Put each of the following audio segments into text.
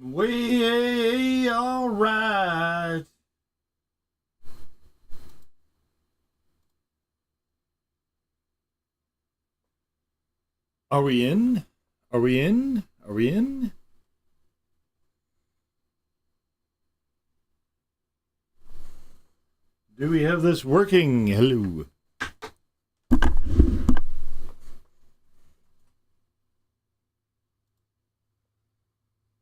We all right. Are we in? Are we in? Are we in? Do we have this working? Hello.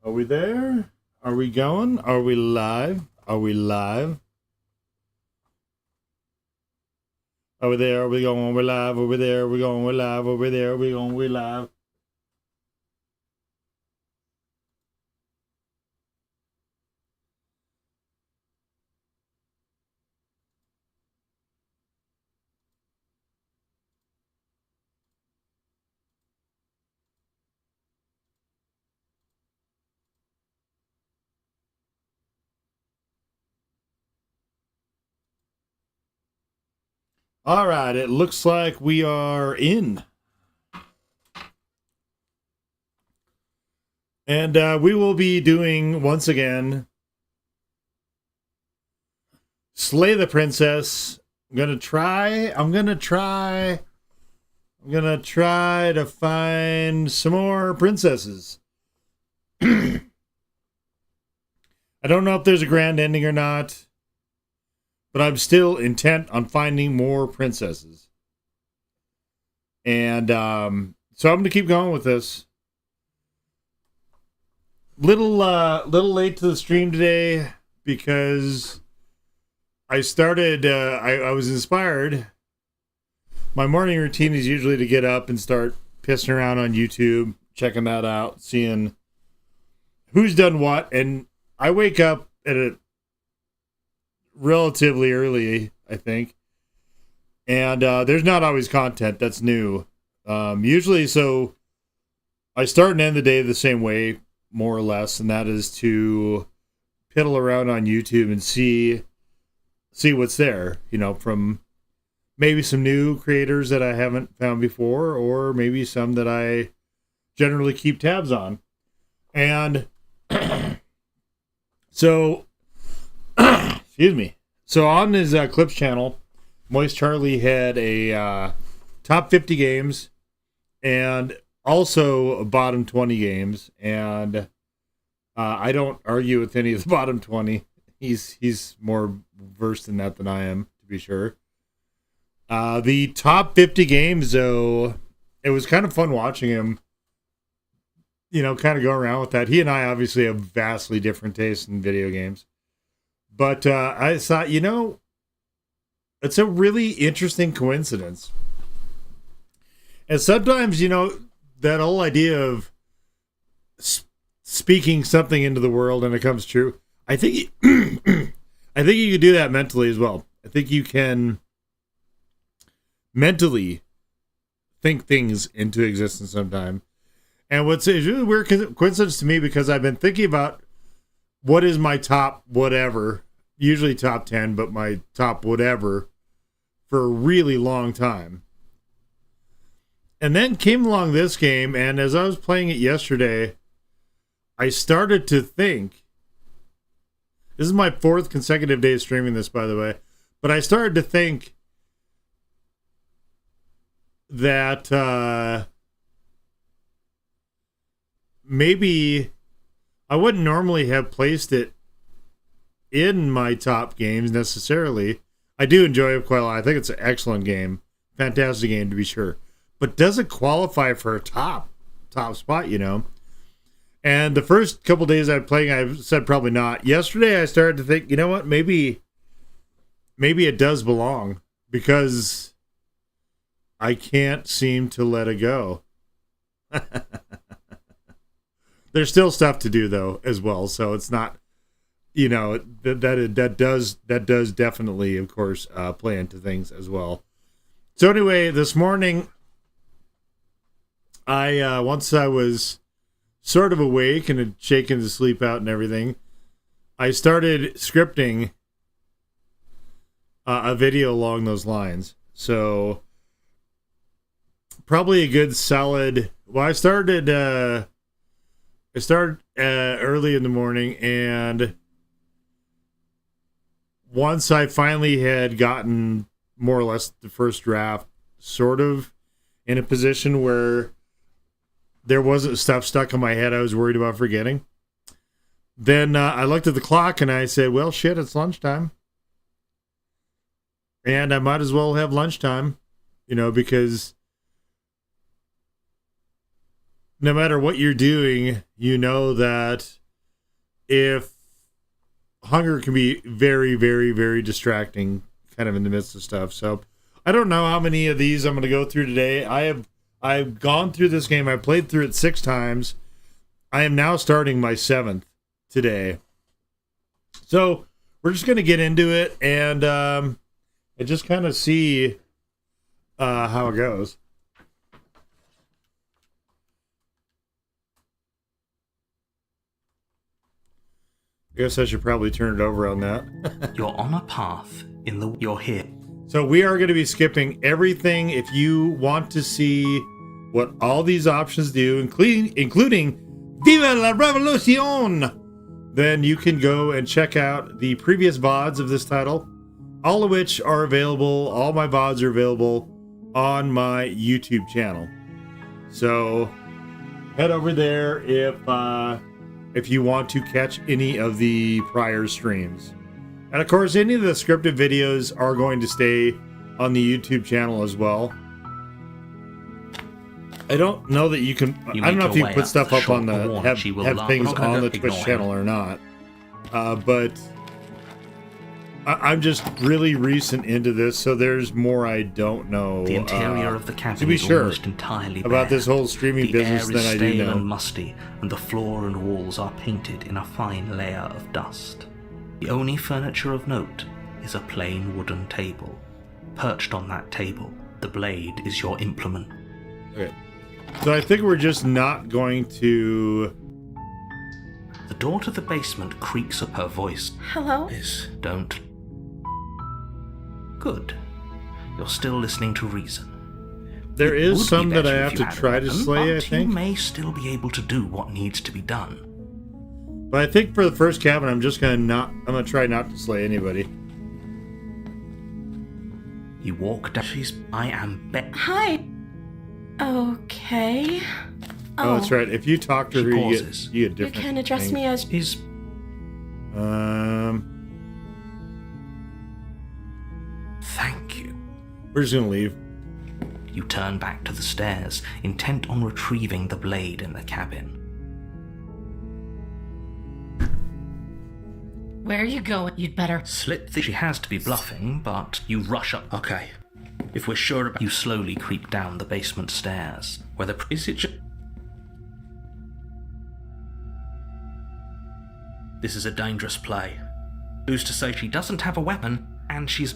Are we there? Are we going? Are we live? Are we live? Are we there? Are we going? We're live. Are we there? Are we going? We're live. Are we there? Are we going? We're live. All right. It looks like we are in. And we will be doing, once again, Slay the Princess. I'm gonna try to find some more princesses. I don't know if there's a grand ending or not, but I'm still intent on finding more princesses. And so I'm gonna keep going with this. Little late to the stream today because I started. I was inspired. My morning routine is usually to get up and start pissing around on YouTube, checking that out, seeing who's done what, and I wake up at a relatively early, I think, and there's not always content that's new. Usually, so I start and end the day the same way, more or less, and that is to piddle around on YouTube and see what's there, from maybe some new creators that I haven't found before, or maybe some that I generally keep tabs on. And so, excuse me. So on his Clips channel, Moist Charlie had a top 50 games and also bottom 20 games. And I don't argue with any of the bottom 20. He's more versed in that than I am, to be sure. The top 50 games, though, it was kind of fun watching him, kind of go around with that. He and I obviously have vastly different tastes in video games. But I thought, it's a really interesting coincidence. And sometimes, that whole idea of speaking something into the world and it comes true, I think I think you can do that mentally as well. I think you can mentally think things into existence sometime. And it's really weird coincidence to me because I've been thinking about what is my top whatever, usually top 10, but my top whatever for a really long time. And then came along this game, and as I was playing it yesterday, I started to think, this is my 4th consecutive day streaming this, by the way, but I started to think that maybe I wouldn't normally have placed it in my top games necessarily. I do enjoy it quite a lot. I think it's an excellent game. Fantastic game, to be sure. But does it qualify for a top spot, And the first couple days I was playing, I said probably not. Yesterday I started to think, you know what, maybe it does belong because I can't seem to let it go. There's still stuff to do though as well, so it's not, that does definitely, of course, play into things as well. So anyway, this morning, I once I was sort of awake and had shaken the sleep out and everything, I started scripting a video along those lines. So probably a good solid. Well, I started early in the morning, and once I finally had gotten more or less the first draft sort of in a position where there wasn't stuff stuck in my head I was worried about forgetting, then I looked at the clock and I said, well, shit, it's lunchtime. And I might as well have lunchtime, because no matter what you're doing, you know that if hunger can be very, very, very distracting kind of in the midst of stuff. So I don't know how many of these I'm going to go through today. I've gone through this game. I played through it 6 times. I am now starting my 7th today. So we're just going to get into it and just kind of see how it goes. I guess I should probably turn it over on that. You're on a path you're here. So we are going to be skipping everything. If you want to see what all these options do, including Viva la Revolucion, then you can go and check out the previous VODs of this title, all of which are available. All my VODs are available on my YouTube channel. So head over there if you want to catch any of the prior streams. And of course, any of the scripted videos are going to stay on the YouTube channel as well. I don't know that you can. I don't know if you put stuff up on the have things on the Twitch channel or not. But I'm just really recent into this, so there's more I don't know. The interior of the cabin to be is sure almost entirely bare. about this whole streaming business the than air I is do stale know. and musty, and the floor and walls are painted in a fine layer of dust. The only furniture of note is a plain wooden table. Perched on that table, the blade is your implement. Okay. So I think we're just not going to... The door to the basement creaks up her voice. Hello? Don't. Good. You're still listening to reason. There It is would some be that I better have if to you had a try to weapon, slay, I but think. You may still be able to do what needs to be done. But I think for the first cabin, I'm gonna try not to slay anybody. You walk down. I am Hi. Okay. Oh, that's right. If you talk to She her, you pauses. get You different can address things. me as... Thank you. We're just gonna leave. You turn back to the stairs, intent on retrieving the blade in the cabin. Where are you going? You'd better... She has to be bluffing, but you rush up. Okay. If we're sure about... You slowly creep down the basement stairs, where the... Is it This is a dangerous play. Who's to say she doesn't have a weapon, and she's...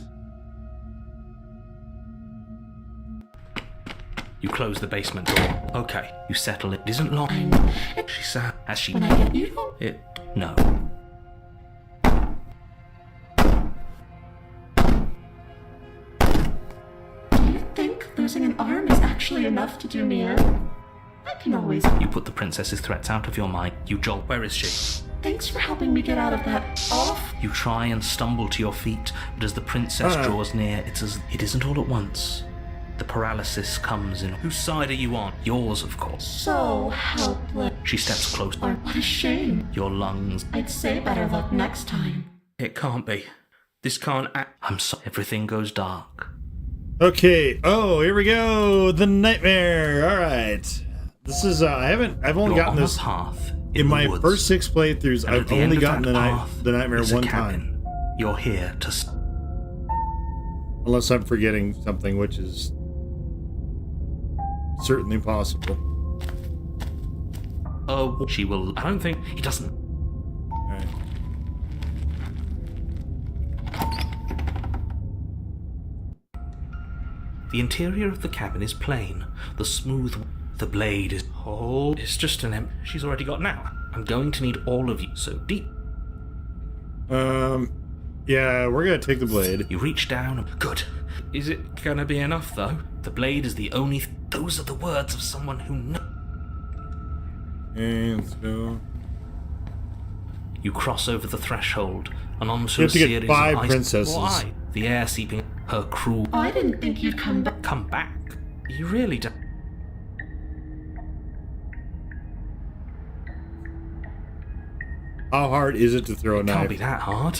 You close the basement door. Okay, you settle it. It isn't long. She sat as she... When I get you... No. Do you think losing an arm is actually enough to do me in? I can always... You put the princess's threats out of your mind. You jolt. Where is she? Thanks for helping me get out of that off. You try and stumble to your feet, but as the princess draws near, it isn't all at once. The paralysis comes in. Whose side are you on? Yours, of course. So helpless. She steps closer. Or what a shame. Your lungs. I'd say better luck next time. It can't be. This can't act. I'm sorry. Everything goes dark. Okay. Oh, here we go. The nightmare. All right. This is I've only You're gotten on this a path in my the woods, first 6 playthroughs. and at I've the only end of gotten that the path nightmare is a one cabin. time, You're here to. unless I'm forgetting something, which is certainly possible. Oh, she will. I don't think he doesn't. All right. The interior of the cabin is plain. The blade is... Oh, it's just an she's already got now. I'm going to need all of you. So deep. Yeah, we're gonna take the blade. You reach down. Good. Is it gonna be enough, though? The blade is the only... Those are the words of someone who knows. And let's go. You cross over the threshold and onto You a have to get series 5 of ice. princesses. Why? The air seeping her cruel. I didn't think you'd come back. Come back? You really don't. How hard is it to throw a Can't be knife? that hard.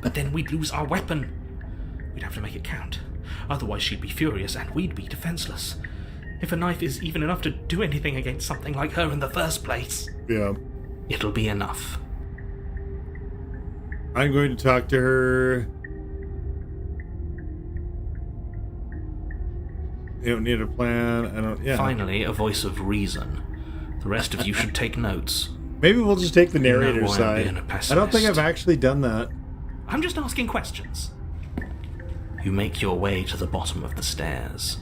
But then we'd lose our weapon. We'd have to make it count. Otherwise she'd be furious and we'd be defenseless. If a knife is even enough to do anything against something like her in the first place, Yeah. it'll be enough. I'm going to talk to her. You don't need a plan. I don't. Yeah. Finally, a voice of reason. The rest of you should take notes. Maybe we'll just take the You know narrator's why I'm side. being a I don't think pessimist. I've actually done that. I'm just asking questions. You make your way to the bottom of the stairs.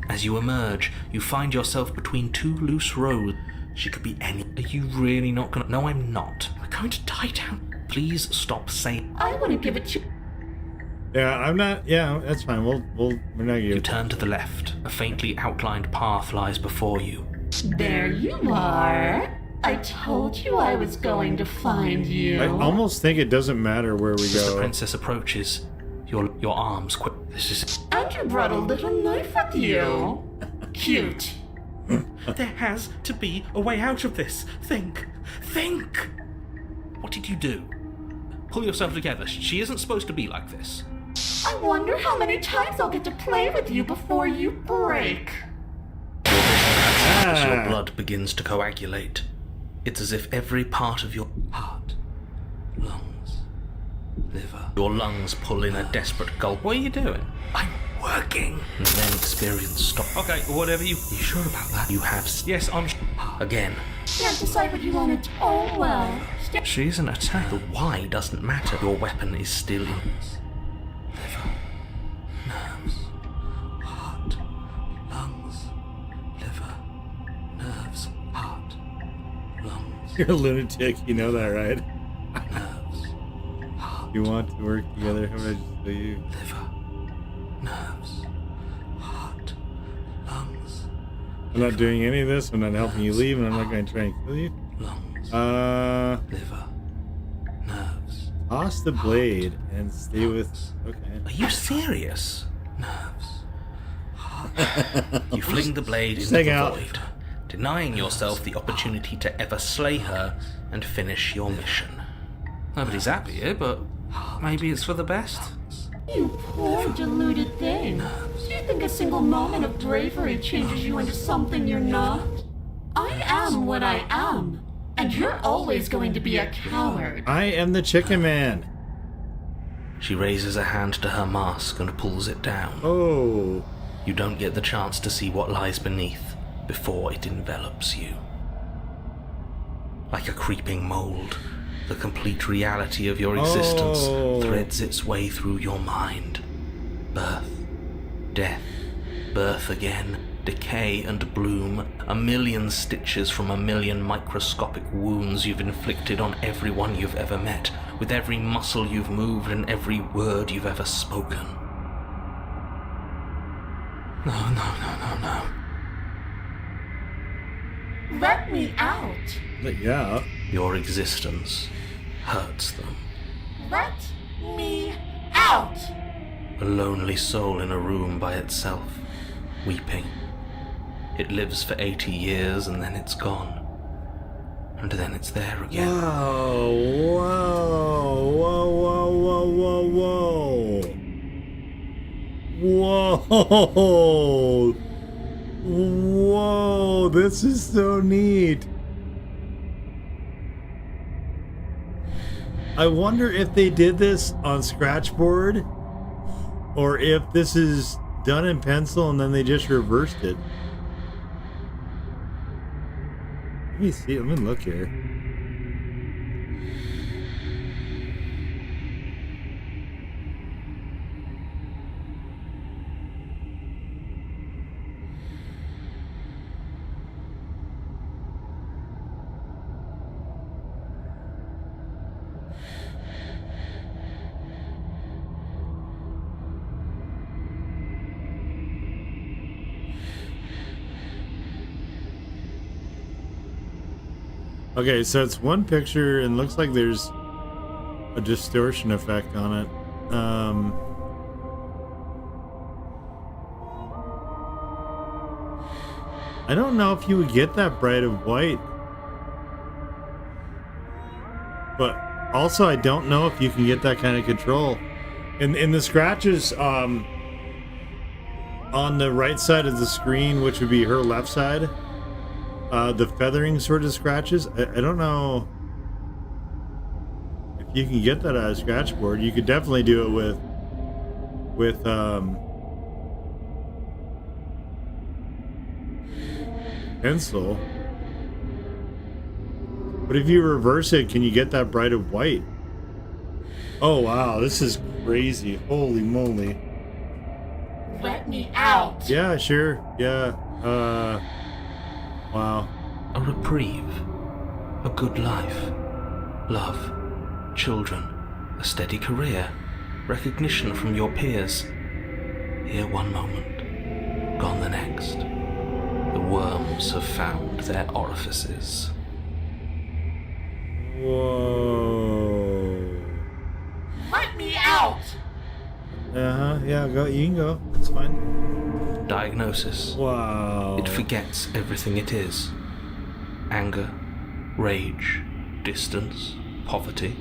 As you emerge, you find yourself between 2 loose roads. She could be any. Are you really not gonna? No, I'm not. We're going to die down. Please stop saying. I want to give it to you. Yeah, I'm not. Yeah, that's fine. We're not gonna You give. turn to the left. A faintly outlined path lies before you. There you are. I told you I was going to find you. I almost think it doesn't matter where we As the go. princess approaches, your arms quick. This is. And you brought a little knife with you. Cute. There has to be a way out of this. Think. What did you do? Pull yourself together. She isn't supposed to be like this. I wonder how many times I'll get to play with you before you break. As your Ah. blood begins to coagulate, it's as if every part of your heart, lungs, liver, your lungs pull in a desperate gulp. What are you doing? I'm working. And then experience stop. Okay, whatever you. You sure about that? You have. Yes, I'm. Again. Can't decide what you want to. Oh well. She's an attack. The why doesn't matter. Your weapon is still in. Liver, nerves, heart, lungs, liver, nerves, heart, lungs, You're a lunatic. You know that, right? nerves, heart, You want to work together? How about I just do you? liver, nerves, heart, lungs, I'm not doing any of this. I'm not helping you leave, and I'm not going to try and kill you. lungs, liver, nerves. Toss the blade and stay with. Okay. Are you serious? Nerves. You fling the blade into hang the out. void, denying yourself the opportunity to ever slay her and finish your mission. Nobody's happy here, but maybe it's for the best. You poor deluded thing. Do you think a single moment of bravery changes you into something you're not? I am what I am. And you're always going to be a coward. I am the chicken man. She raises a hand to her mask and pulls it down. Oh. You don't get the chance to see what lies beneath before it envelops you. Like a creeping mold, the complete reality of your existence threads its way through your mind. Birth, death, birth again, decay and bloom, a million stitches from a million microscopic wounds you've inflicted on everyone you've ever met, with every muscle you've moved and every word you've ever spoken. No. Let me out. Yeah. Your existence hurts them. Let me out. A lonely soul in a room by itself, weeping. It lives for 80 years and then it's gone. And then it's there again. Whoa. Whoa, this is so neat. I wonder if they did this on Scratchboard or if this is done in pencil and then they just reversed it. Let me see. Let me look here. Okay, so it's one picture and looks like there's a distortion effect on it. I don't know if you would get that bright of white. But also I don't know if you can get that kind of control. In the scratches on the right side of the screen, which would be her left side, the feathering sort of scratches, I don't know if you can get that out of scratch board. You could definitely do it with pencil. But if you reverse it, can you get that bright of white? Oh wow, this is crazy. Holy moly. Let me out. Yeah, sure. Yeah. Wow. A reprieve, a good life, love, children, a steady career, recognition from your peers. Here one moment, gone the next. The worms have found their orifices. Whoa. Let me out. Yeah, go. You can go. It's fine. Diagnosis. Wow. It forgets everything it is. Anger, rage, distance, poverty.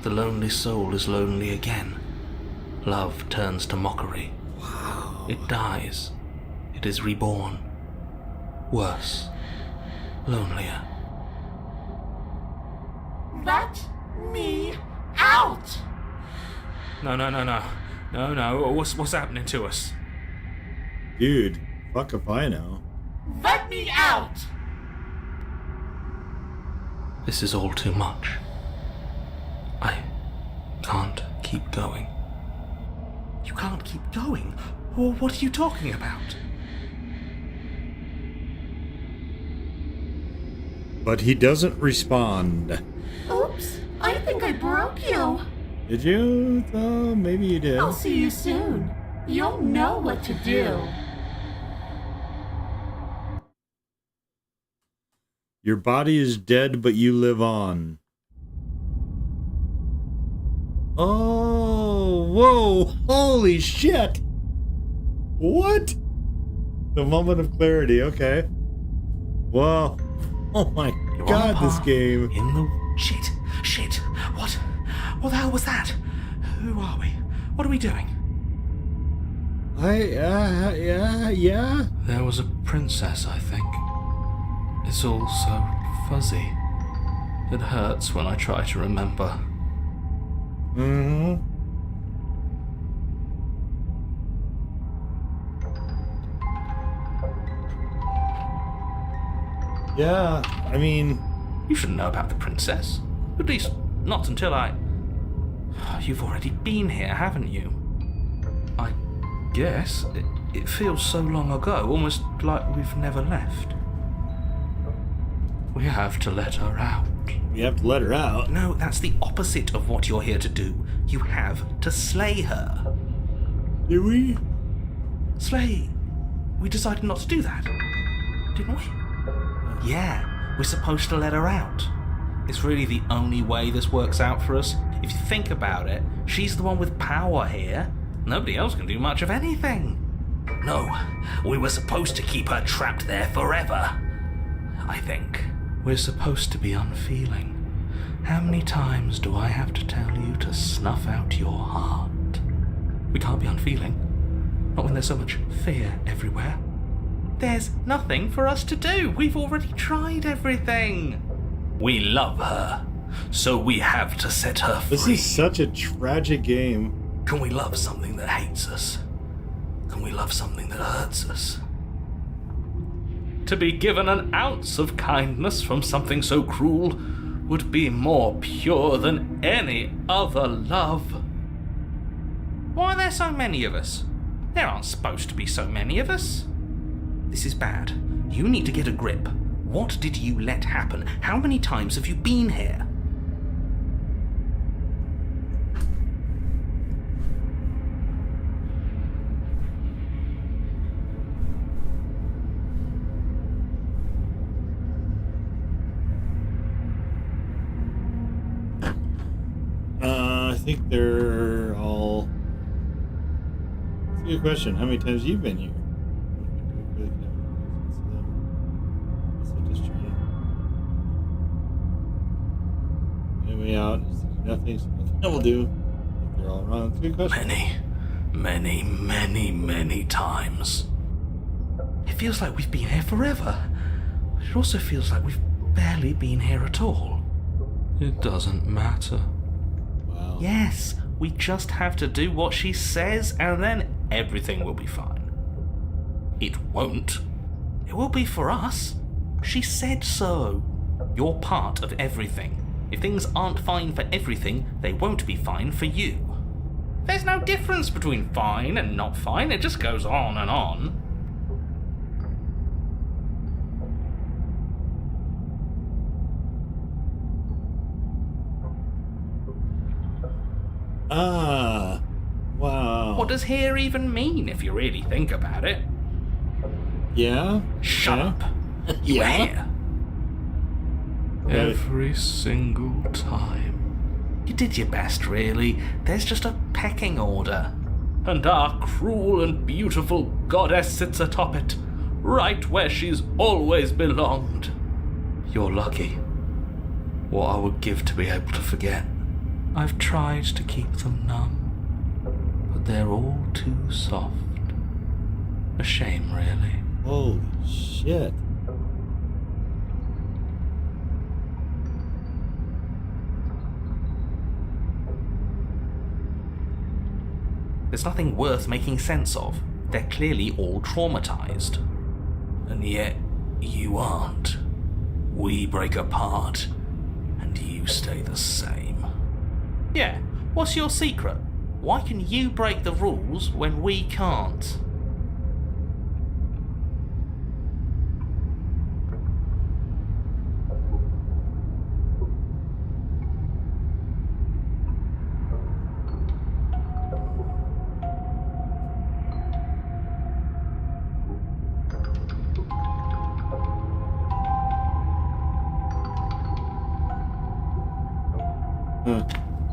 The lonely soul is lonely again. Love turns to mockery. Wow. It dies. It is reborn. Worse. Lonelier. Let me out. No. What's happening to us? Dude, fuck if I know. Let me out. This is all too much. I can't keep going. You can't keep going? Well, what are you talking about? But he doesn't respond. Oops, I think I broke you. Did you? Oh, maybe you did. I'll see you soon. You'll know what to do. Your body is dead, but you live on. Oh, whoa, holy shit. What? The moment of clarity, okay. Whoa. Oh my god, this game. In the... Shit. What the hell was that? Who are we? What are we doing? Yeah. There was a princess, I think. It's all so fuzzy. It hurts when I try to remember. Mm-hmm. Yeah, I mean... You shouldn't know about the princess. At least, not until I... You've already been here, haven't you? I guess. It feels so long ago, almost like we've never left. We have to let her out. We have to let her out. No, that's the opposite of what you're here to do. You have to slay her. Did we? Slay? We decided not to do that, didn't we? Yeah, we're supposed to let her out. It's really the only way this works out for us. If you think about it, she's the one with power here. Nobody else can do much of anything. No, we were supposed to keep her trapped there forever. I think. We're supposed to be unfeeling. How many times do I have to tell you to snuff out your heart? We can't be unfeeling. Not when there's so much fear everywhere. There's nothing for us to do. We've already tried everything. We love her, so we have to set her free. This is such a tragic game. Can we love something that hates us? Can we love something that hurts us? To be given an ounce of kindness from something so cruel would be more pure than any other love. Why are there so many of us? There aren't supposed to be so many of us. This is bad. You need to get a grip. What did you let happen? How many times have you been here? think they're all... That's a good question. How many times have you been here? Anyway, out. Nothing. So nothing will do. They're all wrong. That's a good question. Many times. It feels like we've been here forever. But it also feels like we've barely been here at all. It doesn't matter. Wow. Yes, we just have to do what she says and then everything will be fine. It won't. It will be for us. She said so. You're part of everything. If things aren't fine for everything, they won't be fine for you. There's no difference between fine and not fine, it just goes on and on. Ah. Wow. What does here even mean if you really think about it? Yeah? Shut up. Yeah? Where? Every single time. You did your best, really. There's just a pecking order. And our cruel and beautiful goddess sits atop it, right where she's always belonged. You're lucky. What I would give to be able to forget. I've tried to keep them numb, but they're all too soft. A shame, really. Holy shit. There's nothing worth making sense of. They're clearly all traumatized. And yet, you aren't. We break apart, and you stay the same. Yeah, what's your secret? Why can you break the rules when we can't?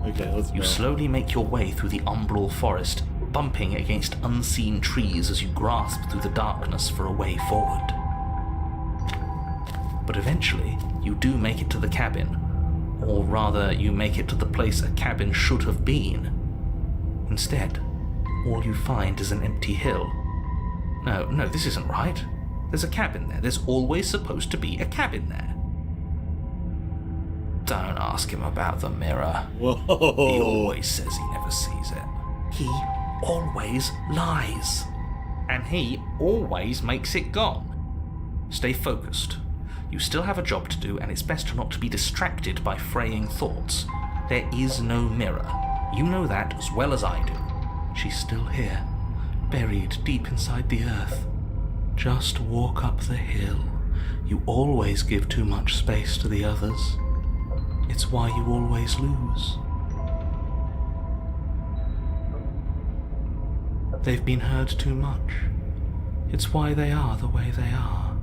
Okay, let's go. You slowly make your way through the umbral forest, bumping against unseen trees as you grasp through the darkness for a way forward. But eventually, you do make it to the cabin. Or rather, you make it to the place a cabin should have been. Instead, all you find is an empty hill. No, this isn't right. There's a cabin there. There's always supposed to be a cabin there. Don't ask him about the mirror. Whoa. He always says he never sees it. He always lies. And he always makes it gone. Stay focused. You still have a job to do, and it's best not to be distracted by fraying thoughts. There is no mirror. You know that as well as I do. She's still here, buried deep inside the earth. Just walk up the hill. You always give too much space to the others. It's why you always lose. They've been hurt too much. It's why they are the way they are.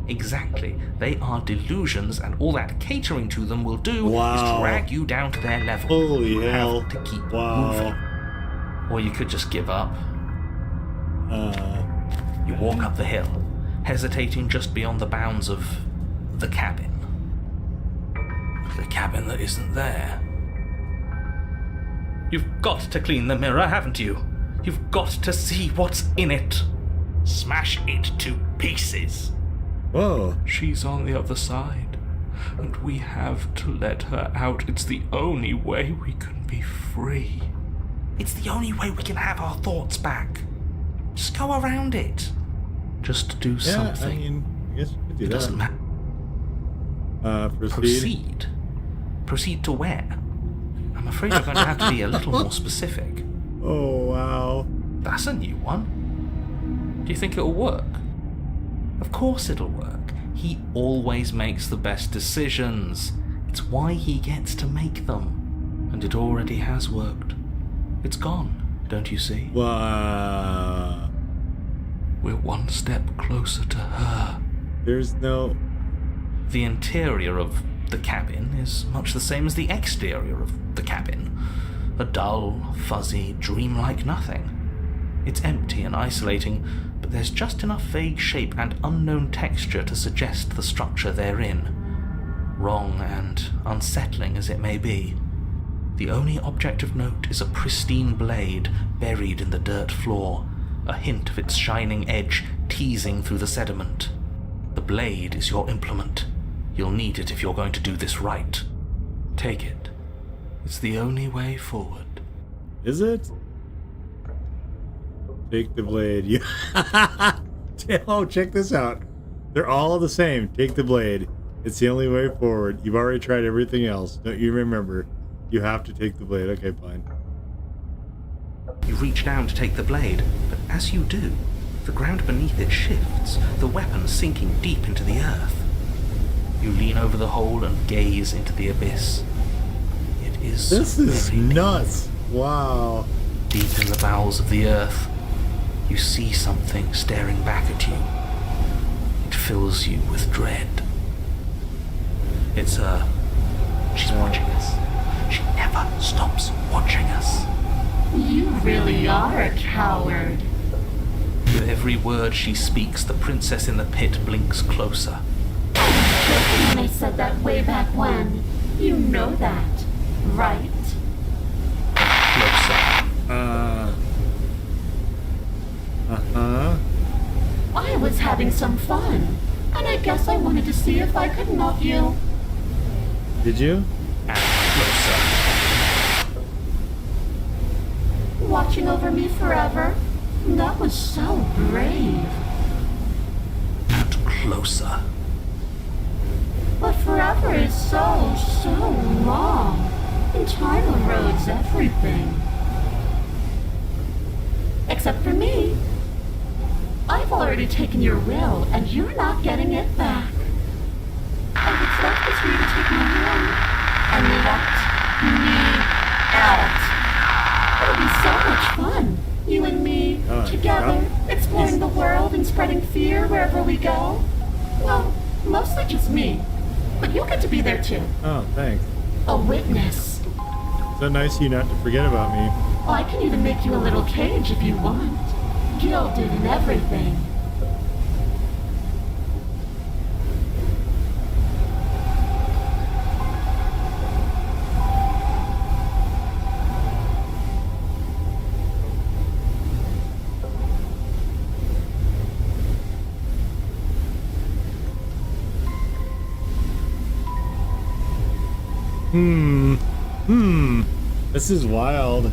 Exactly. They are delusions, and all that catering to them will do is drag you down to their level. Holy You hell. have to keep Wow. moving. Or you could just give up. You walk up the hill, hesitating just beyond the bounds of the cabin. The cabin that isn't there. You've got to clean the mirror, haven't you? You've got to see what's in it. Smash it to pieces. Whoa. She's on the other side, and we have to let her out. It's the only way we can be free. It's the only way we can have our thoughts back. Just go around it. Just do Yeah, something. I mean, I guess you could do It that. doesn't matter. Proceed. Proceed? Proceed to where? I'm afraid you're going to have to be a little more specific. Oh, wow. That's a new one. Do you think it'll work? Of course it'll work. He always makes the best decisions. It's why he gets to make them. And it already has worked. It's gone, don't you see? Wow. We're one step closer to her. There's no... The interior of The cabin is much the same as the exterior of the cabin. A dull, fuzzy, dreamlike nothing. It's empty and isolating, but there's just enough vague shape and unknown texture to suggest the structure therein. Wrong and unsettling as it may be. The only object of note is a pristine blade buried in the dirt floor, a hint of its shining edge teasing through the sediment. The blade is your implement. You'll need it if you're going to do this right. Take it. It's the only way forward. Is it? Take the blade. You oh, check this out. They're all the same. Take the blade. It's the only way forward. You've already tried everything else. Don't you remember? You have to take the blade. Okay, fine. You reach down to take the blade, but as you do, the ground beneath it shifts, the weapon sinking deep into the earth. You lean over the hole and gaze into the abyss. It is This is very nuts. Wow. deep in the bowels of the earth. You see something staring back at you. It fills you with dread. It's her. She's watching us. She never stops watching us. You really are a coward. With every word she speaks, the princess in the pit blinks closer. I was joking when I said that way back when. You know that, right? Closer. Uh-huh. I was having some fun, and I guess I wanted to see if I could knock you. Did you? And closer. Watching over me forever? That was so brave. And closer. But forever is so long. And time erodes everything. Except for me. I've already taken your will, and you're not getting it back. And what's left is for you to take my will and let me out. It'll be so much fun, you and me, together, exploring the world and spreading fear wherever we go. Well, mostly just me, but you'll get to be there too. Oh, thanks. A witness. So nice of you not to forget about me. I can even make you a little cage if you want. Gilded and everything. This is wild.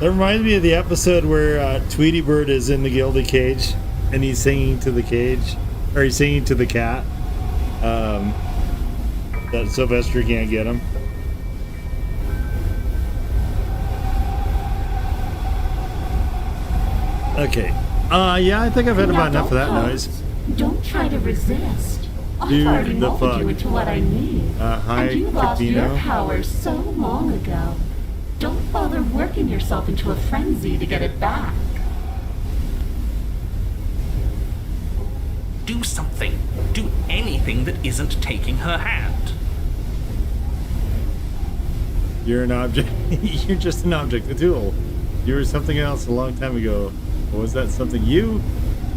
That reminds me of the episode where Tweety Bird is in the gilded cage and he's singing to the cage, or he's singing to the cat. That Sylvester can't get him. Okay. Yeah, I think I've had about enough of that noise. Don't try to resist. Dude, I've already the molded fuck. you into what I need. Hi, and you lost your Capino. power so long ago. Don't bother working yourself into a frenzy to get it back. Do something. Do anything that isn't taking her hand. You're an object. You're just an object, a tool. You were something else a long time ago. Was that something you?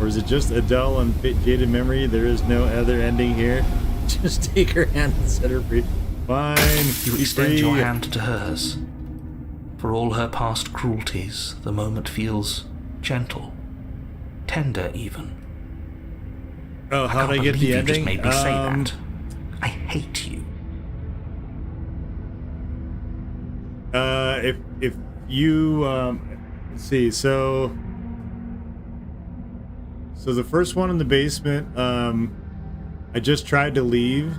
Or is it just a dull and jaded memory? There is no other ending here. Just take her hand and set her free. Fine. You be extend free. your hand to hers. For all her past cruelties, the moment feels gentle, tender even. Oh, how'd I get the You ending? just made me say that. I hate you. If you let's see, so the first one in the basement, I just tried to leave,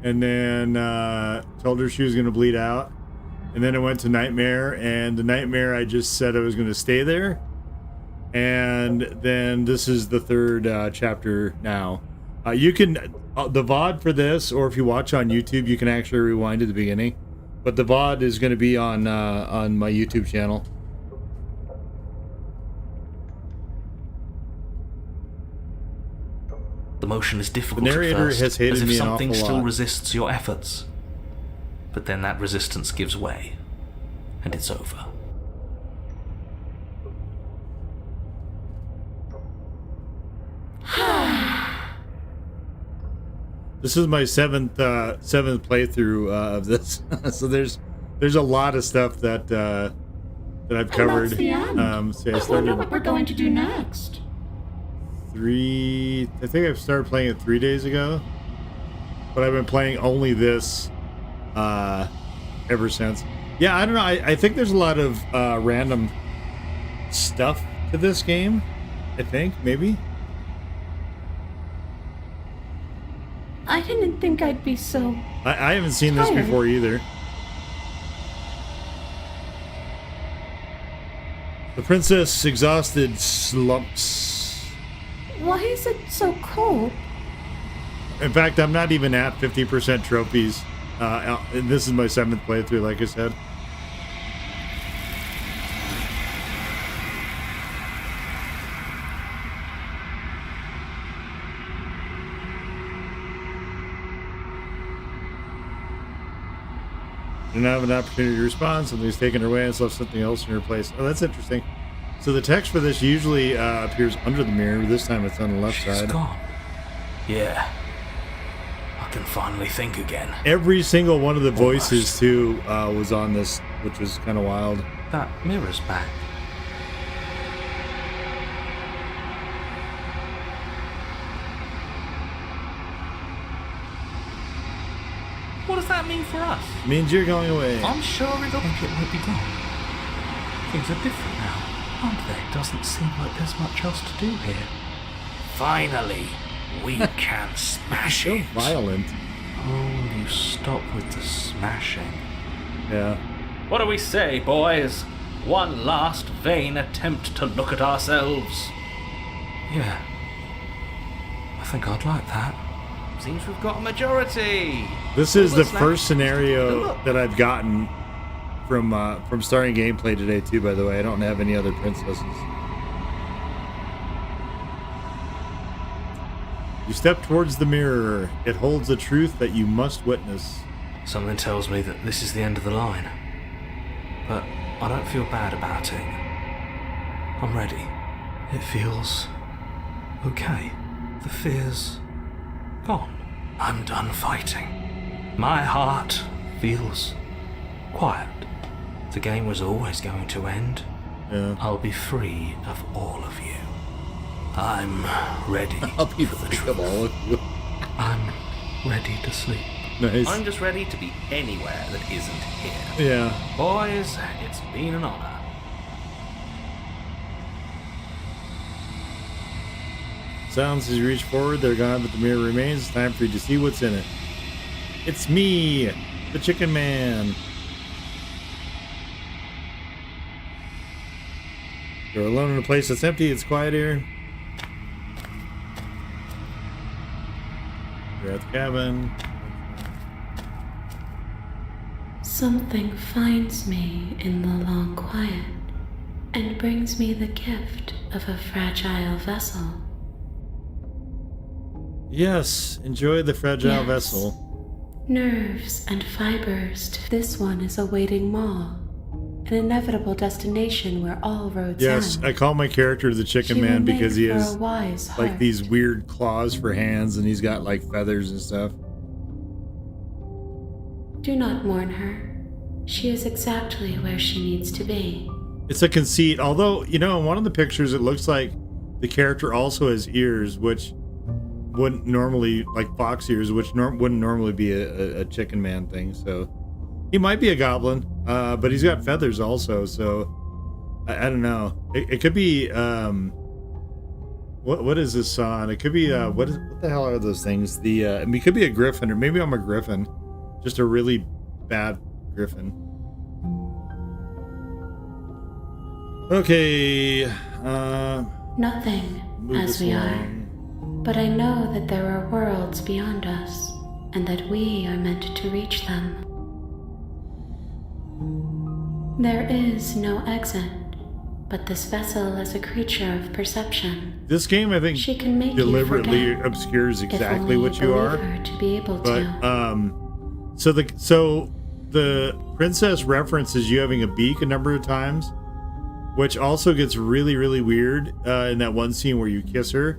and then told her she was gonna bleed out, and then I went to Nightmare, and the Nightmare I just said I was gonna stay there, and then this is the third chapter now. You can the VOD for this, or if you watch on YouTube, you can actually rewind to the beginning. But the VOD is going to be on my YouTube channel. The motion is difficult The narrator at first, has hated as if me an something awful still lot. resists your efforts. But then that resistance gives way, and it's over. This is my seventh playthrough of this, so there's a lot of stuff that I've covered. That's the end. See, I I wonder started what we're going to do next. I think I've started playing it 3 days ago, but I've been playing only this ever since. Yeah, I don't know. I think there's a lot of random stuff to this game. I think maybe. I didn't think I'd be so... I haven't seen this Tired. before either. The princess exhausted slumps. Why is it so cold? In fact, I'm not even at 50% trophies. And this is my 7th playthrough, like I said. You don't have an opportunity to respond. Something's taken her away and left something else in her place. Oh, that's interesting. So the text for this usually appears under the mirror. This time it's on the left She's side. gone. Yeah. I can finally think again. Every single one of the voices, too, was on this, which was kind of wild. That mirror's back. What does that mean for us? Means you're going away. I'm sure it'll... think it might be gone. Things are different now, aren't they? Doesn't seem like there's much else to do here. Finally, we can smash So it. violent. Oh, you stop with the smashing. Yeah. What do we say, boys? One last vain attempt to look at ourselves. Yeah. I think I'd like that. Seems we've got a majority. This is the Looks like- first scenario that I've gotten from starting gameplay today, too, by the way. I don't have any other princesses. You step towards the mirror. It holds a truth that you must witness. Something tells me that this is the end of the line. But I don't feel bad about it. I'm ready. It feels okay. The fear's gone. I'm done fighting. My heart feels quiet. The game was always going to end. Yeah. I'll be free of all of you. I'm ready I'll be for the free truth. of all of you. I'm ready to sleep. Nice. I'm just ready to be anywhere that isn't here. Yeah. Boys, it's been an honor. Sounds as you reach forward, they're gone, but the mirror remains. It's time for you to see what's in it. It's me, the Chicken Man. You're alone in a place that's empty. It's quiet here. You're at the cabin. Something finds me in the long quiet and brings me the gift of a fragile vessel. Yes, enjoy the fragile Yes. vessel. Nerves and fibers. This one is awaiting Maw, an inevitable destination where all roads Yes, end. I call my character the Chicken She will Man because he make for has a wise like heart. these weird claws for hands, and he's got like feathers and stuff. Do not mourn her. She is exactly where she needs to be. It's a conceit. Although, you know, in one of the pictures, it looks like the character also has ears, which wouldn't normally, like fox ears, which wouldn't normally be a chicken man thing. So he might be a goblin, but he's got feathers also. So I don't know. It could be what is this on? It could be what the hell are those things? I mean, it could be a griffin, or maybe I'm a griffin, just a really bad griffin. Okay. Nothing, as we are. But I know that there are worlds beyond us, and that we are meant to reach them. There is no exit, but this vessel is a creature of perception. This game, I think, She can make deliberately you forget, obscures if exactly only what you are. her to be able But to. so the princess references you having a beak a number of times, which also gets really, really weird in that one scene where you kiss her.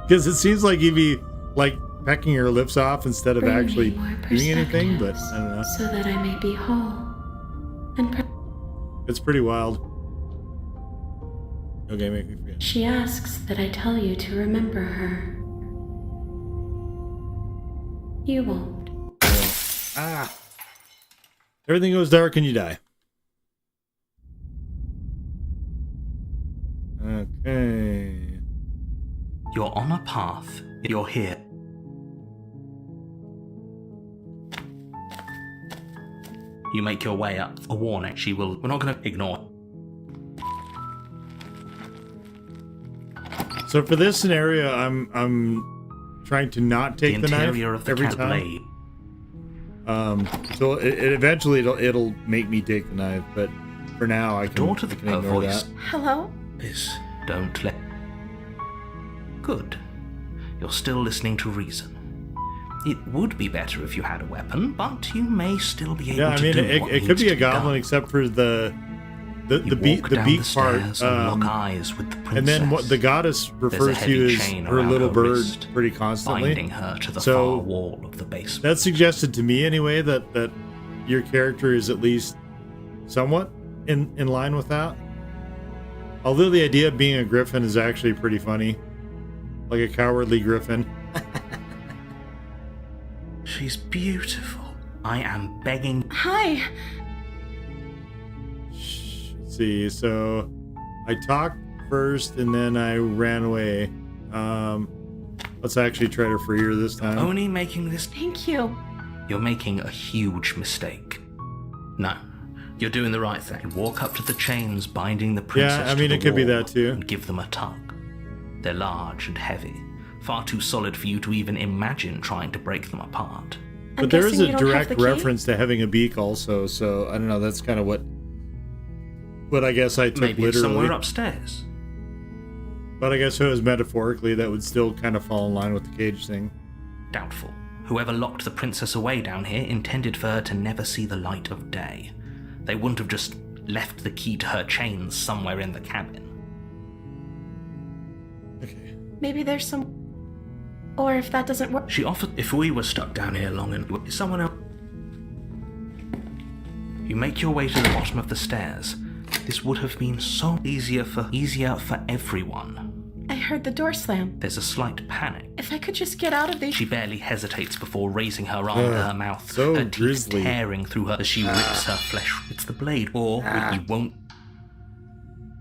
Because it seems like you'd be like pecking her lips off instead of Bring me actually more doing anything, but I don't know. so that I may be whole. And It's pretty wild. Okay, make me forget. she asks that I tell you to remember her. You won't. Ah. Everything goes dark and you die. Okay. You're on a path. You're here. You make your way up. A warning. We're not going to ignore. So for this scenario, I'm trying to not take the knife interior of the every cat time. blade. So eventually it'll make me take the knife, but for now I can, Door to I the can ignore voice. that. Hello? Don't let. Good. You're still listening to reason. It would be better if you had a weapon, but you may still be able Yeah, I to mean do it what could needs be to a goblin done. except for the You beak walk the down beak the part. stairs and lock eyes with the princess. And then what the goddess refers heavy to as chain her around little her bird wrist, pretty constantly. binding her to the So, far wall of the basement. That suggested to me anyway that your character is at least somewhat in line with that. Although the idea of being a griffin is actually pretty funny. Like a cowardly griffin. She's beautiful. I am begging. Hi. Let's see, so I talked first and then I ran away. Let's actually try to free her this time. Only making this. Thank you. You're making a huge mistake. No, you're doing the right thing. Walk up to the chains binding the princess. Yeah, I mean, to it the could be wall that too. And give them a tug. They're large and heavy, far too solid for you to even imagine trying to break them apart. But there is a direct reference to having a beak also, so I don't know, that's kind of what I guess I took Maybe it's literally. somewhere upstairs. But I guess if it was metaphorically, that would still kind of fall in line with the cage thing. Doubtful. Whoever locked the princess away down here intended for her to never see the light of day. They wouldn't have just left the key to her chains somewhere in the cabin. Okay. Maybe there's some... Or if that doesn't work... She offered if we were stuck down here long and someone else. You make your way to the bottom of the stairs. This would have been so easier for everyone. I heard the door slam. There's a slight panic. If I could just get out of these... She barely hesitates before raising her arm to her mouth, so her teeth grisly. tearing through her as she rips her flesh. It's the blade, or you won't.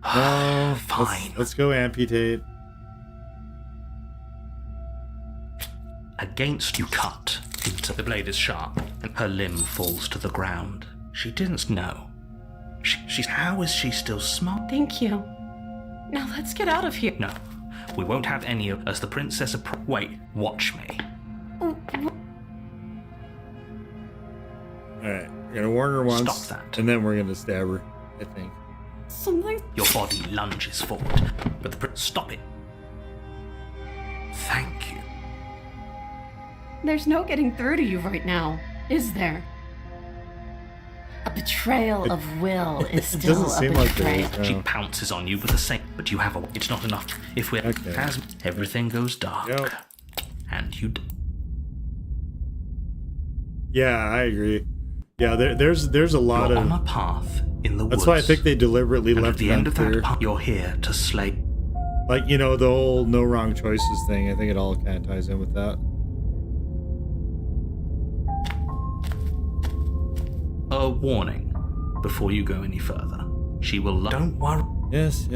Oh, Fine. Let's go amputate. Against you cut into the blade is sharp, and her limb falls to the ground. She didn't know. She's. How is she still smart? Thank you. Now let's get out of here. No, we won't have any of. As the princess wait, watch me. Alright, we're gonna warn her once. Stop that. And then we're gonna stab her, I think. Something... Your body lunges forward, but the stop it. Thank you. There's no getting through to you right now, is there? A betrayal of will is still doesn't seem a like there betrayal. is, no. She pounces on you with the same, but you have a. It's not enough. If we're Okay. as everything goes dark, Yep. and you. Yeah, I agree. Yeah, there's a lot You're of. on a path in the woods. That's why I think they deliberately and left at the it end of unclear. that path, you're here to slay. Like, you know, the whole no wrong choices thing. I think it all kind of ties in with that. A warning before you go any further. She will. Don't worry. Yes.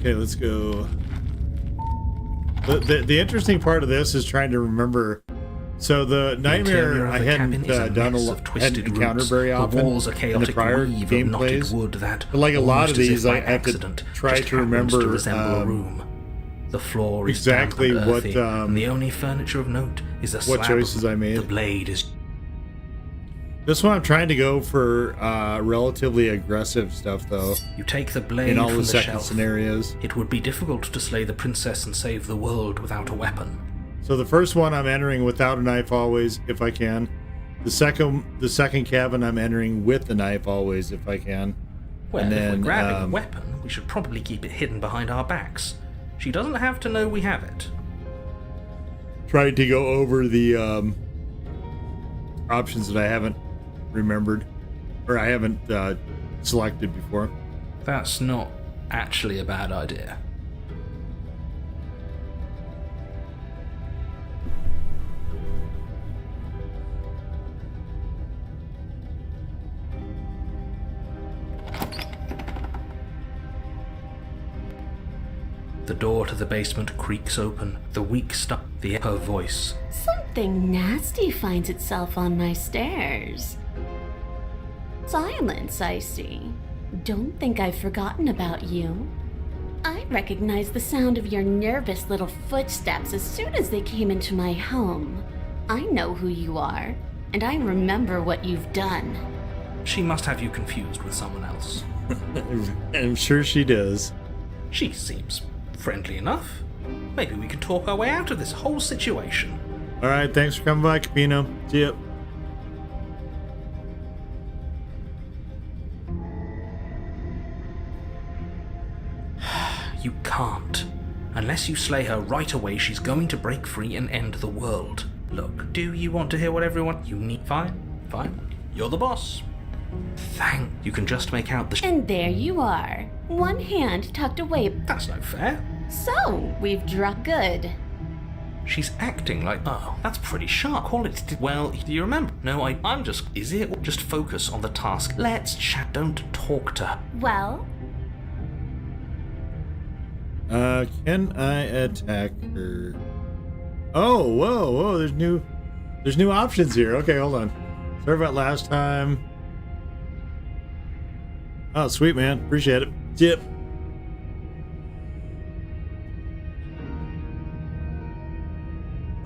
Okay, let's go. The interesting part of this is trying to remember. So the nightmare I hadn't done hadn't encountered very often in the prior gameplays. But like a lot of these, I have to try to remember the floor is exactly damp and what earthy, and the only furniture of note is a what slab choices I made. The blade is. This one I'm trying to go for relatively aggressive stuff though. You take the blade in all from the second shelf. scenarios. It would be difficult to slay the princess and save the world without a weapon. So the first one I'm entering without a knife always, if I can. The second cabin I'm entering with the knife always, if I can. Well, and then, if we're grabbing a weapon, we should probably keep it hidden behind our backs. She doesn't have to know we have it. Trying to go over the options that I haven't remembered, or I haven't selected before. That's not actually a bad idea. The door to the basement creaks open. The weak stuck, her voice. Something nasty finds itself on my stairs. Silence, I see. Don't think I've forgotten about you. I recognized the sound of your nervous little footsteps as soon as they came into my home. I know who you are, and I remember what you've done. She must have you confused with someone else. I'm sure she does. She seems friendly enough. Maybe we can talk our way out of this whole situation. All right, thanks for coming by, Capino. See ya. You can't. Unless you slay her right away, she's going to break free and end the world. Look, do you want to hear what everyone... You need... Fine. You're the boss. Thank... You can just make out the... And there you are. One hand tucked away. That's no fair. So, we've struck good. She's acting like... Oh, that's pretty sharp. Call it... Well, do you remember? No, I'm just... Is it? Just focus on the task. Let's chat. Don't talk to her. Well... Can I attack her? Oh, whoa, there's new options here. Okay, hold on. Sorry about last time. Oh, sweet, man. Appreciate it. Yep.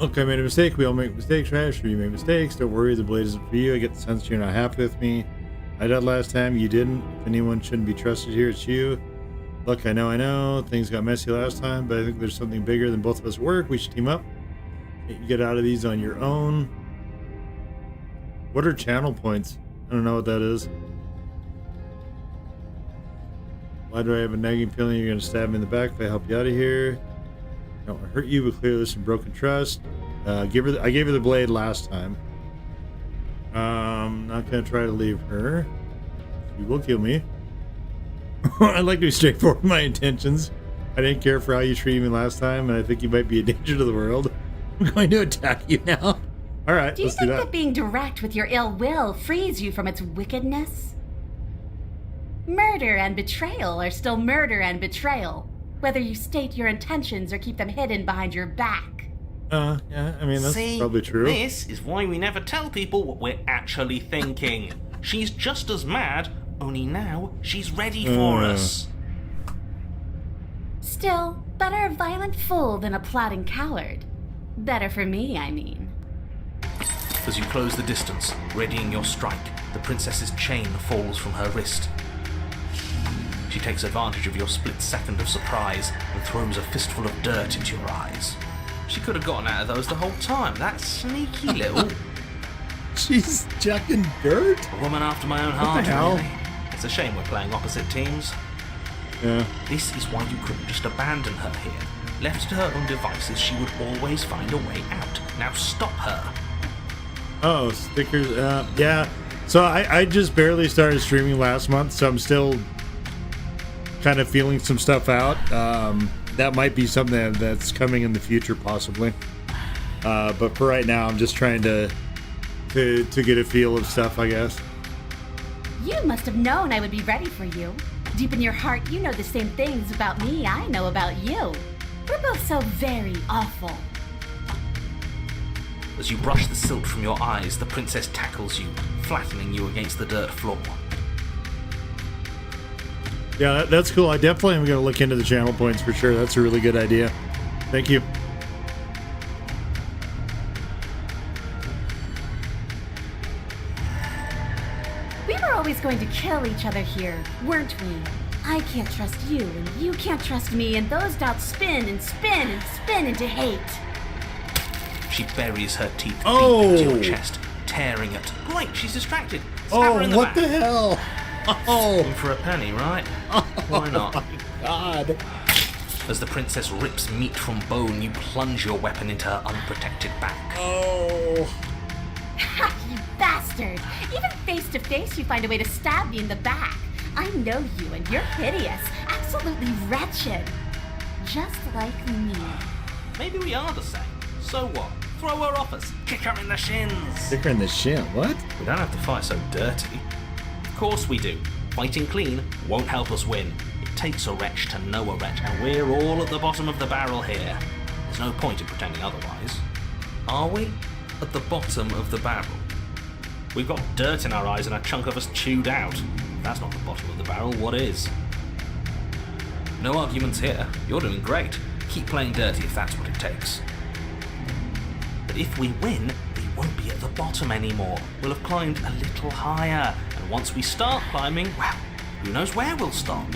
Okay, I made a mistake. We all make mistakes, right? Sure, you make mistakes. Don't worry, the blade isn't for you. I get the sense you're not happy with me. I did last time. You didn't. If anyone shouldn't be trusted here, it's you. Look, I know. Things got messy last time, but I think there's something bigger than both of us work. We should team up. You get out of these on your own. What are channel points? I don't know what that is. Why do I have a nagging feeling you're going to stab me in the back if I help you out of here? I don't want to hurt you, but clearly there's some broken trust. I gave her the blade last time. Not going to try to leave her. She will kill me. I'd like to be straightforward with my intentions. I didn't care for how you treated me last time, and I think you might be a danger to the world. I'm going to attack you now. All right, Do you let's do think that. that being direct with your ill will frees you from its wickedness? Murder and betrayal are still murder and betrayal, whether you state your intentions or keep them hidden behind your back. Yeah, I mean, that's See, probably true. This is why we never tell people what we're actually thinking. She's just as mad, only now she's ready for us. Still, better a violent fool than a plotting coward. Better for me, I mean. As you close the distance, readying your strike, the princess's chain falls from her wrist. She takes advantage of your split second of surprise and throws a fistful of dirt into your eyes. She could have gotten out of those the whole time. That sneaky little... She's chucking dirt? A woman after my own What heart, the hell? really. It's a shame we're playing opposite teams. Yeah. This is why you couldn't just abandon her here. Left to her own devices, she would always find a way out. Now stop her. Oh, stickers. Yeah. So I just barely started streaming last month, so I'm still kind of feeling some stuff out. That might be something that's coming in the future, possibly. But for right now, I'm just trying to get a feel of stuff, I guess. You must have known I would be ready for you. Deep in your heart, you know the same things about me I know about you. We're both so very awful. As you brush the silt from your eyes, the princess tackles you, flattening you against the dirt floor. Yeah, that's cool. I definitely am going to look into the channel points for sure. That's a really good idea. Thank you. We were always going to kill each other here, weren't we? I can't trust you, and you can't trust me, and those doubts spin and spin and spin into hate. She buries her teeth deep Oh. into your chest, tearing it. Great, she's distracted. Stab her in the what back. the hell? Oh, In for a penny, right? Why not? God. As the princess rips meat from bone, you plunge your weapon into her unprotected back. Oh. Ha, you bastard! Even face to face, you find a way to stab me in the back. I know you, and you're hideous, absolutely wretched. Just like me. Maybe we are the same. So what? Throw her off us. Kick her in the shins. Stick her in the shin. What? We don't have to fight so dirty. Of course we do. Fighting clean won't help us win. It takes a wretch to know a wretch, and we're all at the bottom of the barrel here. There's no point in pretending otherwise. Are we? At the bottom of the barrel. We've got dirt in our eyes and a chunk of us chewed out. If that's not the bottom of the barrel, what is? No arguments here. You're doing great. Keep playing dirty if that's what it takes. But if we win, we won't be at the bottom anymore. We'll have climbed a little higher. And once we start climbing, well, who knows where we'll stop?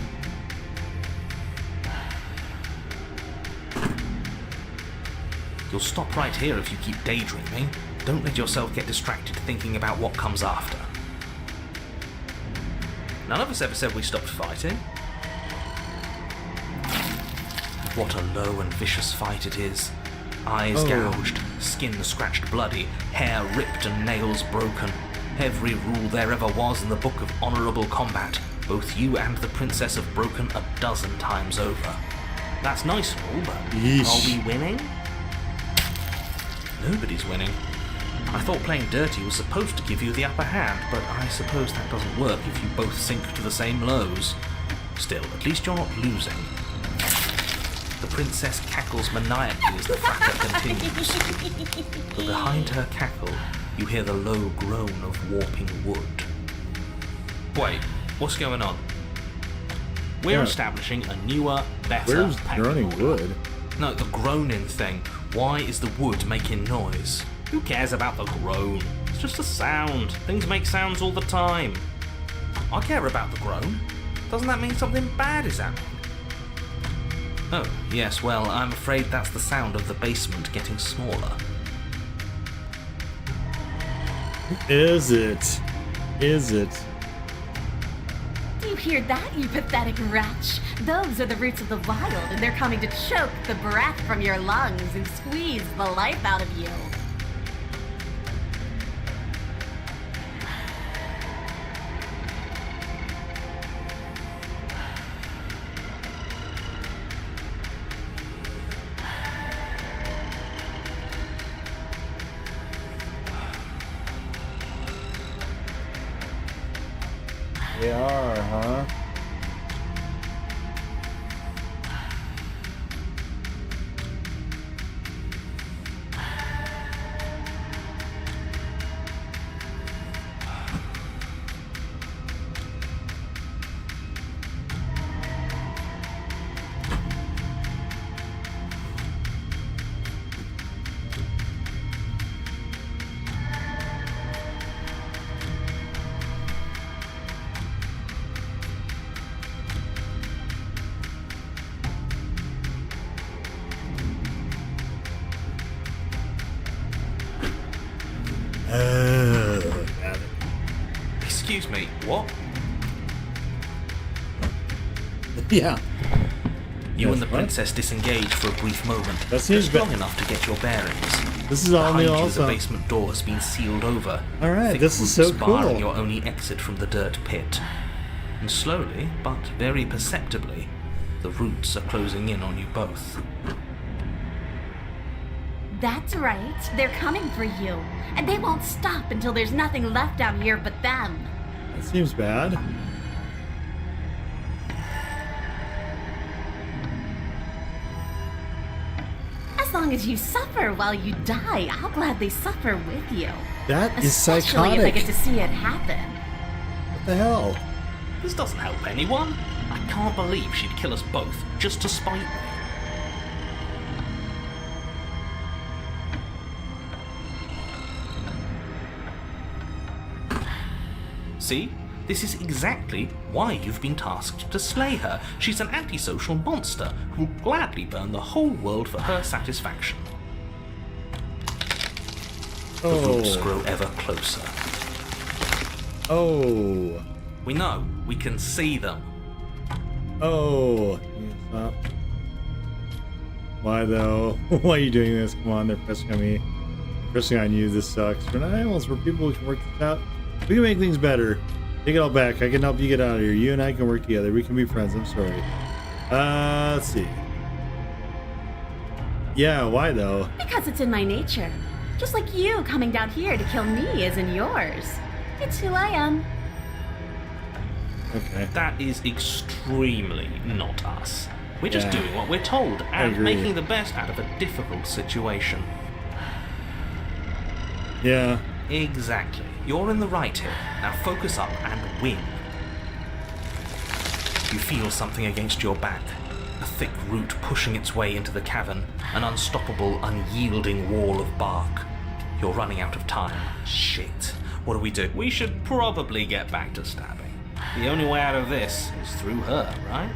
You'll stop right here if you keep daydreaming. Don't let yourself get distracted thinking about what comes after. None of us ever said we stopped fighting. What a low and vicious fight it is. Eyes gouged, skin scratched bloody, hair ripped and nails broken. Every rule there ever was in the book of honourable combat. Both you and the princess have broken 12 times over. That's nice and all, but Yeesh. are we winning? Nobody's winning. I thought playing dirty was supposed to give you the upper hand, but I suppose that doesn't work if you both sink to the same lows. Still, at least you're not losing. The princess cackles maniacally as the fracas continues. But behind her cackle, you hear the low groan of warping wood. Wait, what's going on? We're Yeah. establishing a newer, better Where's pecking groaning order. wood? No, the groaning thing. Why is the wood making noise? Who cares about the groan? It's just a sound. Things make sounds all the time. I care about the groan. Doesn't that mean something bad is happening? Oh, yes, well, I'm afraid that's the sound of the basement getting smaller. Is it? Is it? Do you hear that, you pathetic wretch? Those are the roots of the wild, and they're coming to choke the breath from your lungs and squeeze the life out of you. They are, huh? Got it. Excuse me, what? Yeah. You Yes, and the what? princess disengage for a brief moment, That seems just ba- long enough to get your bearings. This is all Behind new you, also. the basement door has been sealed over. All right, thick this is so roots barring cool. your only exit from the dirt pit. And slowly, but very perceptibly, the roots are closing in on you both. That's right. They're coming for you. And they won't stop until there's nothing left down here but them. That seems bad. As long as you suffer while you die, I'll gladly suffer with you. That is Especially if I psychotic. get to see it happen. What the hell? This doesn't help anyone. I can't believe she'd kill us both just to spite me. See? This is exactly why you've been tasked to slay her. She's an antisocial monster who will gladly burn the whole world for her satisfaction. The roots grow ever closer. Oh. We know. We can see them. Oh. Can you stop? Why though? Why are you doing this? Come on, they're pressing on me. Pressing on you. This sucks. We're not animals. We're people who can work this out. We can make things better. Take it all back. I can help you get out of here. You and I can work together. We can be friends. I'm sorry. Let's see. Yeah, why though? Because it's in my nature. Just like you coming down here to kill me is in yours. It's who I am. Okay. That is extremely not us. We're just Yeah. doing what we're told and agree. making the best out of a difficult situation. Yeah. Exactly. You're in the right here. Now focus up and win. You feel something against your back. A thick root pushing its way into the cavern. An unstoppable, unyielding wall of bark. You're running out of time. Shit. What do we do? We should probably get back to stabbing. The only way out of this is through her, right?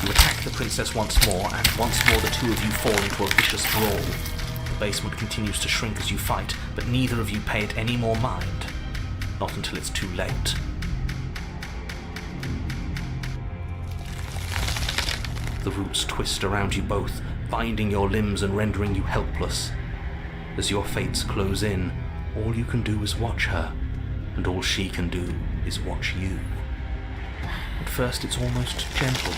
You attack the princess once more, and once more the two of you fall into a vicious brawl. The basement continues to shrink as you fight, but neither of you pay it any more mind. Not until it's too late. The roots twist around you both, binding your limbs and rendering you helpless. As your fates close in, all you can do is watch her, and all she can do is watch you. At first it's almost gentle,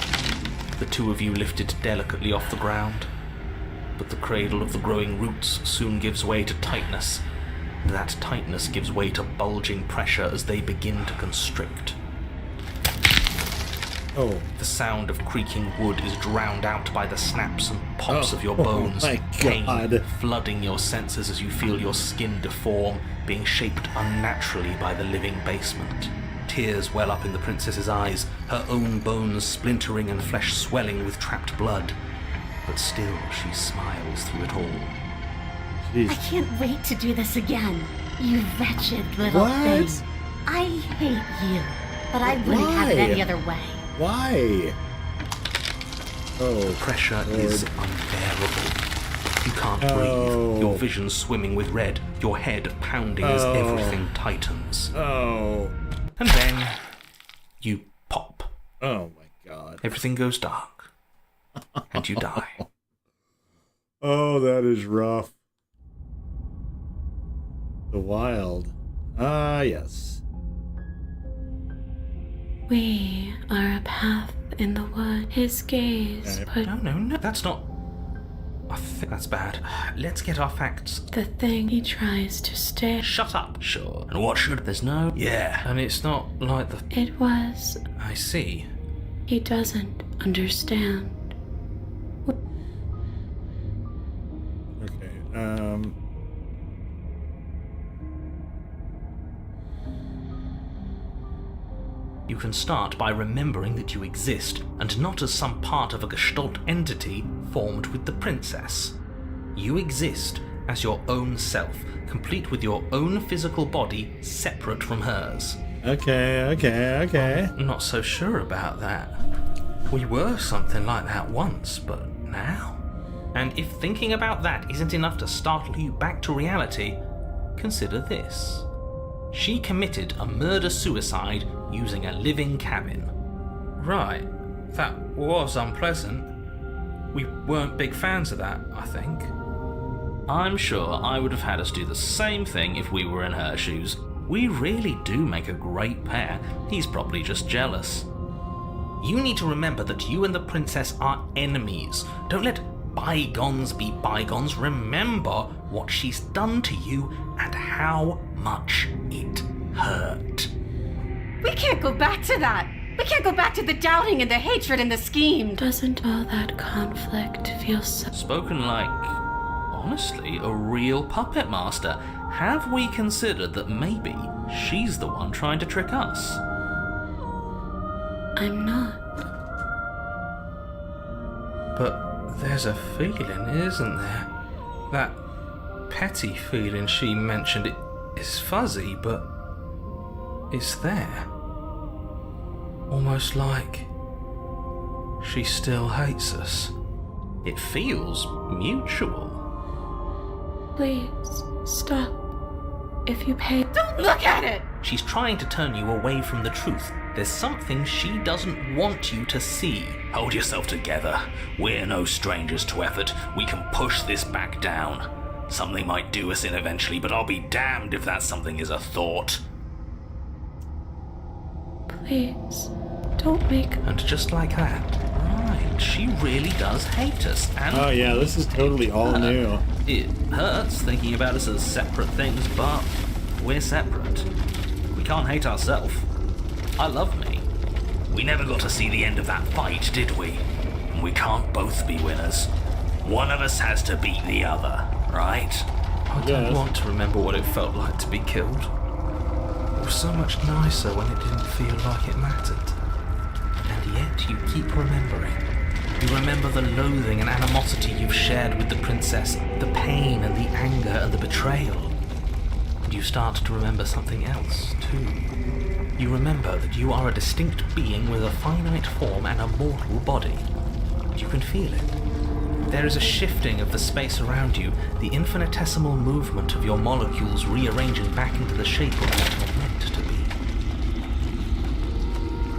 the two of you lifted delicately off the ground. But the cradle of the growing roots soon gives way to tightness, and that tightness gives way to bulging pressure as they begin to constrict. Oh. The sound of creaking wood is drowned out by the snaps and pops of your Oh bones, my pain God. flooding your senses as you feel your skin deform, being shaped unnaturally by the living basement. Tears well up in the princess's eyes, her own bones splintering and flesh swelling with trapped blood. But still she smiles through it all. I Jeez. can't wait to do this again. You wretched little What? thing. I hate you, but I wouldn't have it Why? any other way. Why? Oh. Pressure Lord. is unbearable. You can't Oh. breathe, your vision swimming with red, your head pounding as Oh. everything tightens. Oh. And then you pop. Oh my God. Everything goes dark. And you die. Oh, that is rough. The wild. Ah, yes. We are a path in the wood. His gaze Okay. put No, that's not... I think that's bad. Let's get our facts. the thing he tries to stare. Shut up. Sure. And what should... There's no... Yeah. And it's not like the... It was. I see. He doesn't understand. Okay. You can start by remembering that you exist, and not as some part of a gestalt entity formed with the princess. You exist as your own self, complete with your own physical body, separate from hers. Okay. Not so sure about that. We were something like that once, but now? And if thinking about that isn't enough to startle you back to reality, consider this. She committed a murder-suicide using a living cabin. Right, that was unpleasant. We weren't big fans of that, I think. I'm sure I would have had us do the same thing if we were in her shoes. We really do make a great pair. He's probably just jealous. You need to remember that you and the princess are enemies. Don't let bygones be bygones. Remember what she's done to you and how much it hurt. We can't go back to that. We can't go back to the doubting and the hatred and the scheme. Doesn't all that conflict feel so... Spoken like, honestly, a real puppet master. Have we considered that maybe she's the one trying to trick us? I'm not. But there's a feeling, isn't there? That petty feeling she mentioned, it is fuzzy, but it's there. Almost like she still hates us. It feels mutual. Please, stop. If you pay... Don't look at it! She's trying to turn you away from the truth. There's something she doesn't want you to see. Hold yourself together. We're no strangers to effort. We can push this back down. Something might do us in eventually, but I'll be damned if that something is a thought. Please, don't make... And just like that, right, she really does hate us, and... Oh yeah, this is totally all new. It hurts thinking about us as separate things, but we're separate. We can't hate ourselves. I love me. We never got to see the end of that fight, did we? And we can't both be winners. One of us has to beat the other, right? I don't want to remember what it felt like to be killed. It was so much nicer when it didn't feel like it mattered. And yet you keep remembering. You remember the loathing and animosity you've shared with the princess, the pain and the anger and the betrayal. And you start to remember something else, too. You remember that you are a distinct being with a finite form and a mortal body. And you can feel it. There is a shifting of the space around you, the infinitesimal movement of your molecules rearranging back into the shape of what you're meant to be.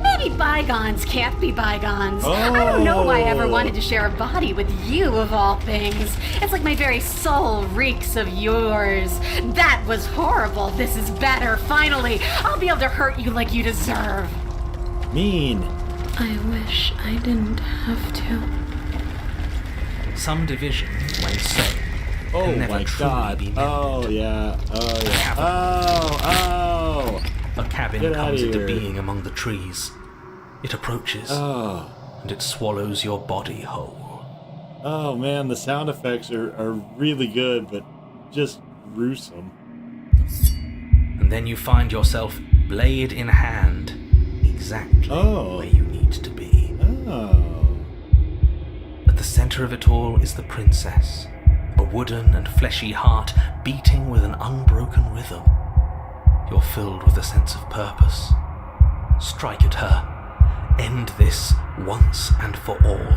Maybe bygones can't be bygones. I don't know why I ever wanted to share a body with you, of all things. It's like my very soul reeks of yours. That was horrible. This is better. Finally, I'll be able to hurt you like you deserve. Mean. I wish I didn't have to. Some division, when sown, Oh can never my truly god. be mended. Oh yeah. Oh yeah. Oh. A cabin Get outta comes into here. being among the trees. It approaches, Oh. and it swallows your body whole. Oh man, the sound effects are really good, but just gruesome. And then you find yourself blade in hand, exactly where you need to be. Oh. At the center of it all is the princess, a wooden and fleshy heart beating with an unbroken rhythm. You're filled with a sense of purpose. Strike at her. End this once and for all.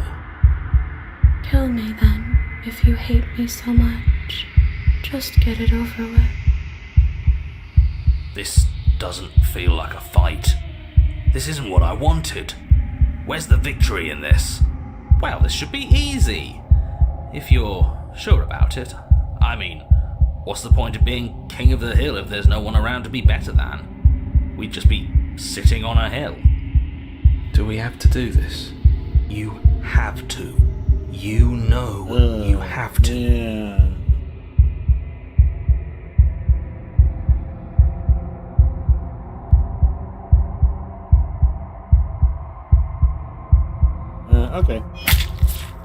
Kill me then, if you hate me so much. Just get it over with. This doesn't feel like a fight. This isn't what I wanted. Where's the victory in this? Well, this should be easy. If you're sure about it. I mean, what's the point of being king of the hill if there's no one around to be better than? We'd just be sitting on a hill. Do we have to do this? You have to. You know you have to. Yeah. Okay.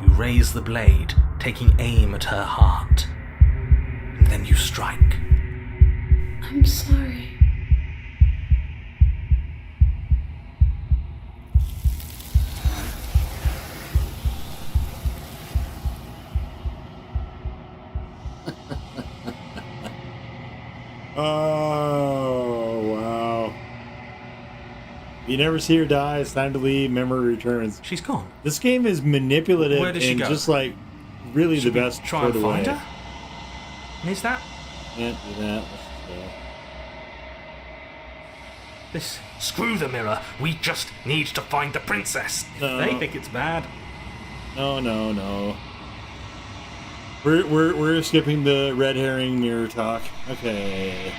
You raise the blade, taking aim at her heart. And then you strike. I'm sorry. Oh, wow. You never see her die. It's time to leave. Memory returns. She's gone. This game is manipulative Where did she and go? just like really Should the we best try and sort of find way. her? And is that? Can't do that. Let's just This. Screw the mirror. We just need to find the princess. No. They think it's bad. No. We're skipping the red herring mirror talk. Okay.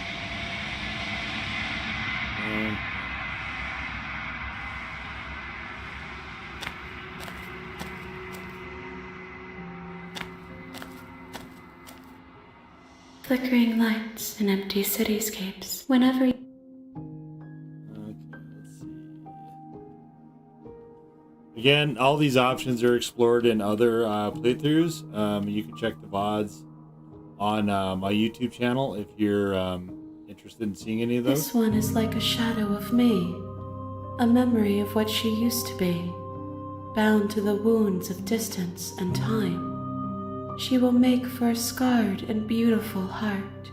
Flickering lights and empty cityscapes. Whenever you... Okay, let's see. Again, all these options are explored in other playthroughs. You can check the VODs on my YouTube channel if you're interested in seeing any of those. This one is like a shadow of me, a memory of what she used to be, bound to the wounds of distance and time. She will make for a scarred and beautiful heart.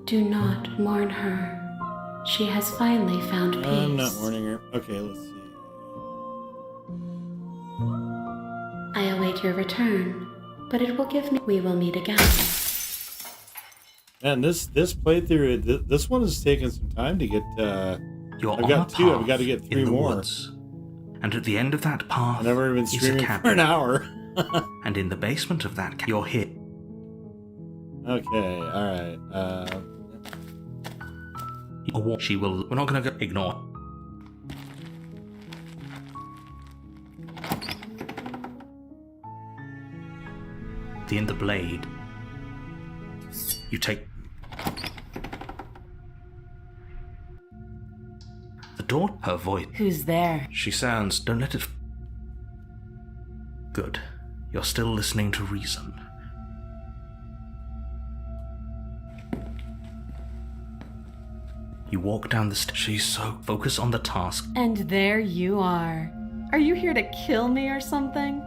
Do not mourn her. She has finally found peace. I'm not mourning her. Okay, let's see. I await your return, but it will give me... We will meet again. Man, this playthrough, this one has taken some time to get. You're I've got on a two. I've path got to get in 3 the more. woods. And at the end of that path I've never been is a streaming for cabin. an hour. And in the basement of that you're hit. Okay, all right. She will. We're not going to go. Ignore. In the blade, you take the door. Her voice. Who's there? She sounds. Don't let it. Good. You're still listening to reason. You walk down the stairs. She's so focused on the task. And there you are. Are you here to kill me or something?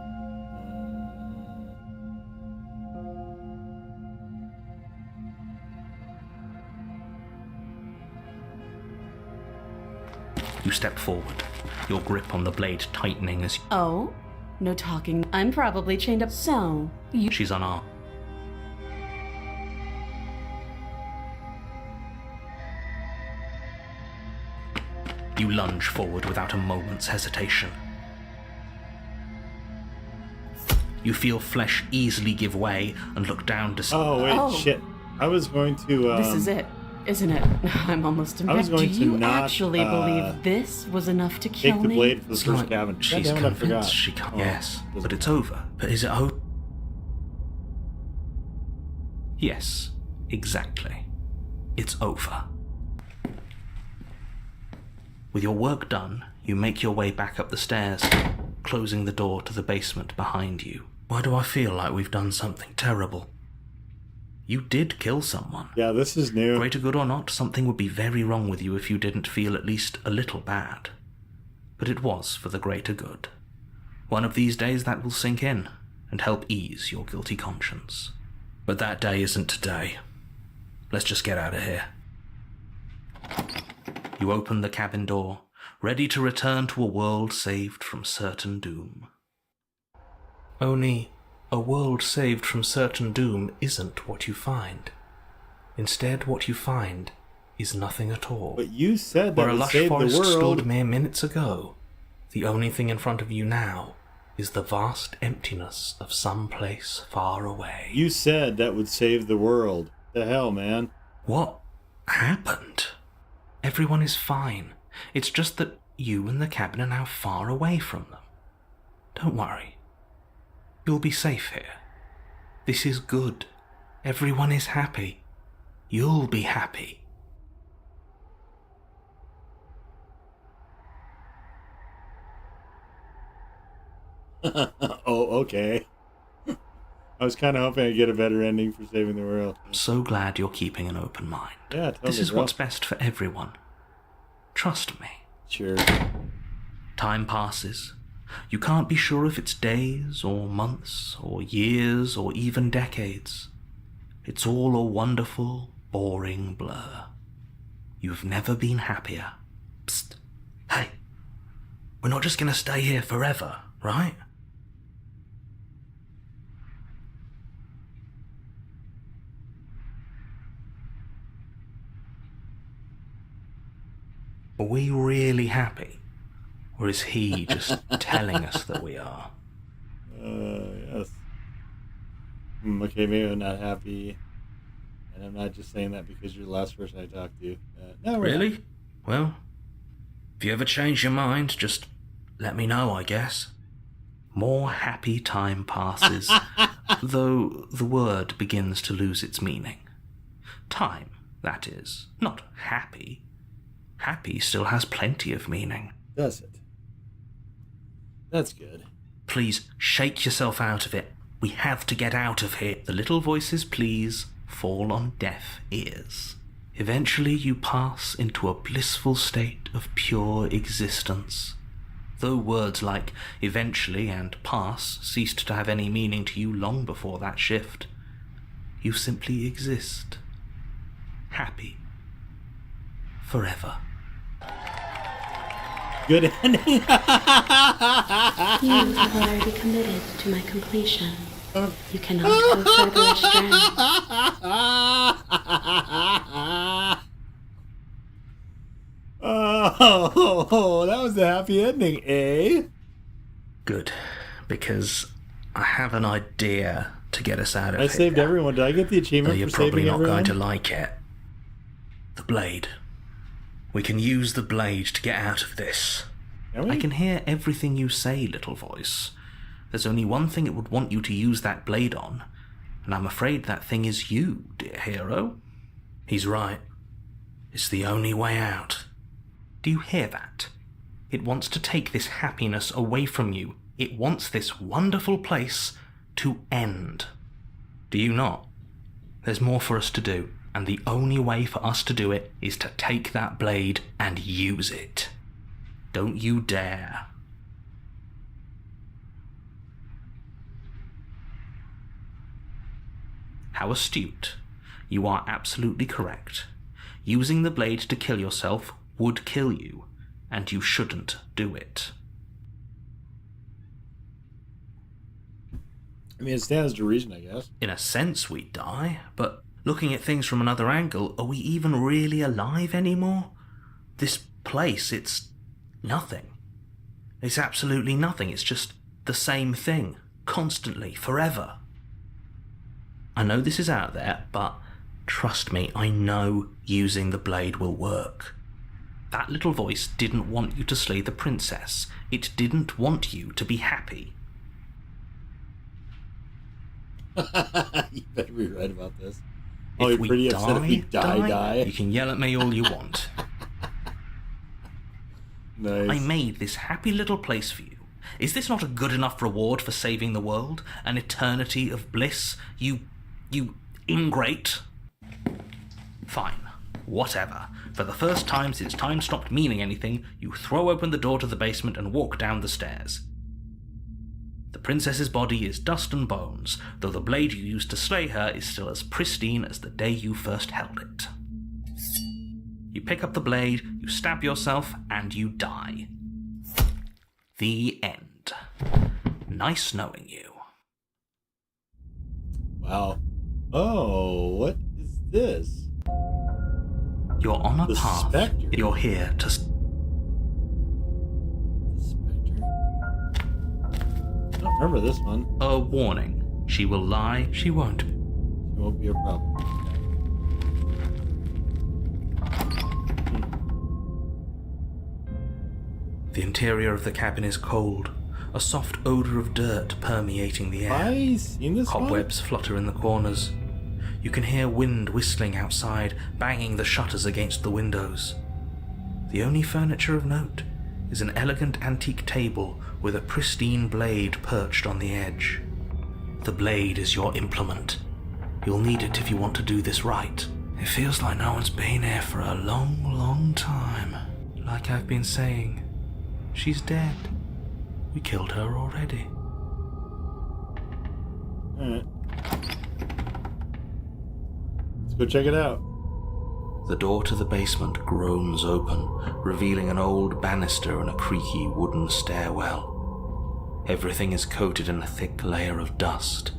You step forward, your grip on the blade tightening as Oh? No talking. I'm probably chained up. So, you... she's unarmed. You lunge forward without a moment's hesitation. You feel flesh easily give way and look down to... Oh wait, Oh. shit! I was going to. This is it, isn't it? I'm almost in I was bed. going Do to you not, actually believe this was enough to kill Take the me? blade for the It's first like cabin. she's God damn it, I forgot. convinced she can't. Oh, Yes, doesn't- but it's over. But is it over? Yes, exactly. It's over. With your work done, you make your way back up the stairs, closing the door to the basement behind you. Why do I feel like we've done something terrible? You did kill someone. Yeah, this is new. Greater good or not, something would be very wrong with you if you didn't feel at least a little bad. But it was for the greater good. One of these days that will sink in and help ease your guilty conscience. But that day isn't today. Let's just get out of here. You open the cabin door, ready to return to a world saved from certain doom. Only, a world saved from certain doom isn't what you find. Instead, what you find is nothing at all. But you said that Where a would lush save the forest world. stood mere minutes ago, the only thing in front of you now is the vast emptiness of some place far away. You said that would save the world. The hell, man. What happened? Everyone is fine. It's just that you and the cabin are now far away from them. Don't worry. You'll be safe here. This is good. Everyone is happy. You'll be happy. Oh, okay. I was kind of hoping I'd get a better ending for saving the world. I'm so glad you're keeping an open mind. Yeah, totally, This is bro. what's best for everyone. Trust me. Sure. Time passes. You can't be sure if it's days or months or years or even decades. It's all a wonderful, boring blur. You've never been happier. Psst. Hey, we're not just gonna stay here forever, right? Are we really happy? Or is he just telling us that we are? Yes. Okay, maybe I'm not happy. And I'm not just saying that because you're the last person I talked to. No, we're Really? not. Well, if you ever change your mind, just let me know, I guess. More happy time passes, though the word begins to lose its meaning. Time, that is, not happy. Happy still has plenty of meaning. Does it? That's good. Please shake yourself out of it. We have to get out of here. The little voices, please, fall on deaf ears. Eventually you pass into a blissful state of pure existence. Though words like eventually and pass ceased to have any meaning to you long before that shift, you simply exist. Happy. Forever. Good ending. You have already committed to my completion. You cannot go further astray. Oh, that was a happy ending, eh? Good, because I have an idea to get us out of here. I saved everyone. Did I get the Though achievement you're for probably saving not everyone? going to like it. The blade. We can use the blade to get out of this. Can we? I can hear everything you say, little voice. There's only one thing it would want you to use that blade on, and I'm afraid that thing is you, dear hero. He's right. It's the only way out. Do you hear that? It wants to take this happiness away from you. It wants this wonderful place to end. Do you not? There's more for us to do, and the only way for us to do it is to take that blade and use it. Don't you dare. How astute. You are absolutely correct. Using the blade to kill yourself would kill you, and you shouldn't do it. I mean, it stands to reason, I guess. In a sense, we die, but looking at things from another angle, are we even really alive anymore? This place, it's nothing. It's absolutely nothing. It's just the same thing, constantly, forever. I know this is out there, but trust me, I know using the blade will work. That little voice didn't want you to slay the princess. It didn't want you to be happy. You better be right about this. If you're we pretty upset if we die. You can yell at me all you want. Nice. I made this happy little place for you. Is this not a good enough reward for saving the world? An eternity of bliss? You ingrate? Fine. Whatever. For the first time since time stopped meaning anything, you throw open the door to the basement and walk down the stairs. The princess's body is dust and bones, though the blade you used to slay her is still as pristine as the day you first held it. You pick up the blade, you stab yourself, and you die. The end. Nice knowing you. Wow. Oh, what is this? You're on a The path. Spectre. You're here to... The Spectre. I don't remember this one. A warning. She will lie, she won't. It won't be a problem. The interior of the cabin is cold. A soft odour of dirt permeating the air. I seen this one? Cobwebs flutter in the corners. You can hear wind whistling outside, banging the shutters against the windows. The only furniture of note is an elegant antique table with a pristine blade perched on the edge. The blade is your implement. You'll need it if you want to do this right. It feels like no one's been here for a long, long time. Like I've been saying, she's dead. We killed her already. Alright. Let's go check it out. The door to the basement groans open, revealing an old banister and a creaky wooden stairwell. Everything is coated in a thick layer of dust,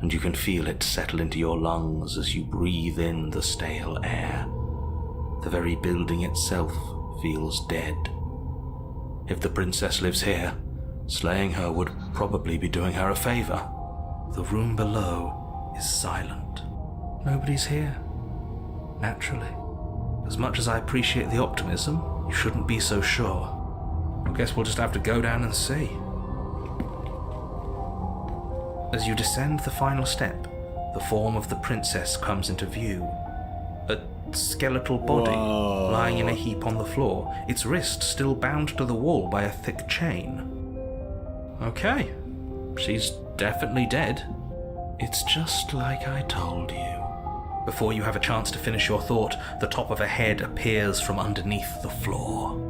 and you can feel it settle into your lungs as you breathe in the stale air. The very building itself feels dead. If the princess lives here, slaying her would probably be doing her a favor. The room below is silent. Nobody's here. Naturally. As much as I appreciate the optimism, you shouldn't be so sure. I guess we'll just have to go down and see. As you descend the final step, the form of the princess comes into view. A skeletal body lying in a heap on the floor, its wrist still bound to the wall by a thick chain. Okay, she's definitely dead. It's just like I told you. Before you have a chance to finish your thought, the top of a head appears from underneath the floor.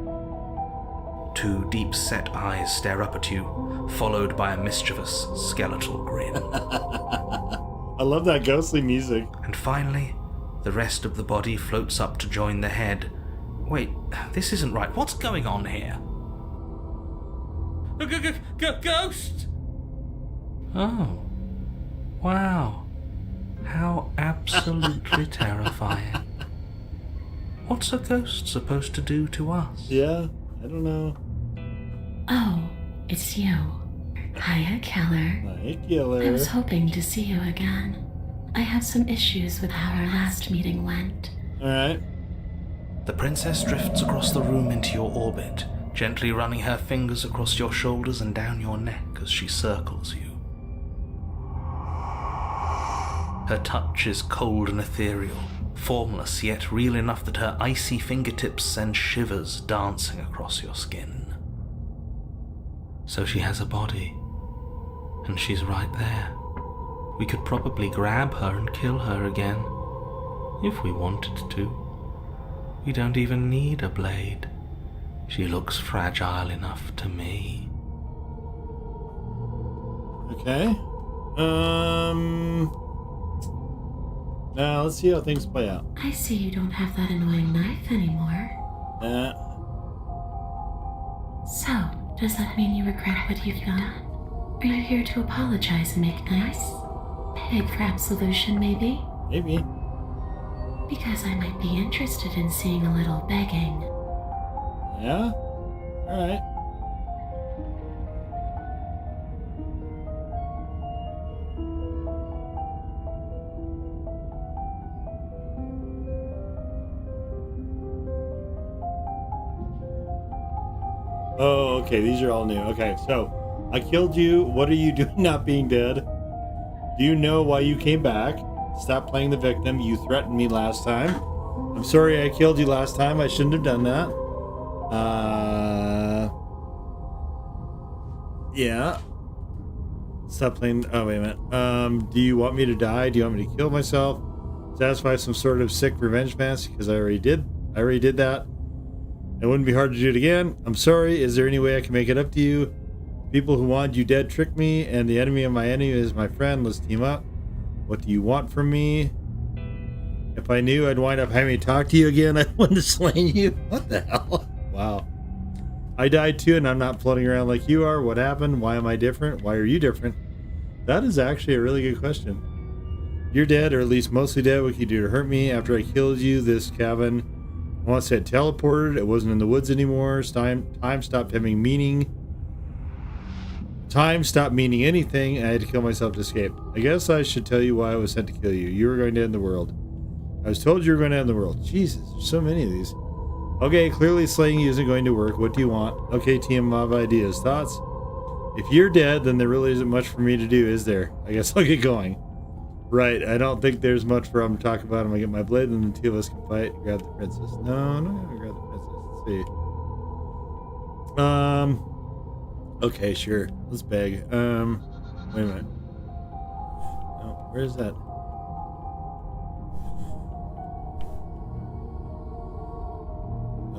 Two deep-set eyes stare up at you, followed by a mischievous, skeletal grin. I love that ghostly music. And finally, the rest of the body floats up to join the head. Wait, this isn't right. What's going on here? Ghost! Oh. Wow. How absolutely terrifying. What's a ghost supposed to do to us? Yeah, I don't know. Oh, it's you. Hiya, Keller. Hi, Killer. I was hoping to see you again. I have some issues with how our last meeting went. Alright. The princess drifts across the room into your orbit, gently running her fingers across your shoulders and down your neck as she circles you. Her touch is cold and ethereal, formless yet real enough that her icy fingertips send shivers dancing across your skin. So she has a body, and she's right there. We could probably grab her and kill her again, if we wanted to. We don't even need a blade. She looks fragile enough to me. Okay. Now let's see how things play out. I see you don't have that annoying knife anymore. So, does that mean you regret what you've done? Are you here to apologize and make nice? Beg for absolution, maybe? Maybe. Because I might be interested in seeing a little begging. Yeah? Alright. Oh, okay, these are all new. Okay, so I killed you. What are you doing not being dead? Do you know why you came back? Stop playing the victim. You threatened me last time. I'm sorry I killed you last time. I shouldn't have done that. Yeah. Stop playing. Oh, wait a minute. Do you want me to die? Do you want me to kill myself? Satisfy some sort of sick revenge fantasy? Because I already did that. It wouldn't be hard to do it again. I'm sorry. Is there any way I can make it up to you? People who wanted you dead tricked me, and the enemy of my enemy is my friend. Let's team up. What do you want from me? If I knew I'd wind up having to talk to you again, I wouldn't have slain you. What the hell? Wow. I died too, and I'm not floating around like you are. What happened? Why am I different? Why are you different? That is actually a really good question. You're dead, or at least mostly dead. What could you do to hurt me? After I killed you, this cabin once had teleported. It wasn't in the woods anymore. Time stopped having meaning. Time stopped meaning anything, and I had to kill myself to escape. I guess I should tell you why I was sent to kill you. You were going to end the world. I was told you were going to end the world. Jesus, there's so many of these. Okay, clearly slaying you isn't going to work. What do you want? Okay, team of ideas. Thoughts? If you're dead, then there really isn't much for me to do, is there? I guess I'll get going. Right, I don't think there's much for them to talk about. I'm going to get my blade, and the two of us can fight. Grab the princess. No, I'm not going to grab the princess. Let's see. Okay, sure. Let's beg. Wait a minute. Oh, where is that?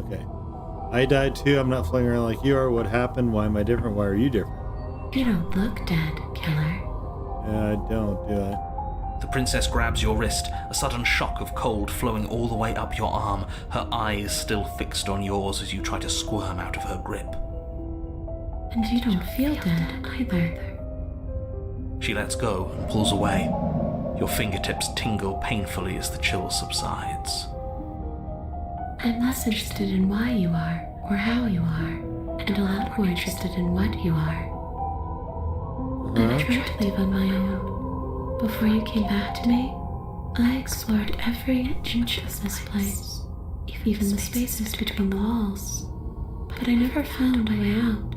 Okay. I died too. I'm not flying around like you are. What happened? Why am I different? Why are you different? You don't look dead, Killer. I don't, do I? The princess grabs your wrist, a sudden shock of cold flowing all the way up your arm, her eyes still fixed on yours as you try to squirm out of her grip. And you don't feel dead either. She lets go and pulls away. Your fingertips tingle painfully as the chill subsides. I'm less interested in why you are or how you are, and a lot more interested in what you are. I tried to leave on my own. Before you came back to me, I explored every inch of this place, even the spaces between the walls. But I never found a way out.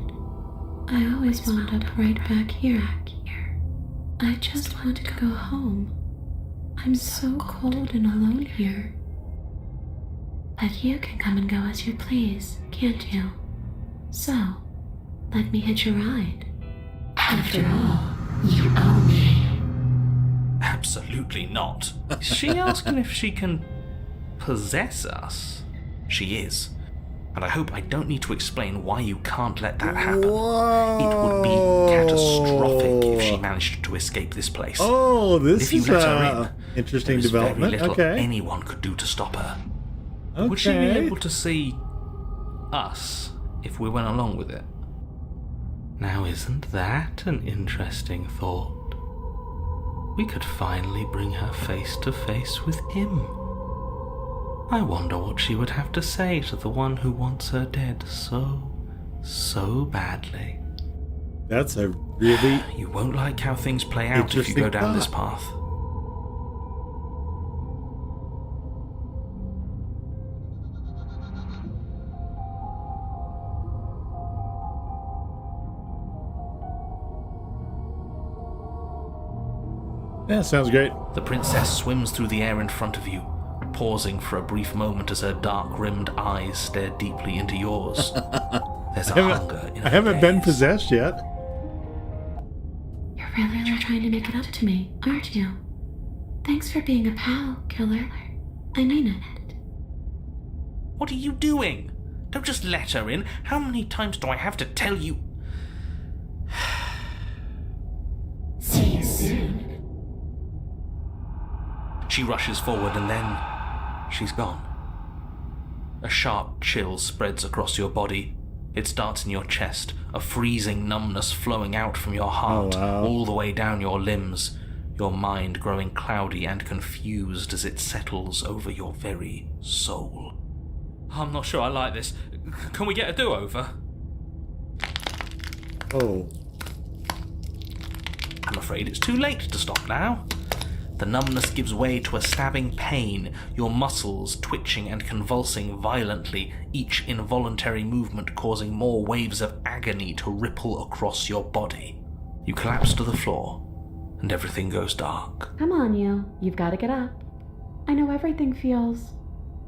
I always wound up right back here. I just want to go home. I'm so cold and alone here. But you can come and go as you please, can't you? So, let me hitch a ride. After all, you own me. Absolutely not. Is she asking if she can possess us? She is. And I hope I don't need to explain why you can't let that happen. Whoa. It would be catastrophic if she managed to escape this place. Oh, this if you is let her in, interesting there is development. very little Okay. anyone could do to stop her. Okay. Would she be able to see us if we went along with it? Now, isn't that an interesting thought? We could finally bring her face to face with him. I wonder what she would have to say to the one who wants her dead so badly. That's a really You won't like how things play out if you go down this path. Yeah, sounds great. The princess swims through the air in front of you, pausing for a brief moment as her dark-rimmed eyes stare deeply into yours. There's a hunger in her I haven't been gaze. possessed yet. You're really trying to make it up to me, aren't you? Thanks for being a pal, killer. I mean it. What are you doing? Don't just let her in. How many times do I have to tell you? See you soon. She rushes forward and then she's gone. A sharp chill spreads across your body. It starts in your chest, a freezing numbness flowing out from your heart, Oh, wow. all the way down your limbs, your mind growing cloudy and confused as it settles over your very soul. I'm not sure I like this. Can we get a do-over? Oh. I'm afraid it's too late to stop now. The numbness gives way to a stabbing pain, your muscles twitching and convulsing violently, each involuntary movement causing more waves of agony to ripple across your body. You collapse to the floor, and everything goes dark. Come on, you. You've got to get up. I know everything feels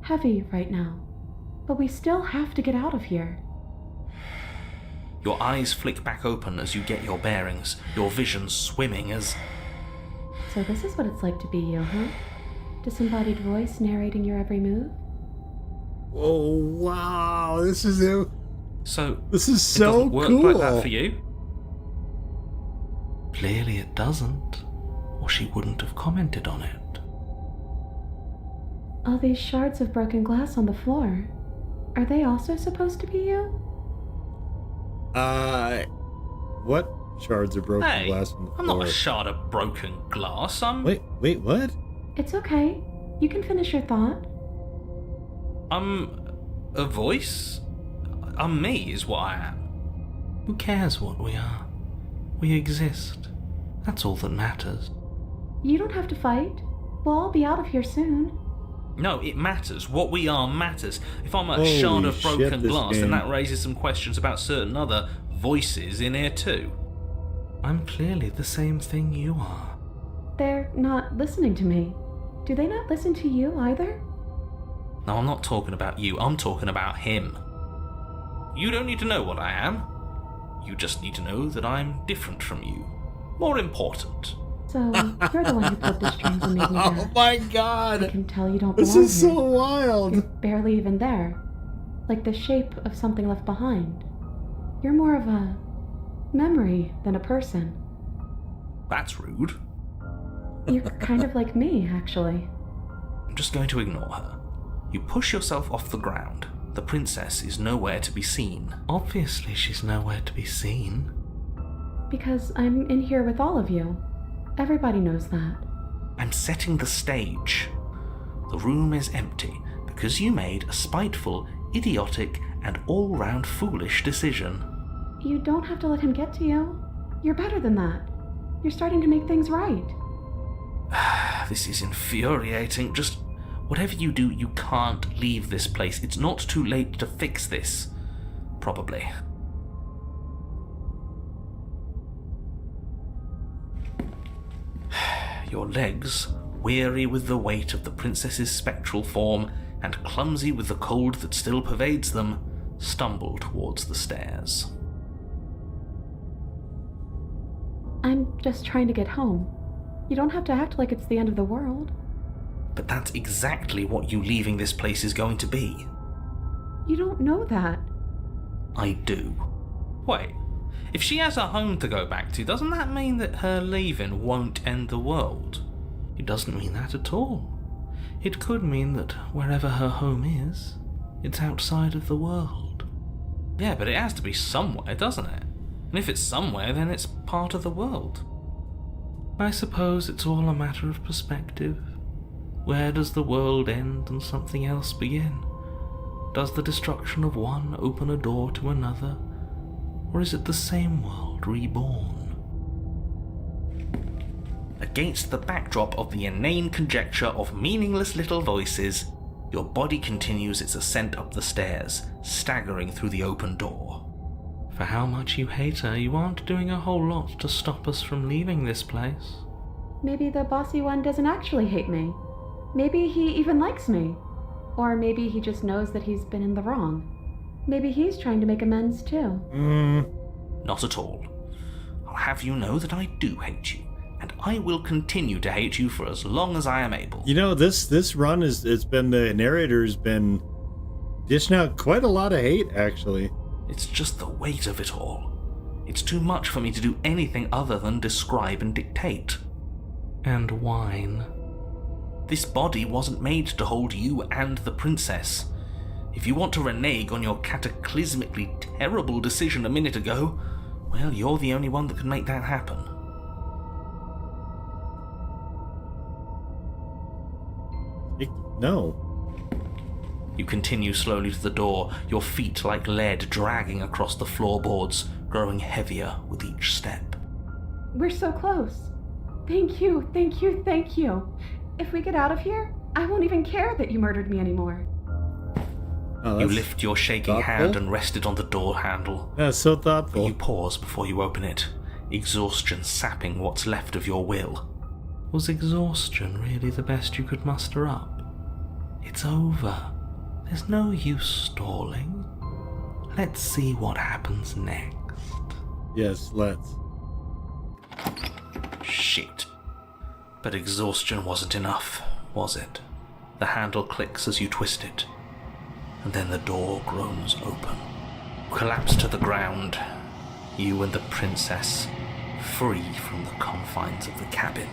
heavy right now, but we still have to get out of here. Your eyes flick back open as you get your bearings, your vision swimming as... So this is what it's like to be you, huh? Disembodied voice narrating your every move? Oh, wow. This is it. So, This is it so doesn't work cool. like that for you? Clearly it doesn't, or she wouldn't have commented on it. All these shards of broken glass on the floor. Are they also supposed to be you? What shards of broken Hey, glass on the I'm floor? not a shard of broken glass, I'm... Wait, what? It's okay. You can finish your thought. I'm a voice? I'm me, is what I am. Who cares what we are? We exist. That's all that matters. You don't have to fight. We'll all be out of here soon. No, it matters. What we are matters. If I'm a Holy shard of shit, broken this glass, game. then that raises some questions about certain other voices in here too. I'm clearly the same thing you are. They're not listening to me. Do they not listen to you either? No, I'm not talking about you. I'm talking about him. You don't need to know what I am. You just need to know that I'm different from you. More important. So, you're the one who pulled the strings and made me Oh there. my I god. can tell you don't This belong is here. so wild. You're barely even there. Like the shape of something left behind. You're more of a memory than a person. That's rude. You're kind of like me, actually. I'm just going to ignore her. You push yourself off the ground. The princess is nowhere to be seen. Obviously, she's nowhere to be seen. Because I'm in here with all of you. Everybody knows that. I'm setting the stage. The room is empty because you made a spiteful, idiotic, and all-round foolish decision. You don't have to let him get to you. You're better than that. You're starting to make things right. This is infuriating. Just whatever you do, you can't leave this place. It's not too late to fix this. Probably. Your legs, weary with the weight of the princess's spectral form and clumsy with the cold that still pervades them, stumble towards the stairs. I'm just trying to get home. You don't have to act like it's the end of the world. But that's exactly what you leaving this place is going to be. You don't know that. I do. Wait, if she has a home to go back to, doesn't that mean that her leaving won't end the world? It doesn't mean that at all. It could mean that wherever her home is, it's outside of the world. Yeah, but it has to be somewhere, doesn't it? And if it's somewhere, then it's part of the world. I suppose it's all a matter of perspective. Where does the world end and something else begin? Does the destruction of one open a door to another? Or is it the same world reborn? Against the backdrop of the inane conjecture of meaningless little voices, your body continues its ascent up the stairs, staggering through the open door. For how much you hate her, you aren't doing a whole lot to stop us from leaving this place. Maybe the bossy one doesn't actually hate me. Maybe he even likes me. Or maybe he just knows that he's been in the wrong. Maybe he's trying to make amends too. Not at all. I'll have you know that I do hate you, and I will continue to hate you for as long as I am able. You know, this run it's been, the narrator's been dishing out quite a lot of hate, actually. It's just the weight of it all. It's too much for me to do anything other than describe and dictate. And whine. This body wasn't made to hold you and the princess. If you want to renege on your cataclysmically terrible decision a minute ago, well, you're the only one that can make that happen. No. You continue slowly to the door, your feet like lead dragging across the floorboards, growing heavier with each step. We're so close. Thank you, thank you, thank you. If we get out of here, I won't even care that you murdered me anymore. Oh, you lift your shaking thoughtful. hand and rest it on the door handle. That's so thoughtful. You pause before you open it, exhaustion sapping what's left of your will. Was exhaustion really the best you could muster up? It's over. There's no use stalling. Let's see what happens next. Yes, let's. Shit. But exhaustion wasn't enough, was it? The handle clicks as you twist it, and then the door groans open. Collapse to the ground, you and the princess, free from the confines of the cabin.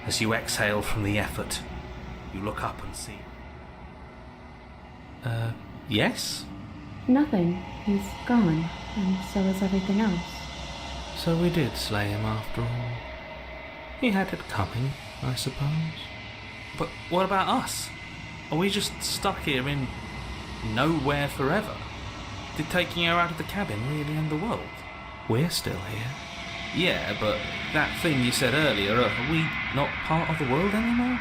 As you exhale from the effort, you look up and see... yes? Nothing. He's gone, and so is everything else. So we did slay him after all. He had it coming, I suppose. But what about us? Are we just stuck here in nowhere forever? Did taking her out of the cabin really end the world? We're still here. Yeah, but that thing you said earlier, are we not part of the world anymore?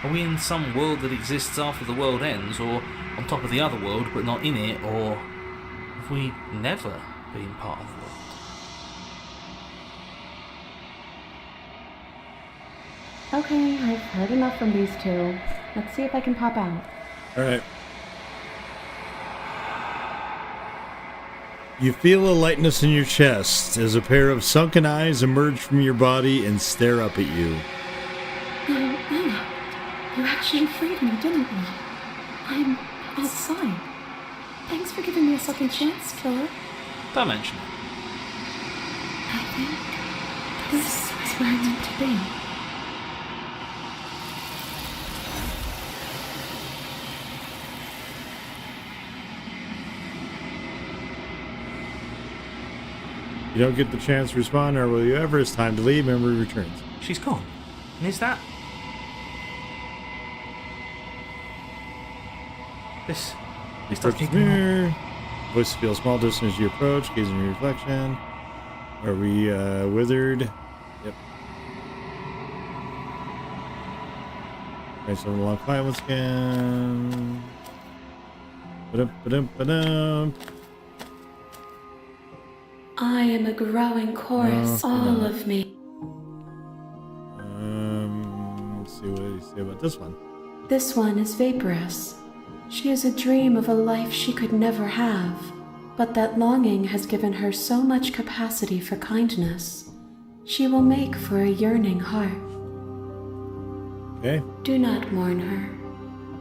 Are we in some world that exists after the world ends, or on top of the other world but not in it, or have we never been part of the world? Okay, I've heard enough from these two. Let's see if I can pop out. Alright. You feel a lightness in your chest as a pair of sunken eyes emerge from your body and stare up at you. Anna, you actually freed me, didn't you? I'm outside. Thanks for giving me a second chance, killer. Don't mention it. I think this is where I'm meant to be. You don't get the chance to respond, or will you ever? It's time to leave. Memory returns. She's gone. And is that... This Approach doesn't the even... mirror. Voice feels small distance as you approach, gazing your reflection. Are we withered? Yep. Alright, so long climb with scan. Ba-dum. I am a growing chorus, all of me. Let's see what you say about this one. This one is vaporous. She is a dream of a life she could never have, but that longing has given her so much capacity for kindness. She will make for a yearning heart. Okay. Do not mourn her.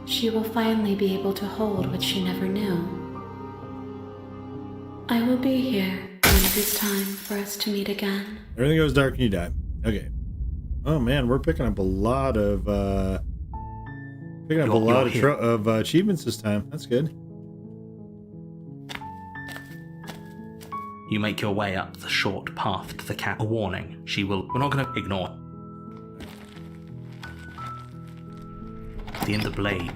She will finally be able to hold what she never knew. I will be here when it is time for us to meet again. Everything goes dark and you die. Okay. Oh man, we're picking up a lot of achievements this time. That's good. You make your way up the short path to the cat. A warning. She will... We're not going to ignore. The end of the blade.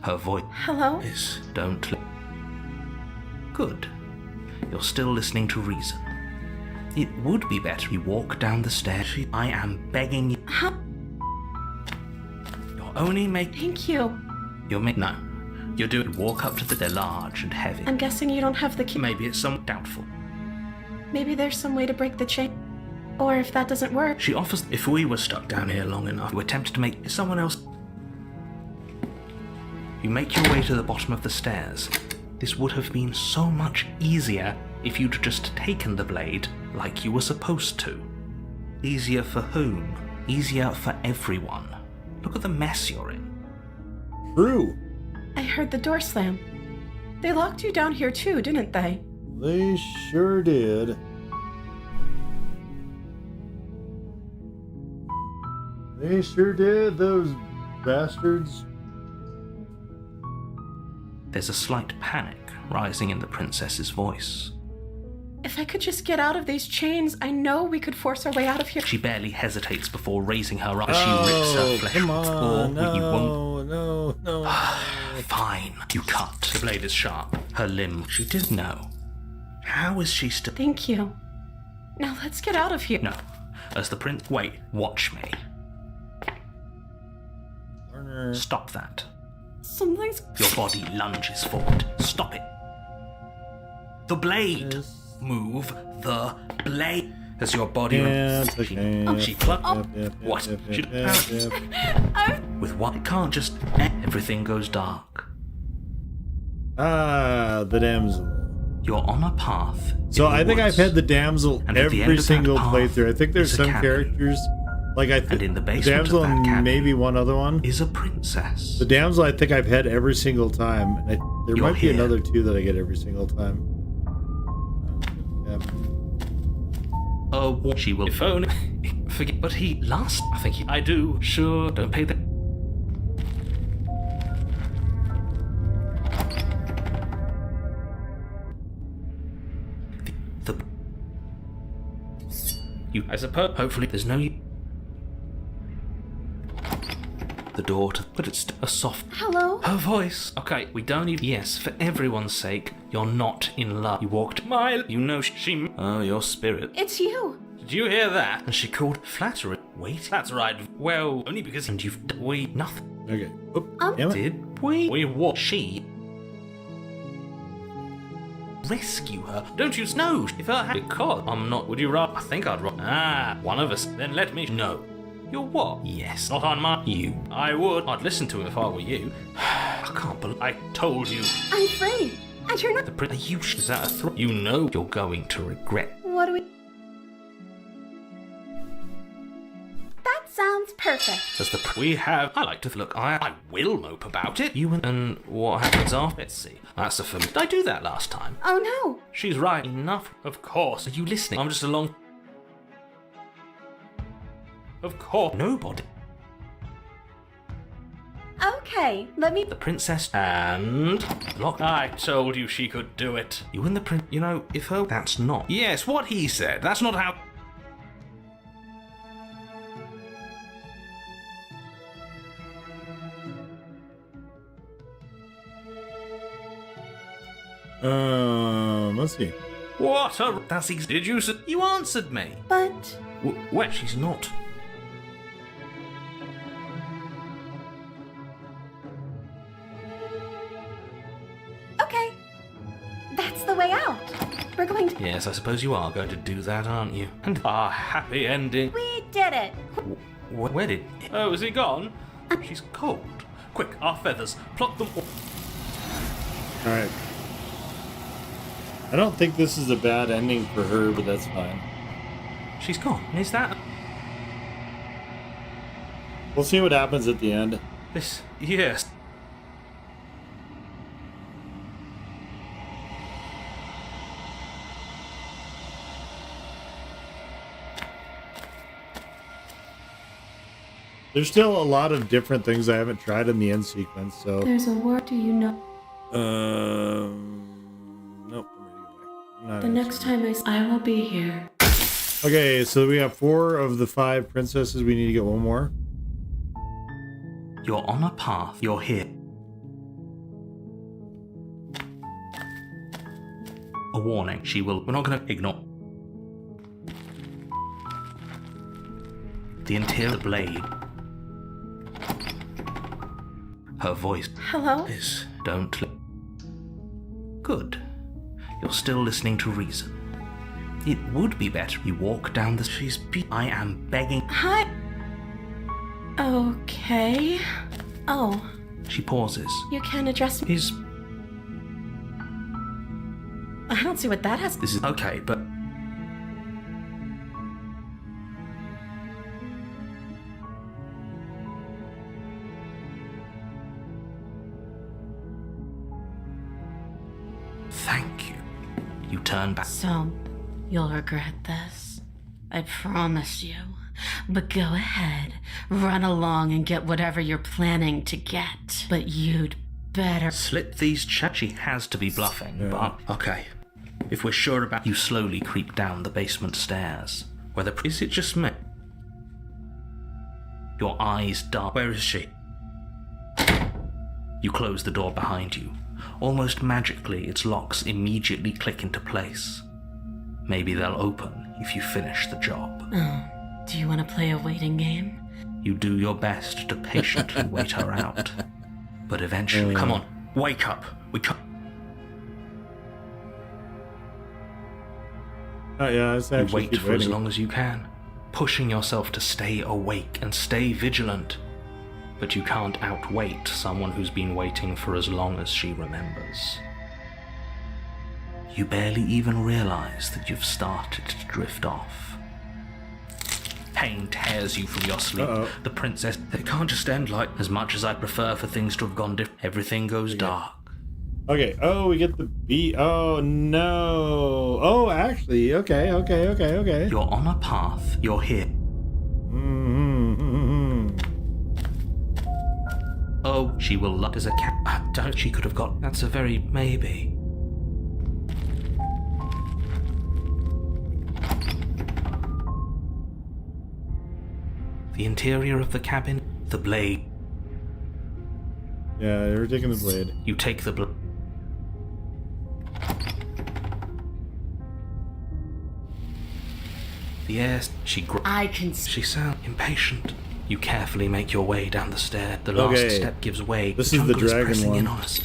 Her voice Hello? is... Don't... Good. You're still listening to reason. It would be better you walk down the stairs. I am begging you. How? You're only making... Thank you. You're making... No. You're doing... Walk up to the... They're large and heavy. I'm guessing you don't have the key. Maybe it's some... Doubtful. Maybe there's some way to break the chain. Or if that doesn't work... She offers... If we were stuck down here long enough, we're tempted to make someone else... You make your way to the bottom of the stairs. This would have been so much easier if you'd just taken the blade like you were supposed to. Easier for whom? Easier for everyone. Look at the mess you're in. True. I heard the door slam. They locked you down here too, didn't they? They sure did. They sure did, those bastards. There's a slight panic rising in the princess's voice. If I could just get out of these chains, I know we could force our way out of here. She barely hesitates before raising her up as she rips her flesh. Come on, Or you won't. no. Fine. You cut. The blade is sharp. Her limb. She did know. How is she still... Thank you. Now let's get out of here. No. As the prince... Wait. Watch me. Learner. Stop that. Something's... Your body lunges forward. Stop it. The blade. Yes. Move the blade. As your body... She clutched... What? With what? It can't just... Everything goes dark. Ah, the damsel. You're on a path. So in the I think woods. I've had the damsel And at the end every of that single path playthrough. I think there's is a some cabin. characters, like And in the the basement damsel of that and cabin maybe one other one. is a princess. The damsel I think I've had every single time. And there You're might be here. another two that I get every single time. Oh, she will. If only. Forget. But he last. I think he. I do. Sure. Don't pay the. The. You. I suppose. Hopefully, there's no. The door to. But it's a soft. Hello? Her voice. Okay, we don't even. Yes, for everyone's sake, you're not in love. You walked mile. You know she. Oh, your spirit. It's you. Did you hear that? And she called flattery. Wait, that's right. Well, only because and you've we nothing. Okay. Oop, damn it. Did we what? She rescue her? Don't you know? If I because I'm not. Would you rather? I think I'd rather. Ah, one of us. Then let me. No. You're what? Yes. Not on my. You. I would. I'd listen to him if I were you. I can't believe. I told you. I'm free. And you're not. The prince. You. Is that a threat? You know you're going to regret. What do we... That sounds perfect. As the we have, I like to look. I will mope about it. You and what happens after? Let's see. That's a film. Did I do that last time? Oh no. She's right. Enough. Of course. Are you listening? I'm just along. Of course. Nobody. Okay, let me... The princess and lock. I told you she could do it. You and the prince. You know, if her. That's not. Yes, what he said. That's not how. Let's see. What a... Did you... You answered me. But Well, she's not. Okay. That's the way out. We're going to... Yes, I suppose you are going to do that, aren't you? And our happy ending... We did it. Where did... Oh, is he gone? She's cold. Quick, our feathers. Pluck them all. Alright. I don't think this is a bad ending for her, but that's fine. She's gone. Is that... We'll see what happens at the end. This... Yes. There's still a lot of different things I haven't tried in the end sequence, so... there's a word. Do you know? Nope. I'm ready to go away. I'm not The next time I will be here. Okay, so we have 4 of the 5 princesses. We need to get one more. You're on a path. You're here. A warning. She will... We're not going to ignore... The interior blade. Her voice Hello? is... Don't... Good. You're still listening to reason. It would be better you walk down the... I am begging... Hi. Okay. Oh, She pauses. you can address me. Is... I don't see what that has. This is... Okay, but... Thank you. You turn back. So, you'll regret this. I promise you. But go ahead, run along and get whatever you're planning to get. But you'd better... Slip these checks. She has to be bluffing, but... Okay. If we're sure about... You slowly creep down the basement stairs. Whether... Is it just me? Your eyes dark. Where is she? You close the door behind you. Almost magically, its locks immediately click into place. Maybe they'll open if you finish the job. Oh, do you want to play a waiting game? You do your best to patiently wait her out. But eventually... Come on, wake up. We can't... Oh, yeah, it's You actually wait keep for as waiting. long as you can, pushing yourself to stay awake and stay vigilant. But you can't outwait someone who's been waiting for as long as she remembers. You barely even realize that you've started to drift off. Pain tears you from your sleep. The princess... It can't just end like... As much as I'd prefer for things to have gone different, everything goes dark. Okay, oh, we get the beat. Oh, no. Oh, actually, okay. You're on a path. You're here. Oh, she will look as a cat. Don't she could have got... That's a very maybe. The interior of the cabin, the blade. Yeah, they're taking the blade. You take the blade. Yes, I can... She sounds impatient. You carefully make your way down the stair. The last Okay. step gives way. This is the jungle dragon pressing in one. on us.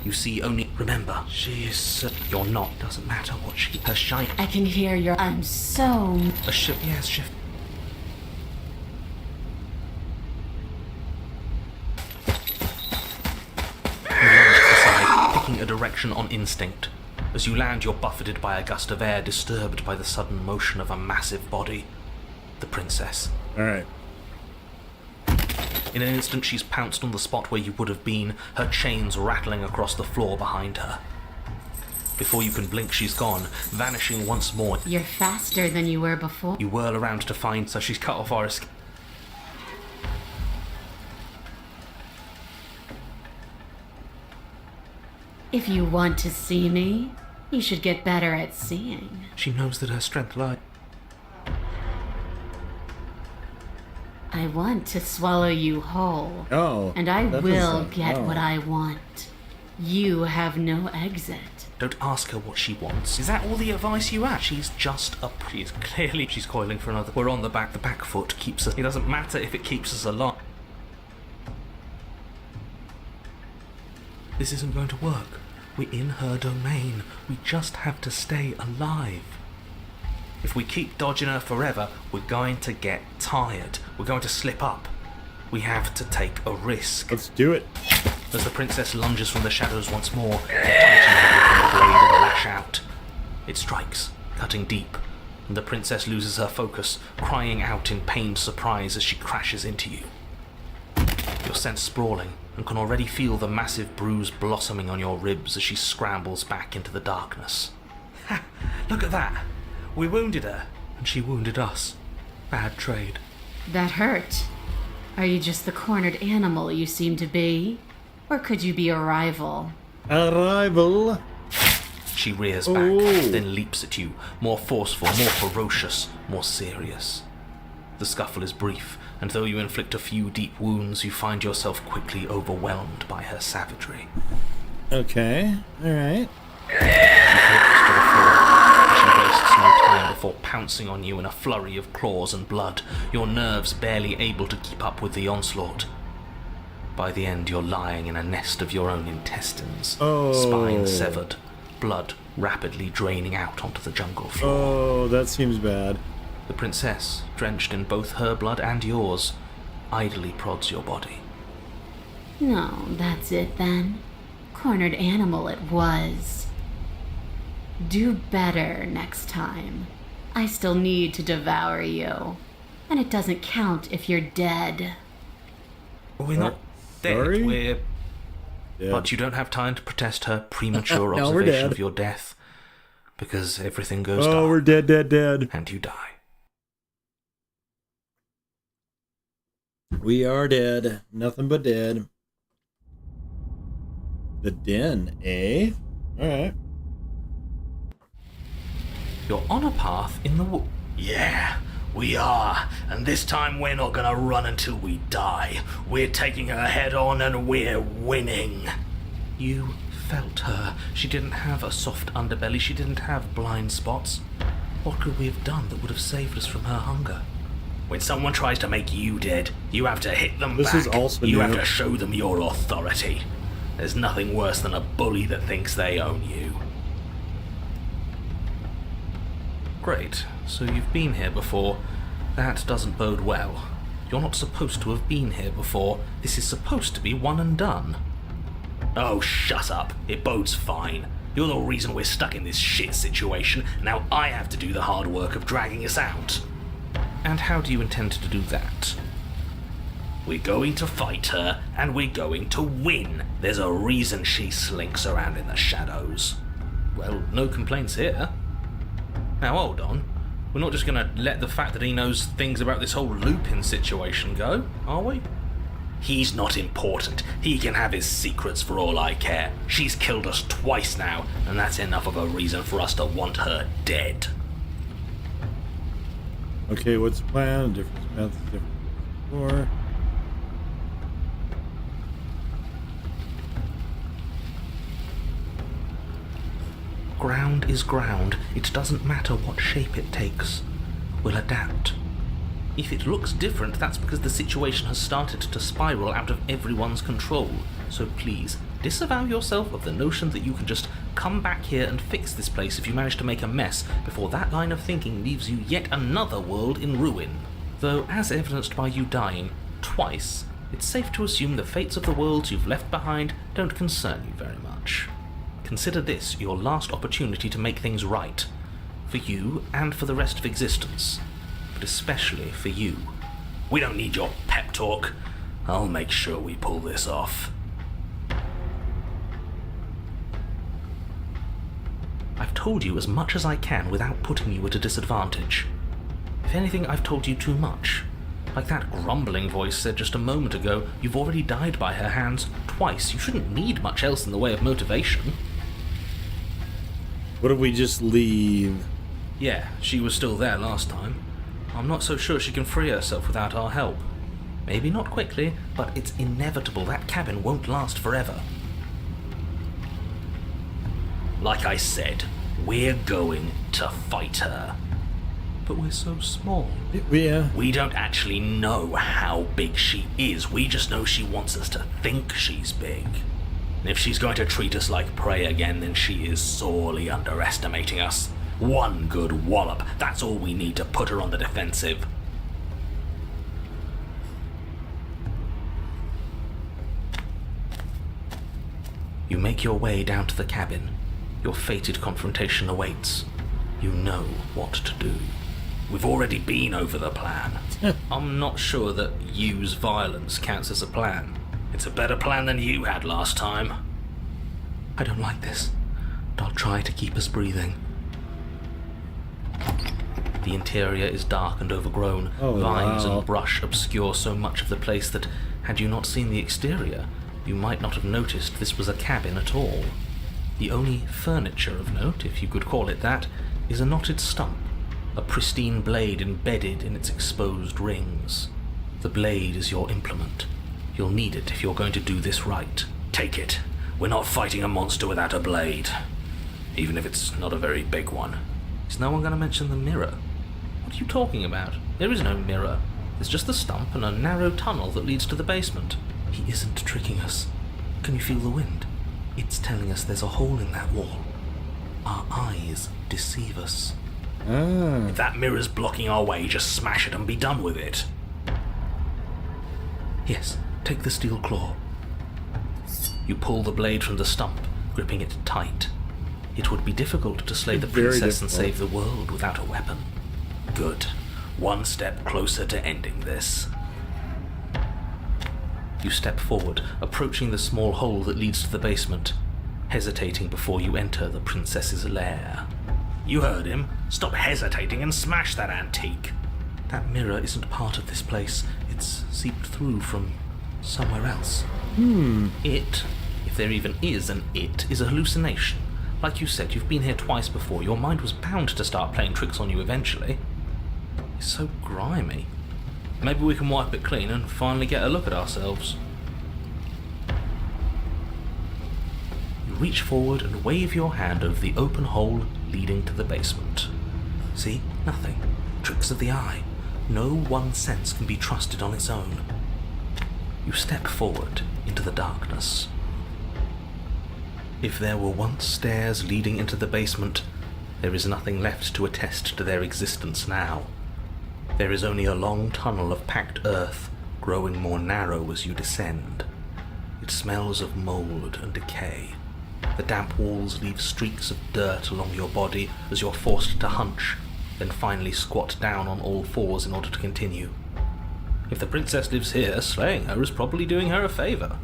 You see only... Remember, she's... You're not. Doesn't matter what she... Her shine... I can hear your... I'm so... A ship... Yes, shift. You lunge aside, picking a direction on instinct. As you land, you're buffeted by a gust of air, disturbed by the sudden motion of a massive body. The princess. Alright. In an instant, she's pounced on the spot where you would have been, her chains rattling across the floor behind her. Before you can blink, she's gone, vanishing once more. You're faster than you were before. You whirl around to find, so she's cut off our escape. If you want to see me, you should get better at seeing. She knows that her strength lies. I want to swallow you whole. Oh. And I that will doesn't- get oh. what I want. You have no exit. Don't ask her what she wants. Is that all the advice you have? She's clearly coiling for another. We're on the back. The back foot keeps us. It doesn't matter if it keeps us alive. This isn't going to work. We're in her domain. We just have to stay alive. If we keep dodging her forever, we're going to get tired. We're going to slip up. We have to take a risk. Let's do it. As the princess lunges from the shadows once more, you tighten her grip on the blade and lash out. It strikes, cutting deep, and the princess loses her focus, crying out in pained surprise as she crashes into you. You're sent sprawling, and can already feel the massive bruise blossoming on your ribs as she scrambles back into the darkness. Ha! Look at that! We wounded her, and she wounded us. Bad trade. That hurt. Are you just the cornered animal you seem to be? Or could you be a rival? A rival. She rears back, then leaps at you, more forceful, more ferocious, more serious. The scuffle is brief, and though you inflict a few deep wounds, you find yourself quickly overwhelmed by her savagery. Okay, alright. She collapses to the floor. She wastes no time before pouncing on you in a flurry of claws and blood, your nerves barely able to keep up with the onslaught. By the end, you're lying in a nest of your own intestines, spine severed, blood rapidly draining out onto the jungle floor. Oh, that seems bad. The princess, drenched in both her blood and yours, idly prods your body. No, that's it then. Cornered animal it was. Do better next time. I still need to devour you. And it doesn't count if you're dead. We're not dead, sorry? we're... Dead. But you don't have time to protest her premature No, we're observation dead. of your death, because everything goes Oh, dark, we're dead. and you die. We are dead. Nothing but dead. The den, eh? Alright. You're on a path in the wood. Yeah, we are. And this time we're not gonna run until we die. We're taking her head on and we're winning. You felt her. She didn't have a soft underbelly. She didn't have blind spots. What could we have done that would have saved us from her hunger? When someone tries to make you dead, you have to hit them This back. is also you new. have to show them your authority. There's nothing worse than a bully that thinks they own you. Great. So you've been here before. That doesn't bode well. You're not supposed to have been here before. This is supposed to be one and done. Oh, shut up. It bodes fine. You're the reason we're stuck in this shit situation. Now I have to do the hard work of dragging us out. And how do you intend to do that? We're going to fight her, and we're going to win. There's a reason she slinks around in the shadows. Well, no complaints here. Now hold on. We're not just gonna let the fact that he knows things about this whole Lupin situation go, are we? He's not important. He can have his secrets for all I care. She's killed us twice now, and that's enough of a reason for us to want her dead. Okay, what's the plan? Different methods, different before. Ground is ground. It doesn't matter what shape it takes. We'll adapt. If it looks different, that's because the situation has started to spiral out of everyone's control. So please, disavow yourself of the notion that you can just come back here and fix this place if you manage to make a mess before that line of thinking leaves you yet another world in ruin. Though, as evidenced by you dying twice, it's safe to assume the fates of the worlds you've left behind don't concern you very much. Consider this your last opportunity to make things right. For you and for the rest of existence. But especially for you. We don't need your pep talk. I'll make sure we pull this off. I've told you as much as I can without putting you at a disadvantage. If anything, I've told you too much. Like that grumbling voice said just a moment ago, you've already died by her hands twice. You shouldn't need much else in the way of motivation. What if we just leave? Yeah, she was still there last time. I'm not so sure she can free herself without our help. Maybe not quickly, but it's inevitable that cabin won't last forever. Like I said, we're going to fight her. But we're so small. Yeah. We don't actually know how big she is. We just know she wants us to think she's big. And if she's going to treat us like prey again, then she is sorely underestimating us. One good wallop, that's all we need to put her on the defensive. You make your way down to the cabin. Your fated confrontation awaits. You know what to do. We've already been over the plan. I'm not sure that use violence counts as a plan. It's a better plan than you had last time. I don't like this, but I'll try to keep us breathing. The interior is dark and overgrown. Vines and brush obscure so much of the place that, had you not seen the exterior, you might not have noticed this was a cabin at all. The only furniture of note, if you could call it that, is a knotted stump, a pristine blade embedded in its exposed rings. The blade is your implement. You'll need it if you're going to do this right. Take it. We're not fighting a monster without a blade. Even if it's not a very big one. Is no one going to mention the mirror? What are you talking about? There is no mirror. There's just the stump and a narrow tunnel that leads to the basement. He isn't tricking us. Can you feel the wind? It's telling us there's a hole in that wall. Our eyes deceive us. If that mirror's blocking our way, just smash it and be done with it. Yes, take the steel claw. You pull the blade from the stump, gripping it tight. It would be difficult to slay the princess and save the world without a weapon. Good. One step closer to ending this. You step forward, approaching the small hole that leads to the basement, hesitating before you enter the princess's lair. You heard him. Stop hesitating and smash that antique. That mirror isn't part of this place. It's seeped through from somewhere else. It, if there even is an it, is a hallucination. Like you said, you've been here twice before. Your mind was bound to start playing tricks on you eventually. It's so grimy. Maybe we can wipe it clean and finally get a look at ourselves. You reach forward and wave your hand over the open hole leading to the basement. See? Nothing. Tricks of the eye. No one sense can be trusted on its own. You step forward into the darkness. If there were once stairs leading into the basement, there is nothing left to attest to their existence now. There is only a long tunnel of packed earth, growing more narrow as you descend. It smells of mold and decay. The damp walls leave streaks of dirt along your body as you're forced to hunch, then finally squat down on all fours in order to continue. If the princess lives here, slaying her is probably doing her a favor.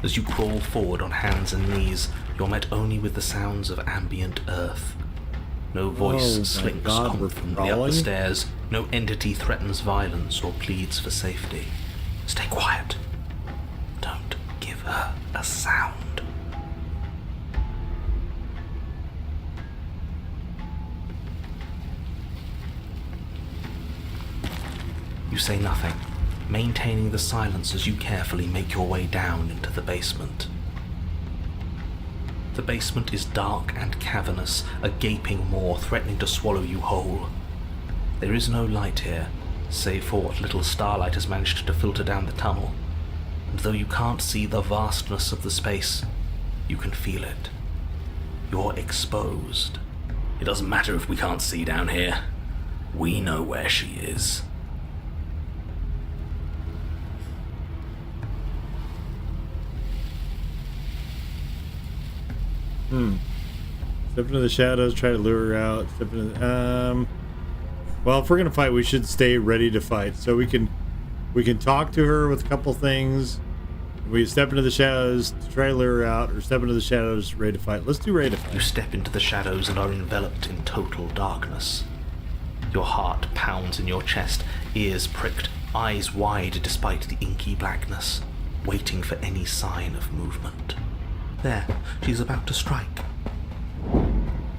As you crawl forward on hands and knees, you're met only with the sounds of ambient earth. No voice slinks come from the upper stairs. No entity threatens violence or pleads for safety. Stay quiet. Don't give her a sound. You say nothing, maintaining the silence as you carefully make your way down into the basement. The basement is dark and cavernous, a gaping maw threatening to swallow you whole. There is no light here, save for what little starlight has managed to filter down the tunnel. And though you can't see the vastness of the space, you can feel it. You're exposed. It doesn't matter if we can't see down here. We know where she is. Step into the shadows, try to lure her out. Step into well, if we're gonna fight, we should stay ready to fight. So we can talk to her with a couple things. We step into the shadows to try to lure her out, or step into the shadows ready to fight. Let's do ready to fight. You step into the shadows and are enveloped in total darkness. Your heart pounds in your chest, ears pricked, eyes wide despite the inky blackness, waiting for any sign of movement. There, she's about to strike.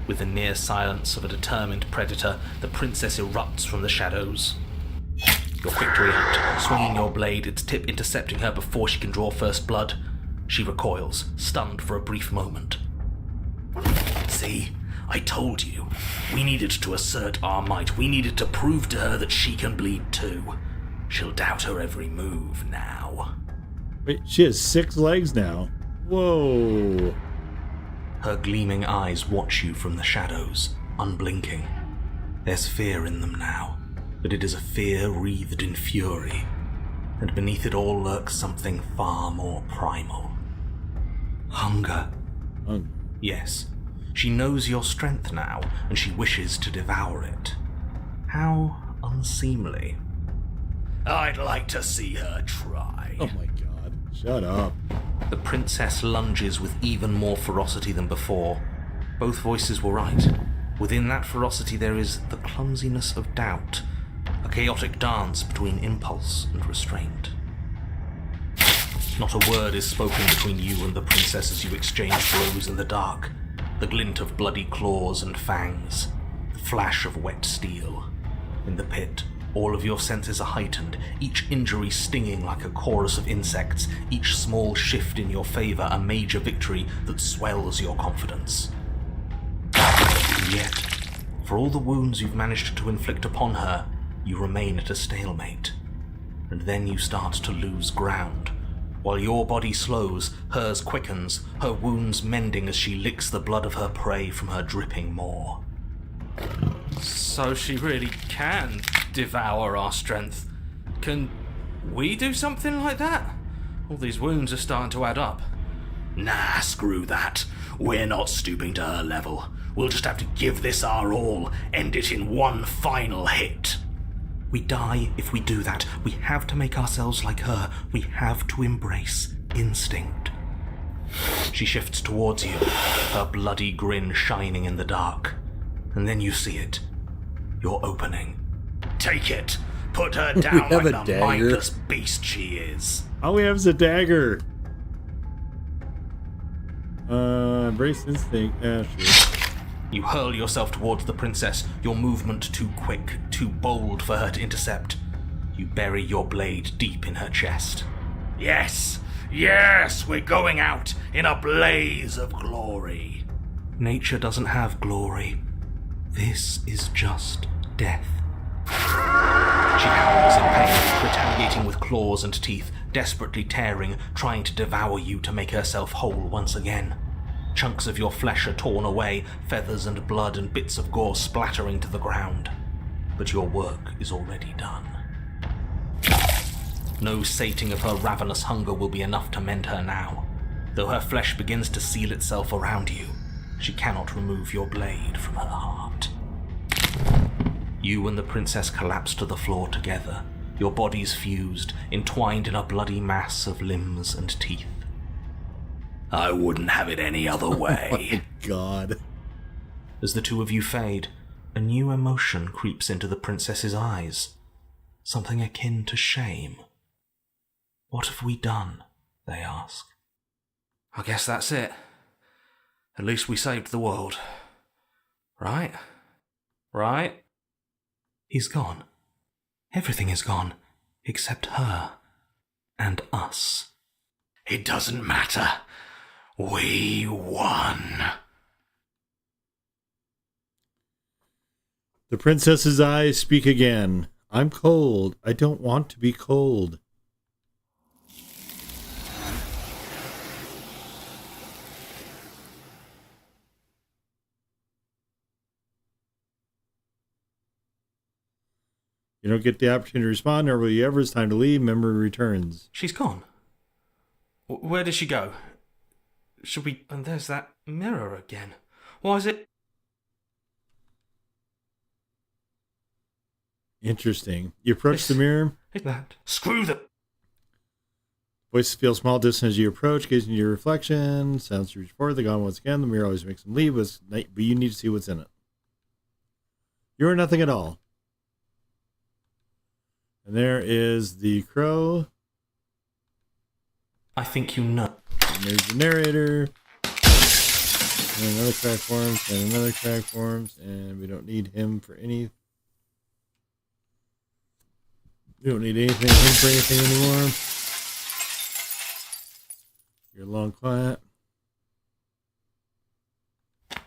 With the near silence of a determined predator, the princess erupts from the shadows. Your victory act, swinging your blade, its tip intercepting her before she can draw first blood. She recoils, stunned for a brief moment. See? I told you. We needed to assert our might. We needed to prove to her that she can bleed too. She'll doubt her every move now. Wait, she has 6 legs now. Whoa. Her gleaming eyes watch you from the shadows, unblinking. There's fear in them now, but it is a fear wreathed in fury, and beneath it all lurks something far more primal. Hunger. Yes, she knows your strength now, and she wishes to devour it. How unseemly. I'd like to see her try. Oh my god. Shut up. The princess lunges with even more ferocity than before. Both voices were right. Within that ferocity there is the clumsiness of doubt, a chaotic dance between impulse and restraint. Not a word is spoken between you and the princess as you exchange blows in the dark. The glint of bloody claws and fangs, the flash of wet steel. In the pit, all of your senses are heightened, each injury stinging like a chorus of insects, each small shift in your favor a major victory that swells your confidence. And yet, for all the wounds you've managed to inflict upon her, you remain at a stalemate. And then you start to lose ground. While your body slows, hers quickens, her wounds mending as she licks the blood of her prey from her dripping maw. So she really can devour our strength. Can we do something like that? All these wounds are starting to add up. Nah, screw that. We're not stooping to her level. We'll just have to give this our all, end it in one final hit. We die if we do that. We have to make ourselves like her. We have to embrace instinct. She shifts towards you, her bloody grin shining in the dark. And then you see it. Your opening. Take it. Put her down have like a the dagger. mindless beast she is. All we have is a dagger. Embrace instinct. Sure. You hurl yourself towards the princess, your movement too quick, too bold for her to intercept. You bury your blade deep in her chest. Yes, yes, we're going out in a blaze of glory. Nature doesn't have glory. This is just death. She howls in pain, retaliating with claws and teeth, desperately tearing, trying to devour you to make herself whole once again. Chunks of your flesh are torn away, feathers and blood and bits of gore splattering to the ground. But your work is already done. No sating of her ravenous hunger will be enough to mend her now. Though her flesh begins to seal itself around you, she cannot remove your blade from her heart. You and the princess collapse to the floor together, your bodies fused, entwined in a bloody mass of limbs and teeth. I wouldn't have it any other way. Oh my god. As the two of you fade, a new emotion creeps into the princess's eyes. Something akin to shame. What have we done? They ask. I guess that's it. At least we saved the world. Right? Right? He's gone. Everything is gone, except her. And us. It doesn't matter. We won. The princess's eyes speak again. I'm cold. I don't want to be cold. You don't get the opportunity to respond, nor will you ever. It's time to leave. Memory returns. She's gone. Where did she go? Should we... And there's that mirror again. Why is it... Interesting. You approach the mirror. That... Screw the... Voices feel small distance as you approach, gazing into your reflection. Sounds reach forward. They're gone once again. The mirror always makes them leave, but you need to see what's in it. You are nothing at all. And there is the crow. I think you know. And there's the narrator. And another crack forms, and another crack forms, and we don't need him for any. We don't need him for anything anymore. Your long quiet. Go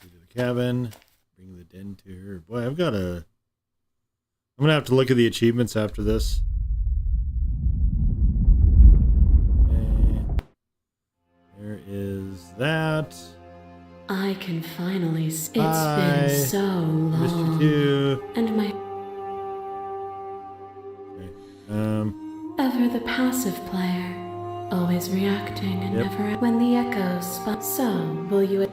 to the cabin. Bring the den to her. Boy, I'm gonna have to look at the achievements after this. Okay. There is that. I can finally. It's Bye. been so long. Mr. 2. And my. Okay. Ever the passive player, always reacting and Yep. never. When the echoes. So, will you.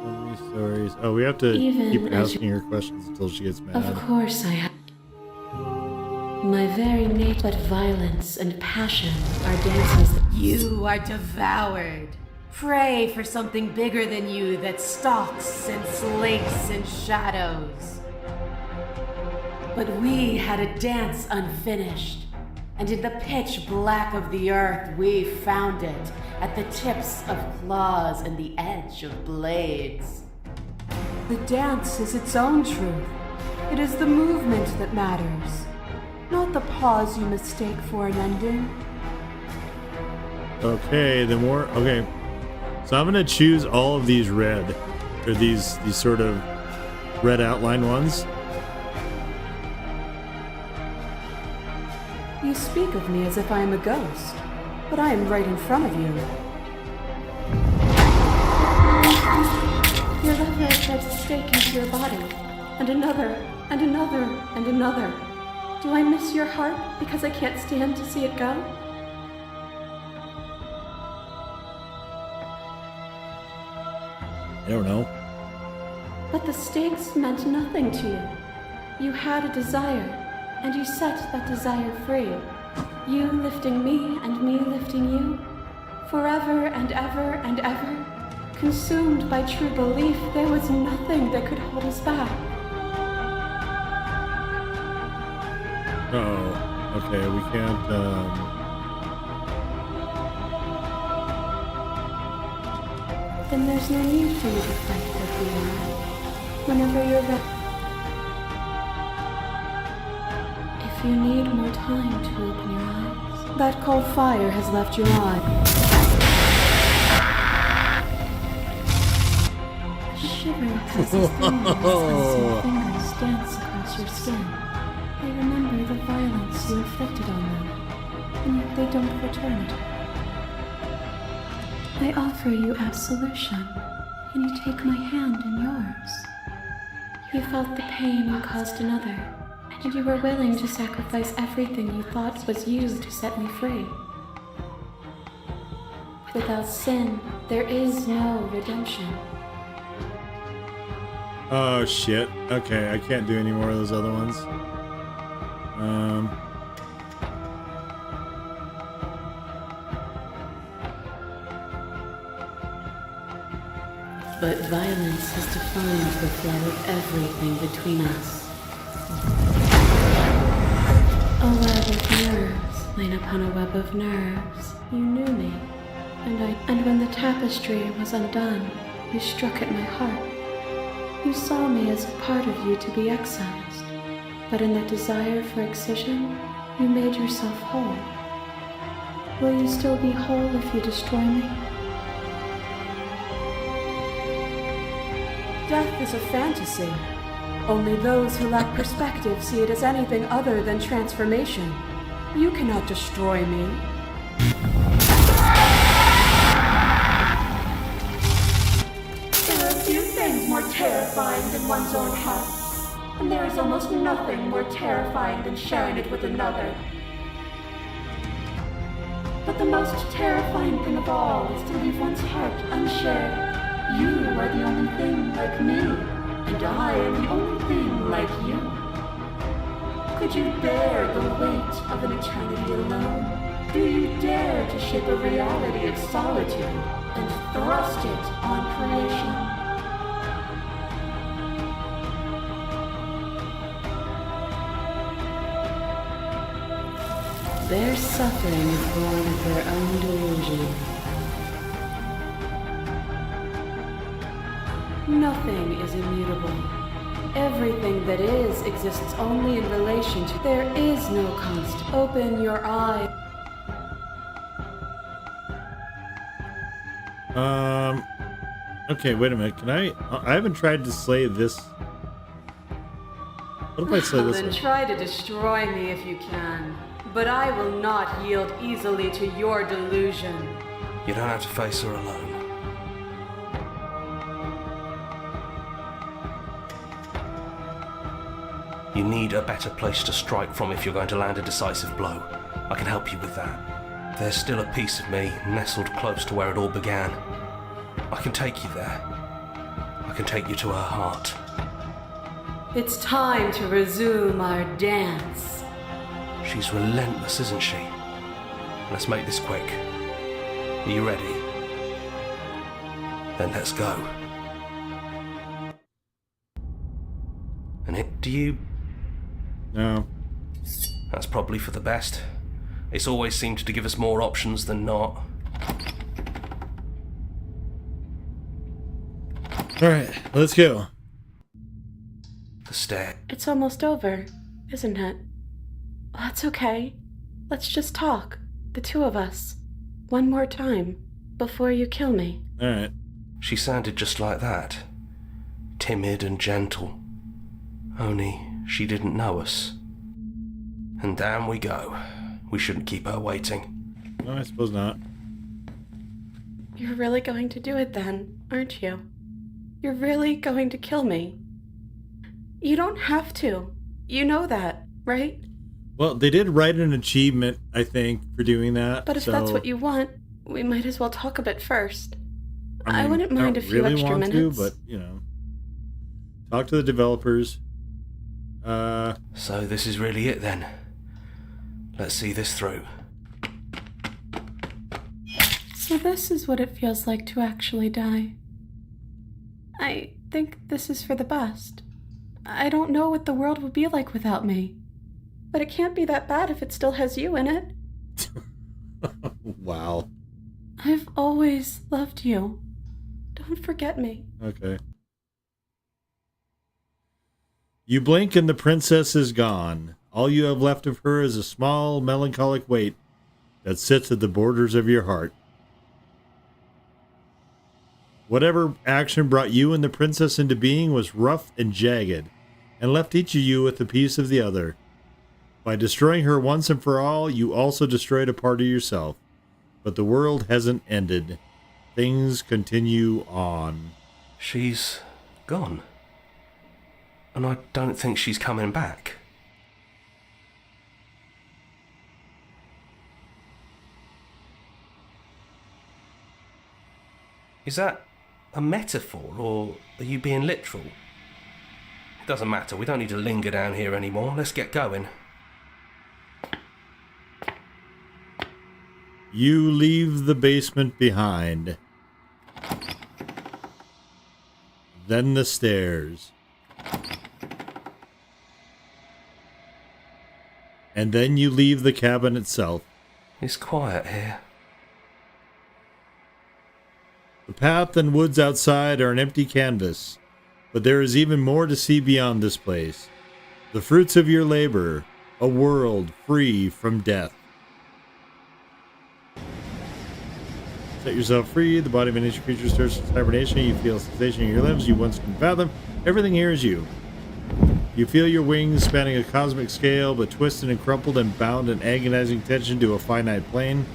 So many stories. Oh, we have to Even keep as asking her questions until she gets mad. Of course I have. My very nature, but violence and passion are dances. You are devoured. Pray for something bigger than you that stalks and slinks in shadows. But we had a dance unfinished, and in the pitch black of the earth we found it, at the tips of claws and the edge of blades. The dance is its own truth. It is the movement that matters, not the pause you mistake for an ending. Okay, the more. Okay. So I'm going to choose all of these red, or these sort of red outline ones. You speak of me as if I am a ghost, but I am right in front of you. Your lever drives a stake into your body, and another, and another, and another. Do I miss your heart because I can't stand to see it go? I don't know. But the stakes meant nothing to you. You had a desire, and you set that desire free. You lifting me and me lifting you. Forever and ever and ever. Consumed by true belief, there was nothing that could hold us back. Uh-oh. Okay, we can't, Then there's no need for you to fight for who you are. Whenever you're ready. If you need more time to open your eyes. That cold fire has left your eye. A shiver passes through me as your fingers dance across your skin. I remember the violence you inflicted on them, and yet they don't return it. I offer you absolution, and you take my hand in yours. You felt the pain you caused another, and you were willing to sacrifice everything you thought was you to set me free. Without sin, there is no redemption. Oh, shit. Okay, I can't do any more of those other ones. But violence has defined the flow of everything between us. A web of nerves, laid upon a web of nerves. You knew me, and when the tapestry was undone, you struck at my heart. You saw me as a part of you to be excised, but in that desire for excision, you made yourself whole. Will you still be whole if you destroy me? Death is a fantasy. Only those who lack perspective see it as anything other than transformation. You cannot destroy me. There are few things more terrifying than one's own heart, and there is almost nothing more terrifying than sharing it with another. But the most terrifying thing of all is to leave one's heart unshared. You are the only thing like me, and I am the only thing like you. Could you bear the weight of an eternity alone? Do you dare to shape a reality of solitude and thrust it on creation? Their suffering is born of their own delusion. Nothing is immutable. Everything that is exists only in relation to. There is no constant. Open your eye. Okay, wait a minute. Can I haven't tried to slay this. What if I slay this Then one? try to destroy me if you can. But I will not yield easily to your delusion. You don't have to face her alone. You need a better place to strike from if you're going to land a decisive blow. I can help you with that. There's still a piece of me nestled close to where it all began. I can take you there. I can take you to her heart. It's time to resume our dance. She's relentless, isn't she? Let's make this quick. Are you ready? Then let's go. And do you... No. That's probably for the best. It's always seemed to give us more options than not. Alright, let's go. The stair. It's almost over, isn't it? That's okay. Let's just talk, the two of us. One more time, before you kill me. Alright. She sounded just like that. Timid and gentle. Only she didn't know us. And down we go. We shouldn't keep her waiting. No, I suppose not. You're really going to do it then, aren't you? You're really going to kill me. You don't have to. You know that, right? Well, they did write an achievement, I think, for doing that. But if so that's what you want, we might as well talk a bit first. I mean, wouldn't mind a few really extra want minutes. to, but, you know. Talk to the developers. So this is really it then. Let's see this through. So this is what it feels like to actually die. I think this is for the best. I don't know what the world would be like without me. But it can't be that bad if it still has you in it. Wow. I've always loved you. Don't forget me. Okay. You blink and the princess is gone. All you have left of her is a small, melancholic weight that sits at the borders of your heart. Whatever action brought you and the princess into being was rough and jagged, and left each of you with a piece of the other. By destroying her once and for all, you also destroyed a part of yourself. But the world hasn't ended. Things continue on. She's gone. And I don't think she's coming back. Is that a metaphor, or are you being literal? It doesn't matter, we don't need to linger down here anymore. Let's get going. You leave the basement behind. Then the stairs. And then you leave the cabin itself. It's quiet here. The path and woods outside are an empty canvas, but there is even more to see beyond this place. The fruits of your labor, a world free from death. Set yourself free. The body of an ancient creature stirs to hibernation. You feel a sensation in your limbs you once couldn't fathom. Everything here is you. You feel your wings spanning a cosmic scale, but twisted and crumpled and bound in agonizing tension to a finite plane.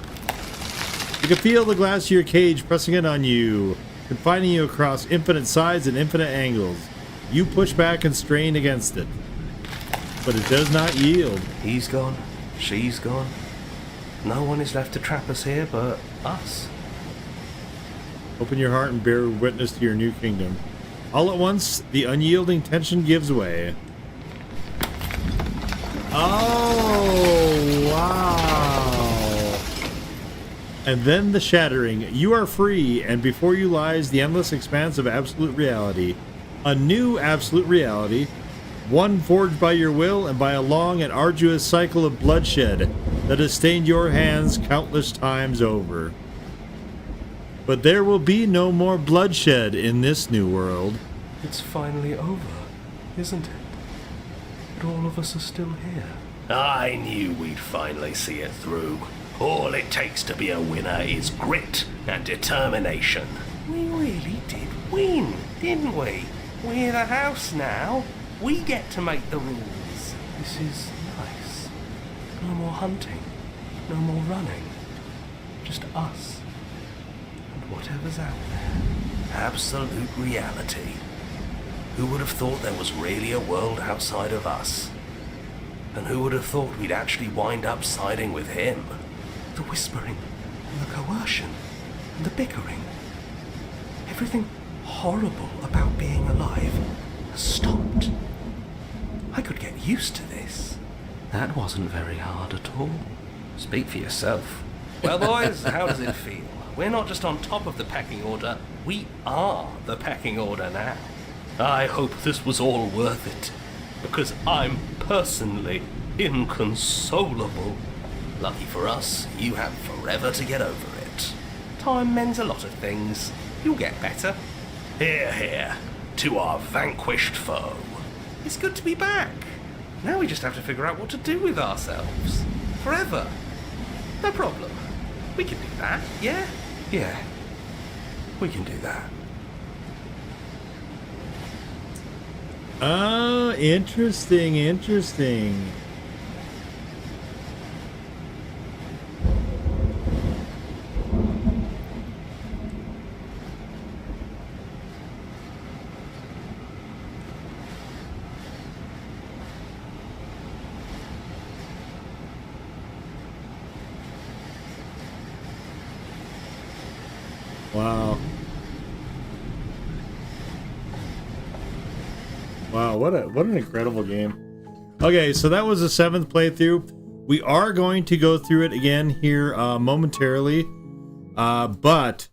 You can feel the glass of your cage pressing in on you, confining you across infinite sides and infinite angles. You push back and strain against it, but it does not yield. He's gone. She's gone. No one is left to trap us here but us. Open your heart and bear witness to your new kingdom. All at once, the unyielding tension gives way. Oh, wow. And then the shattering. You are free, and before you lies the endless expanse of absolute reality. A new absolute reality, one forged by your will and by a long and arduous cycle of bloodshed that has stained your hands countless times over. But there will be no more bloodshed in this new world. It's finally over, isn't it? But all of us are still here. I knew we'd finally see it through. All it takes to be a winner is grit and determination. We really did win, didn't we? We're the house now. We get to make the rules. This is nice. No more hunting. No more running. Just us. And whatever's out there. Absolute reality. Who would have thought there was really a world outside of us? And who would have thought we'd actually wind up siding with him? The whispering, and the coercion, and the bickering. Everything horrible about being alive has stopped. I could get used to this. That wasn't very hard at all. Speak for yourself. Well, boys, how does it feel? We're not just on top of the pecking order, we are the pecking order now. I hope this was all worth it, because I'm personally inconsolable. Lucky for us, you have forever to get over it. Time mends a lot of things. You'll get better. Hear, hear, to our vanquished foe. It's good to be back. Now we just have to figure out what to do with ourselves. Forever. No problem. We can do that, yeah? Yeah. We can do that. Oh, interesting. Wow. Wow, what an incredible game. Okay, so that was the 7th playthrough. We are going to go through it again here momentarily. But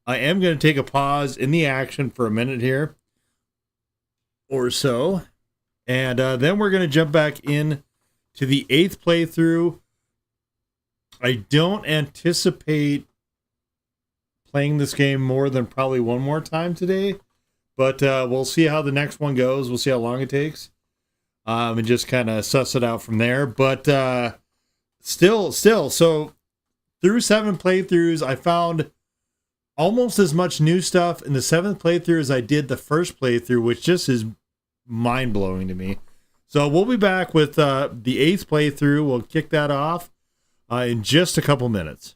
I am going to take a pause in the action for a minute here or so. And then we're going to jump back in to the 8th playthrough. I don't anticipate playing this game more than probably one more time today. But we'll see how the next one goes. We'll see how long it takes. And just kind of suss it out from there. But still, so through 7 playthroughs, I found almost as much new stuff in the 7th playthrough as I did the first playthrough, which just is mind-blowing to me. So we'll be back with the 8th playthrough. We'll kick that off in just a couple minutes.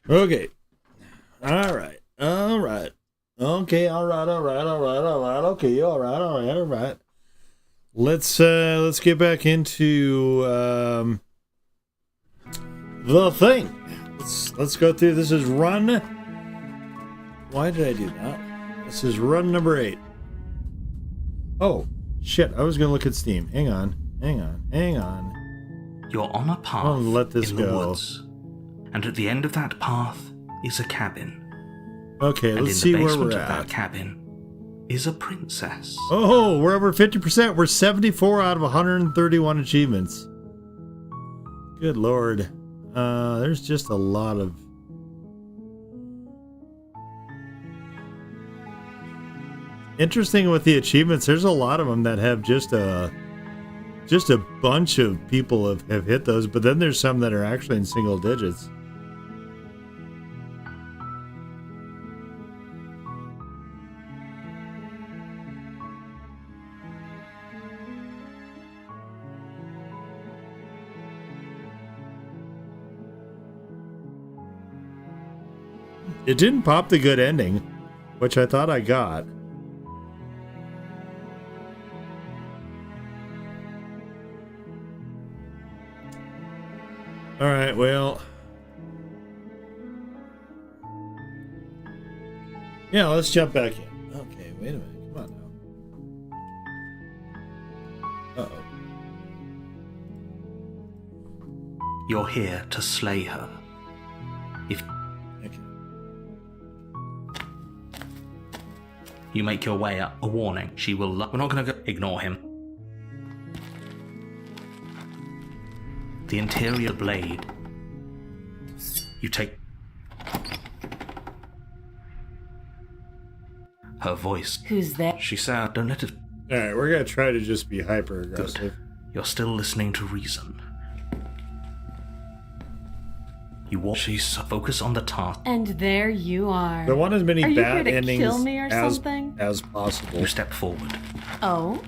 Okay. All right. All right. Okay. All right. All right. All right. All right. Okay. All right. All right. All right. Let's get back into the thing. Let's go through. This is run. Why did I do that? This is run number 8. Oh shit! I was gonna look at Steam. Hang on. Hang on. Hang on. You're on a path I'll let this in go. the woods, and at the end of that path is a cabin. Okay, And let's in the see where basement we're of that at. cabin is a princess. Oh, we're over 50%. We're 74 out of 131 achievements. Good lord. There's just a lot of... Interesting with the achievements, there's a lot of them that have just a bunch of people have hit those, but then there's some that are actually in single digits. It didn't pop the good ending, which I thought I got. Alright, well... yeah, let's jump back in. Okay, wait a minute. Come on now. Uh-oh. You're here to slay her. If Okay. you make your way up, a warning, she will... We're not going to ignore him. The interior blade. You take... her voice. Who's there? She sound... Don't let it... Alright, we're gonna try to just be hyper-aggressive. Good. You're still listening to reason. You walk... She's... Focus on the task. And there you are. I want as many Are you bad here to endings kill me or as, something? as possible. You step forward. Oh?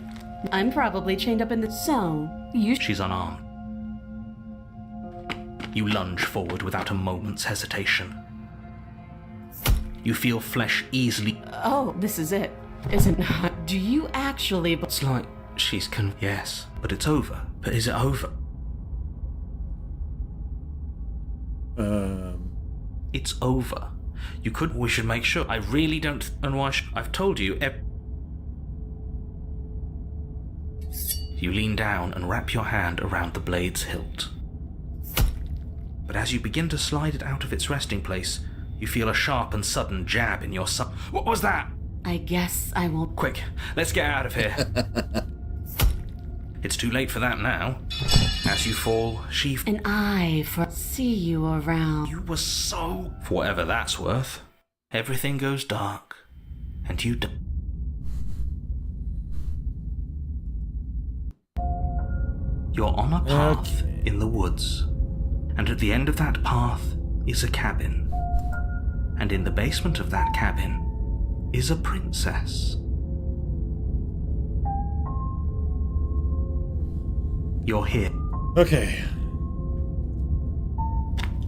I'm probably chained up in the zone. You She's unarmed. You lunge forward without a moment's hesitation. You feel flesh easily... Oh, this is it, is it not? Do you actually... It's like she's Yes, but it's over. But is it over? It's over. You could... We should make sure. I really don't... And why I've told you... You lean down and wrap your hand around the blade's hilt. But as you begin to slide it out of its resting place, you feel a sharp and sudden jab in your side. What was that? I guess I won't... Quick, let's get out of here. It's too late for that now. As you fall, she... An eye for... See you around. You were so... For whatever that's worth. Everything goes dark. And you... You're on a path in the woods. And at the end of that path is a cabin. And in the basement of that cabin is a princess. You're here. Okay.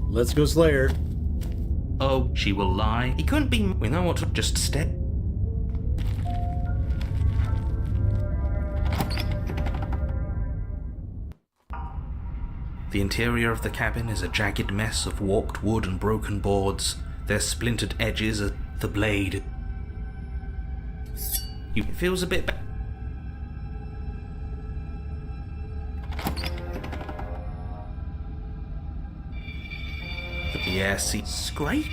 Let's go Slayer. Oh, she will lie. He couldn't be... We know what to... Just step. The interior of the cabin is a jagged mess of warped wood and broken boards. Their splintered edges are the blade. It feels a bit bad. Yeah, see, scrape?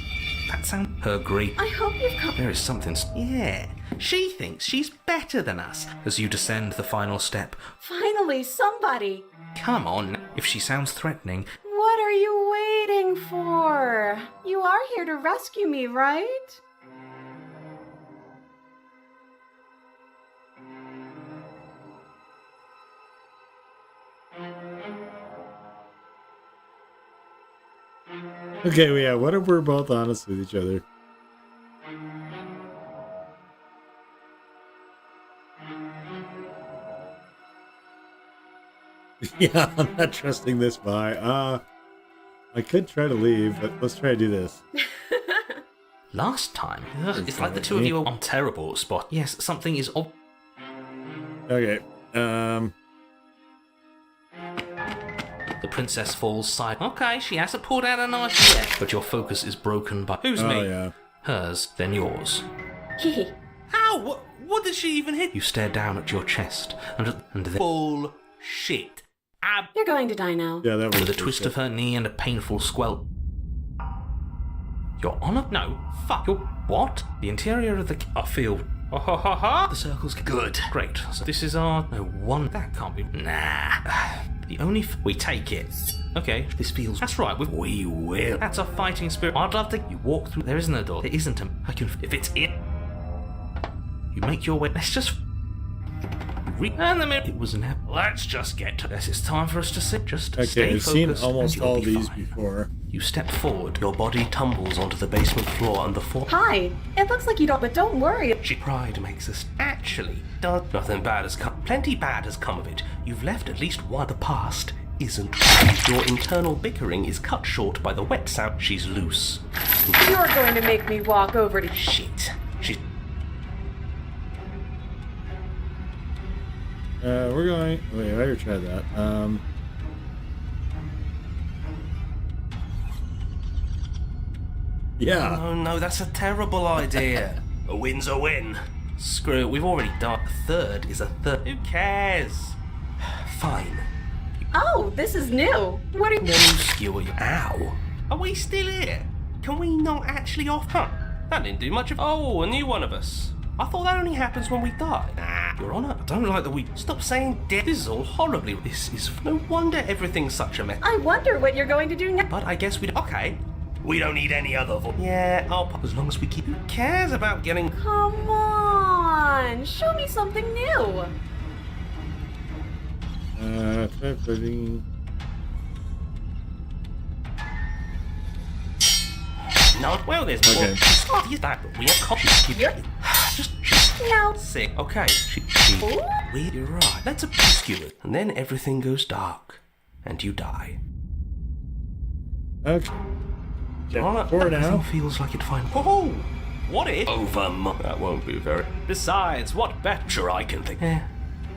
That sound... Her great... I hope you've come. There is something... Yeah, she thinks she's better than us. As you descend the final step. Finally, somebody. Come on, if she sounds threatening... What are you waiting for? You are here to rescue me, right? Okay, well, yeah, what if we're both honest with each other? Yeah, I'm not trusting this buy. I could try to leave, but let's try to do this. Last time? Ugh, it's like the two of you are on terrible spot. Yes, something is... Okay. The princess falls side. Okay, she hasn't pulled out a knife yet. But your focus is broken by... Who's me? Yeah. Hers, then yours. How? What did she even hit? You stare down at your chest, and then... Bullshit. You're going to die now. Yeah, that was with a twist of her knee and a painful squelch. Your honor? No. Fuck. Your what? The interior of the... I feel... Oh, ha, ha, ha. The circle's good. Great. So this is our... No, one... That can't be... Nah. The only... We take it. Okay, this feels... That's right, we will. That's a fighting spirit. I'd love to... You walk through... There isn't a door. There isn't a... I can... If it's it... You make your way... Let's just... And the minute it was an... Let's just get to this. It's time for us to sit. Just stay I've focused. seen almost all these fine. before. You step forward. Your body tumbles onto the basement floor and the floor... Hi. It looks like you don't, but don't worry. Pride makes us... Actually, nothing bad has come... Plenty bad has come of it. You've left at least one. The past isn't true. Your internal bickering is cut short by the wet sound. She's loose. You're going to make me walk over to... Shit. She's... We're going... Wait, I already tried that. Yeah. Oh no, that's a terrible idea. A win's a win. Screw it, we've already done. A third is a third. Who cares? Fine. Oh, this is new. What are you... Then you skewer your... Ow. Are we still here? Can we not actually off? Huh. That didn't do much of... Oh, a new one of us. I thought that only happens when we die. Nah, Your Honor, I don't like that we... Stop saying death. This is all horribly... This is... No wonder everything's such a mess. I wonder what you're going to do next. But I guess we... Okay. We don't need any other voice. Yeah, I'll... As long as we keep... Who cares about getting... Come on. Show me something new. Try putting... No, well, there's more. Okay. Is that we are cautious. Just No. sick. Okay. You're right. Let's skew it, and then everything goes dark, and you die. Okay. Alright, For now. Everything feels like it finally... Oh, what if? That won't be very. Besides, what better I can think?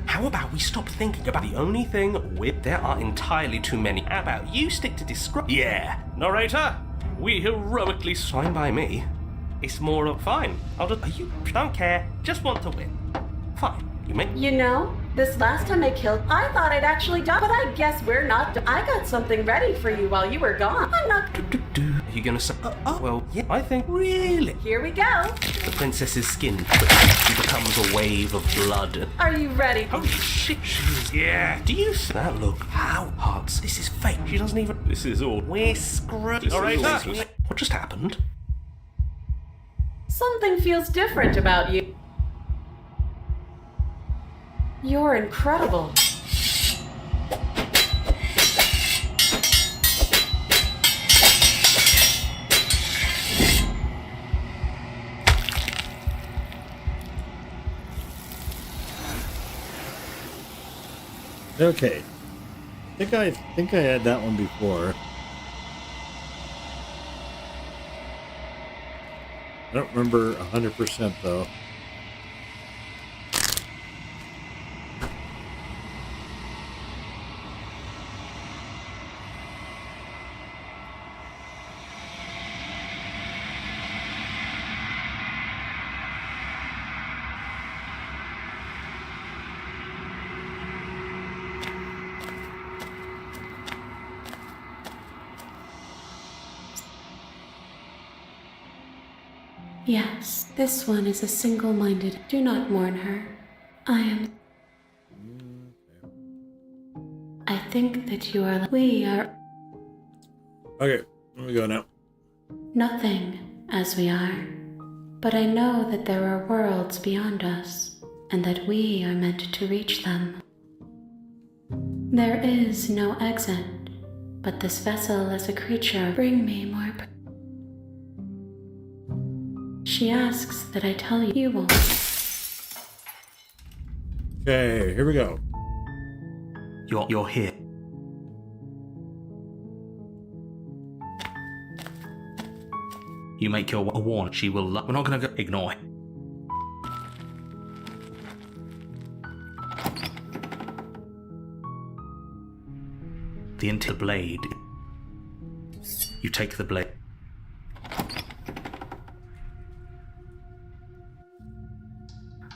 How about we stop thinking about the only thing with... There are entirely too many. How about you stick to describe... Yeah. Narrator, we heroically... Fine by me. It's more of... Fine. I'll just... You don't care. Just want to win. Fine. You make... You know, this last time I killed, I thought I'd actually die, but I guess we're not. I got something ready for you while you were gone. I'm not. Are you gonna say... well, yeah, I think... Really? Here we go. The princess's skin twitches. She becomes a wave of blood. Are you ready? Holy shit, she's... Yeah. Do you see that look? How? Hearts. This is fake. She doesn't even... This is all... We're screwed. Alright, what just happened? Something feels different about you. You're incredible. Okay. I think I had that one before. I don't remember 100% though. Yes, this one is a single-minded. Do not mourn her. I think that you are... We are... Okay, let me go now. Nothing as we are. But I know that there are worlds beyond us, and that we are meant to reach them. There is no exit, but this vessel is a creature. Bring me more... She asks that I tell you. You won't. Okay, here we go. You're here. You make your warn. She will. We're not going to go. Ignore. The blade. You take the blade.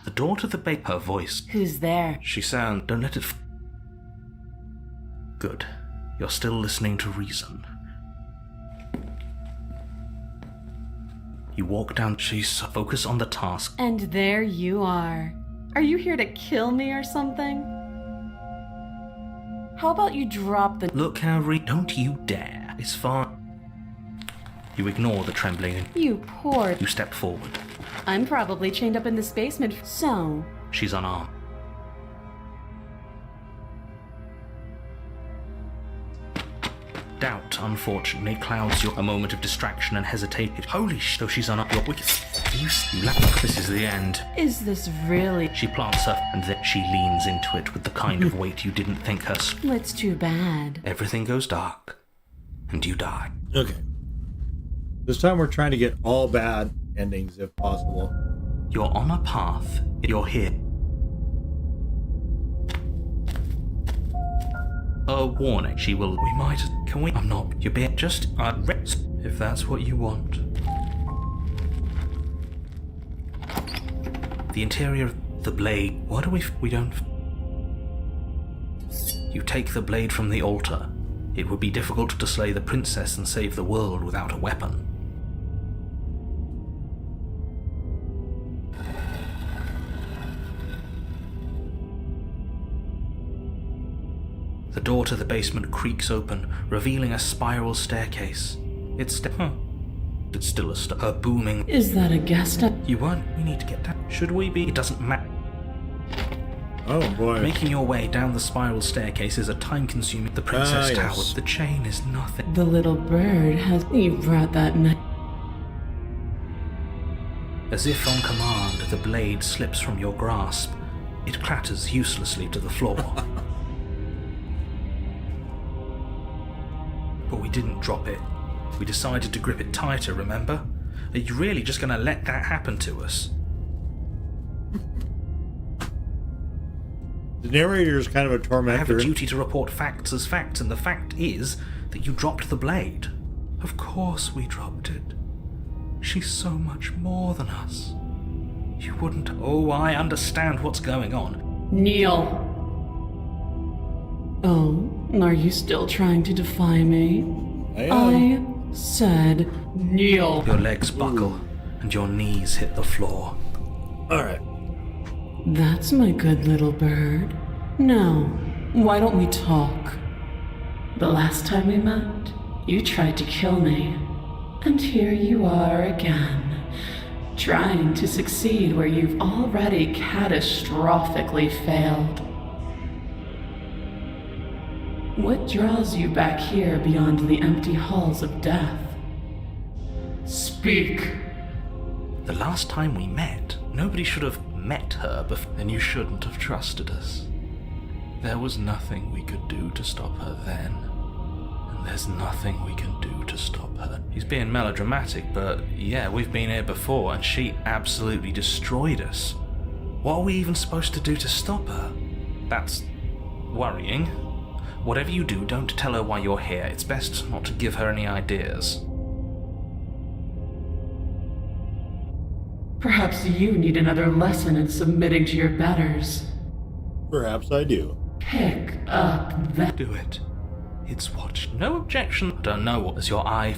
The door to the bait. Her voice. Who's there? She sound. Don't let it. Good. You're still listening to reason. You walk down. She's focus on the task. And there you are. Are you here to kill me or something? How about you drop the... Look, Harry. Don't you dare. It's fine. You ignore the trembling. You poor... You step forward. I'm probably chained up in this basement, so... She's unarmed. Doubt, unfortunately, clouds a moment of distraction and hesitation. Holy sh! Though she's unarmed, you're wicked. You laugh. This is the end. Is this really... She plants her, and then she leans into it with the kind of weight you didn't think her... It's too bad. Everything goes dark, and you die. Okay. This time we're trying to get all bad endings if possible. You're on a path. You're here. A warning. She will... We might... Can we... I'm not... You're being... Just... if that's what you want. The interior of the blade... What do we... We don't... You take the blade from the altar. It would be difficult to slay the princess and save the world without a weapon. The door to the basement creaks open, revealing a spiral staircase. It's still a booming... Is that a guest? You won't. We need to get down. Should we be? It doesn't matter. Oh boy. Making your way down the spiral staircase is a time-consuming... The princess tower. Yes. The chain is nothing. The little bird has... You brought that night. As if on command, the blade slips from your grasp. It clatters uselessly to the floor. But we didn't drop it. We decided to grip it tighter, remember? Are you really just going to let that happen to us? The narrator is kind of a tormentor. I have a duty to report facts as facts, and the fact is that you dropped the blade. Of course we dropped it. She's so much more than us. You wouldn't... Oh, I understand what's going on. Kneel. Oh, are you still trying to defy me? I said kneel. Your legs buckle, and your knees hit the floor. Alright. That's my good little bird. Now, why don't we talk? The last time we met, you tried to kill me. And here you are again, trying to succeed where you've already catastrophically failed. What draws you back here beyond the empty halls of death? Speak. The last time we met, nobody should have met her before. Then you shouldn't have trusted us. There was nothing we could do to stop her then. And there's nothing we can do to stop her. He's being melodramatic, but yeah, we've been here before, and she absolutely destroyed us. What are we even supposed to do to stop her? That's worrying. Whatever you do, don't tell her why you're here. It's best not to give her any ideas. Perhaps you need another lesson in submitting to your betters. Perhaps I do. Pick up that. Do it. It's what... No objection. I don't know what is your eye.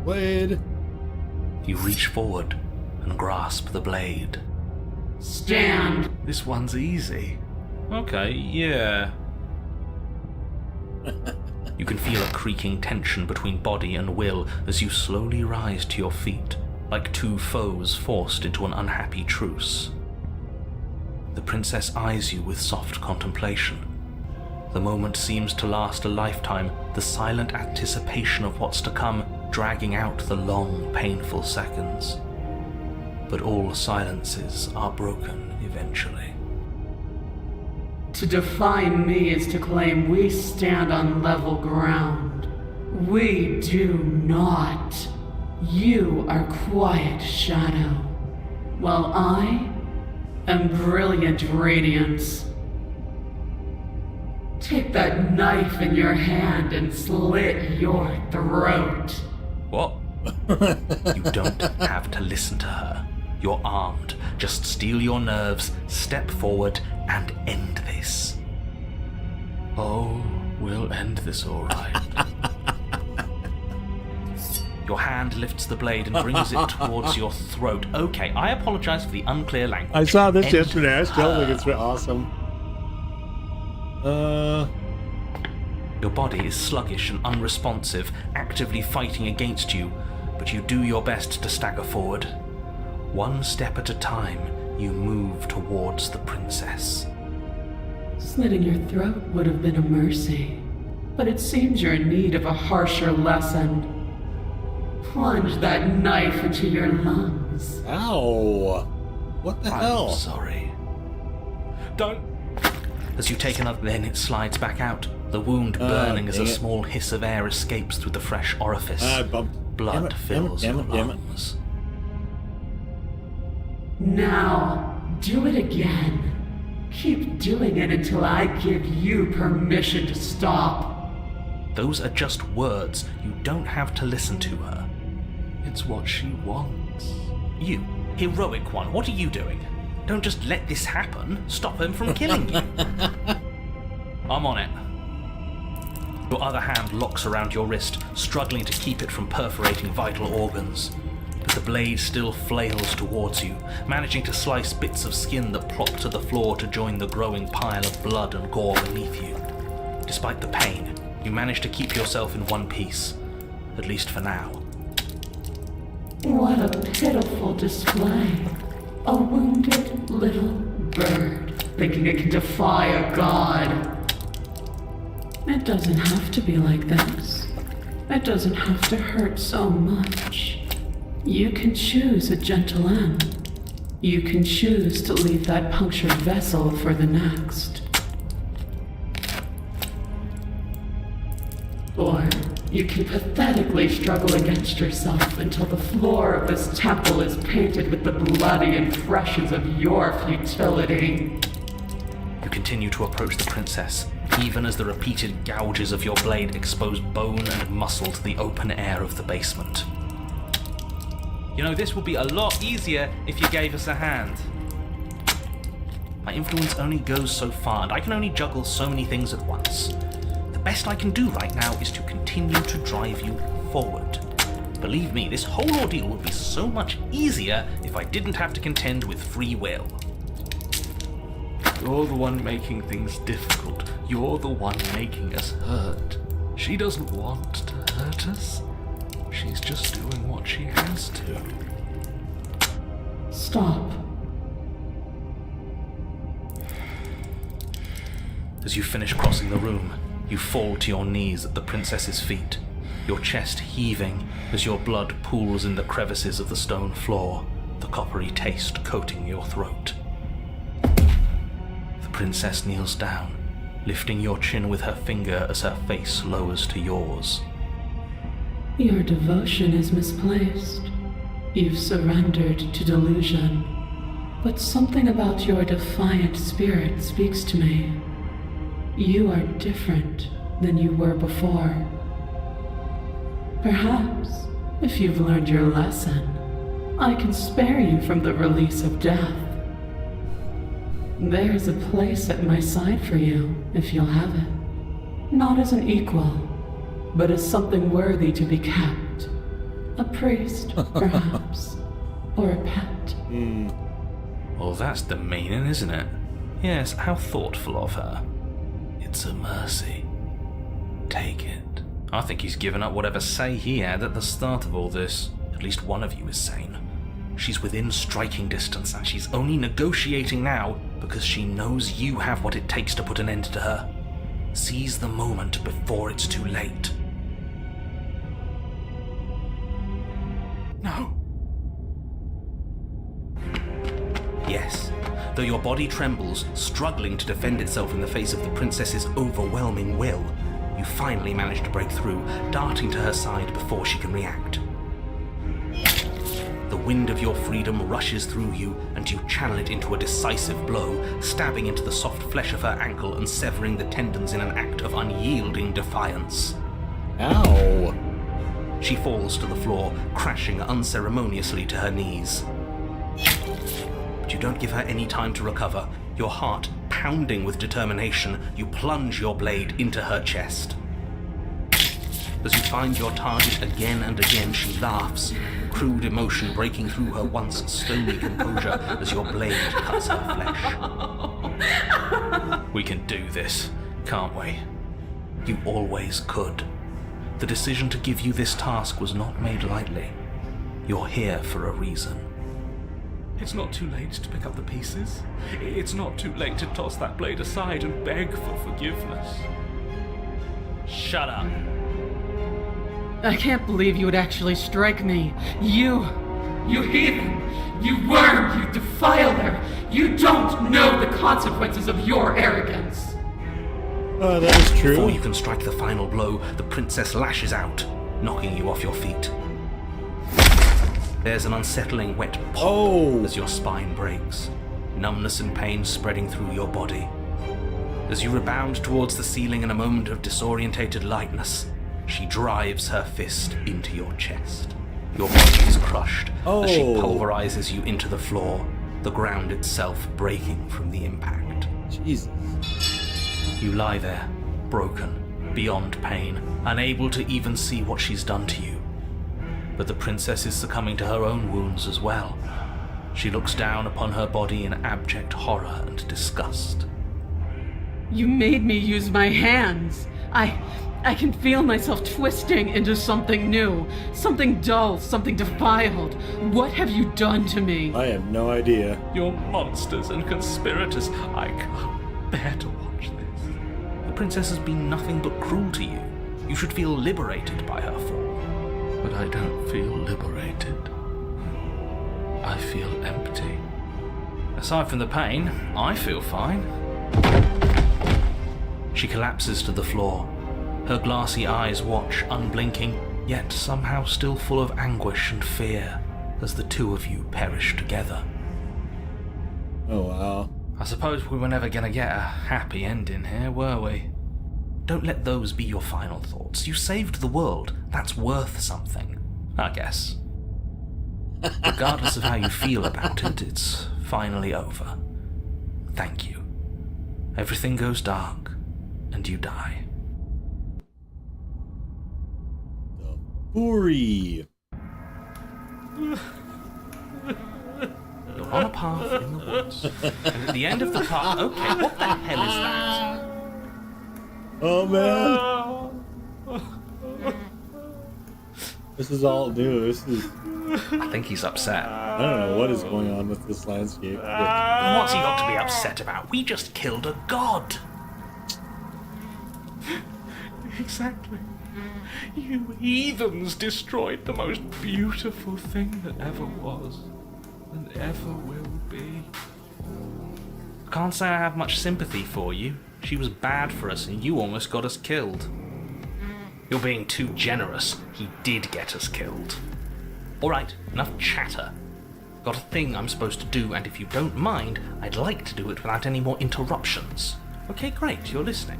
Blade. You reach forward and grasp the blade. Stand. This one's easy. Okay, yeah. You can feel a creaking tension between body and will as you slowly rise to your feet, like two foes forced into an unhappy truce. The princess eyes you with soft contemplation. The moment seems to last a lifetime, the silent anticipation of what's to come dragging out the long, painful seconds. But all silences are broken eventually. To define me is to claim we stand on level ground. We do not. You are quiet shadow, while I am brilliant radiance. Take that knife in your hand and slit your throat. What? You don't have to listen to her. You're armed. Just steel your nerves, step forward, and end this. Oh, we'll end this all right. Your hand lifts the blade and brings it towards your throat. Okay, I apologize for the unclear language. I saw this End yesterday. I still her. think it's awesome. Your body is sluggish and unresponsive, actively fighting against you, but you do your best to stagger forward. One step at a time, you move towards the princess. Slitting your throat would have been a mercy, but it seems you're in need of a harsher lesson. Plunge that knife into your lungs. Ow! What the hell? I'm sorry. Don't. As you take another, then it slides back out, the wound burning as a dang it. small hiss of air escapes through the fresh orifice. I bumped. Blood fills your damn it. lungs. Now, do it again. Keep doing it until I give you permission to stop. Those are just words. You don't have to listen to her. It's what she wants. You, heroic one, what are you doing? Don't just let this happen. Stop him from killing you. I'm on it. Your other hand locks around your wrist, struggling to keep it from perforating vital organs. But the blade still flails towards you, managing to slice bits of skin that plop to the floor to join the growing pile of blood and gore beneath you. Despite the pain, you manage to keep yourself in one piece, at least for now. What a pitiful display. A wounded little bird thinking it can defy a god. It doesn't have to be like this. It doesn't have to hurt so much. You can choose a gentle end. You can choose to leave that punctured vessel for the next. Or you can pathetically struggle against yourself until the floor of this temple is painted with the bloody impressions of your futility. You continue to approach the princess, even as the repeated gouges of your blade expose bone and muscle to the open air of the basement. You know, this would be a lot easier if you gave us a hand. My influence only goes so far, and I can only juggle so many things at once. The best I can do right now is to continue to drive you forward. Believe me, this whole ordeal would be so much easier if I didn't have to contend with free will. You're the one making things difficult. You're the one making us hurt. She doesn't want to hurt us. She's just doing what she has to. Stop. As you finish crossing the room, you fall to your knees at the princess's feet, your chest heaving as your blood pools in the crevices of the stone floor, the coppery taste coating your throat. The princess kneels down, lifting your chin with her finger as her face lowers to yours. Your devotion is misplaced. You've surrendered to delusion. But something about your defiant spirit speaks to me. You are different than you were before. Perhaps, if you've learned your lesson, I can spare you from the release of death. There's a place at my side for you, if you'll have it. Not as an equal, but as something worthy to be kept. A priest, perhaps, or a pet. Well, that's the meaning, isn't it? Yes, how thoughtful of her. It's a mercy. Take it. I think he's given up whatever say he had at the start of all this. At least one of you is sane. She's within striking distance, and she's only negotiating now because she knows you have what it takes to put an end to her. Seize the moment before it's too late. No. Yes, though your body trembles, struggling to defend itself in the face of the princess's overwhelming will, you finally manage to break through, darting to her side before she can react. wind of your freedom rushes through you, and you channel it into a decisive blow, stabbing into the soft flesh of her ankle and severing the tendons in an act of unyielding defiance. Ow! She falls to the floor, crashing unceremoniously to her knees. But you don't give her any time to recover. Your heart pounding with determination, you plunge your blade into her chest. As you find your target again and again, she laughs, crude emotion breaking through her once stony composure as your blade cuts her flesh. We can do this, can't we? You always could. The decision to give you this task was not made lightly. You're here for a reason. It's not too late to pick up the pieces. It's not too late to toss that blade aside and beg for forgiveness. Shut up. I can't believe you would actually strike me. You heathen! You worm! You defiler! You don't know the consequences of your arrogance! Oh, that is true. Before you can strike the final blow, the princess lashes out, knocking you off your feet. There's an unsettling wet pop as your spine breaks, numbness and pain spreading through your body. As you rebound towards the ceiling in a moment of disorientated lightness, she drives her fist into your chest. Your body is crushed as she pulverizes you into the floor, the ground itself breaking from the impact. Jesus. You lie there, broken, beyond pain, unable to even see what she's done to you. But the princess is succumbing to her own wounds as well. She looks down upon her body in abject horror and disgust. You made me use my hands. I can feel myself twisting into something new, something dull, something defiled. What have you done to me? I have no idea. You're monsters and conspirators. I can't bear to watch this. The princess has been nothing but cruel to you. You should feel liberated by her fall. But I don't feel liberated. I feel empty. Aside from the pain, I feel fine. She collapses to the floor. Her glassy eyes watch, unblinking, yet somehow still full of anguish and fear, as the two of you perish together. Oh, wow. I suppose we were never going to get a happy ending here, were we? Don't let those be your final thoughts. You saved the world. That's worth something. I guess. Regardless of how you feel about it, it's finally over. Thank you. Everything goes dark, and you die. Uri. You're on a path in the woods, and at the end of the path... Okay, what the hell is that? Oh, man. This is all new. This is... I think he's upset. I don't know what is going on with this landscape. What's he got to be upset about? We just killed a god. Exactly. You heathens destroyed the most beautiful thing that ever was and ever will be. Can't say I have much sympathy for you. She was bad for us and you almost got us killed. You're being too generous. He did get us killed. Alright, enough chatter. Got a thing I'm supposed to do, and if you don't mind, I'd like to do it without any more interruptions. Okay, great, you're listening.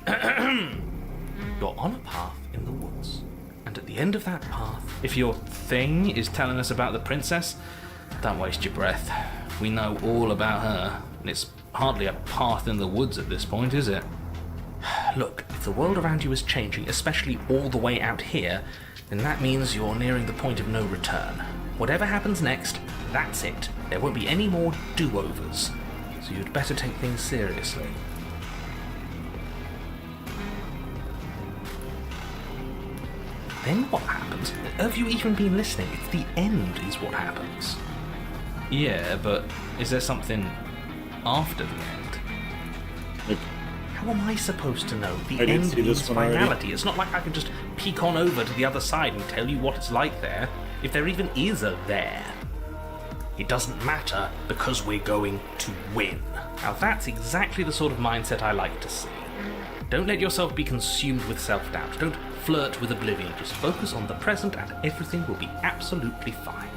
You're on a path in the woods, and at the end of that path... If your thing is telling us about the princess, don't waste your breath. We know all about her, and it's hardly a path in the woods at this point, is it? Look, if the world around you is changing, especially all the way out here, then that means you're nearing the point of no return. Whatever happens next, that's it. There won't be any more do-overs, so you'd better take things seriously. Then what happens? Have you even been listening? It's the end is what happens. Yeah, but is there something after the end? How am I supposed to know? The I did end see this means one already. finality. It's not like I can just peek on over to the other side and tell you what it's like there, if there even is a there. It doesn't matter because we're going to win. Now that's exactly the sort of mindset I like to see. Don't let yourself be consumed with self-doubt. Don't flirt with oblivion. Just focus on the present and everything will be absolutely fine.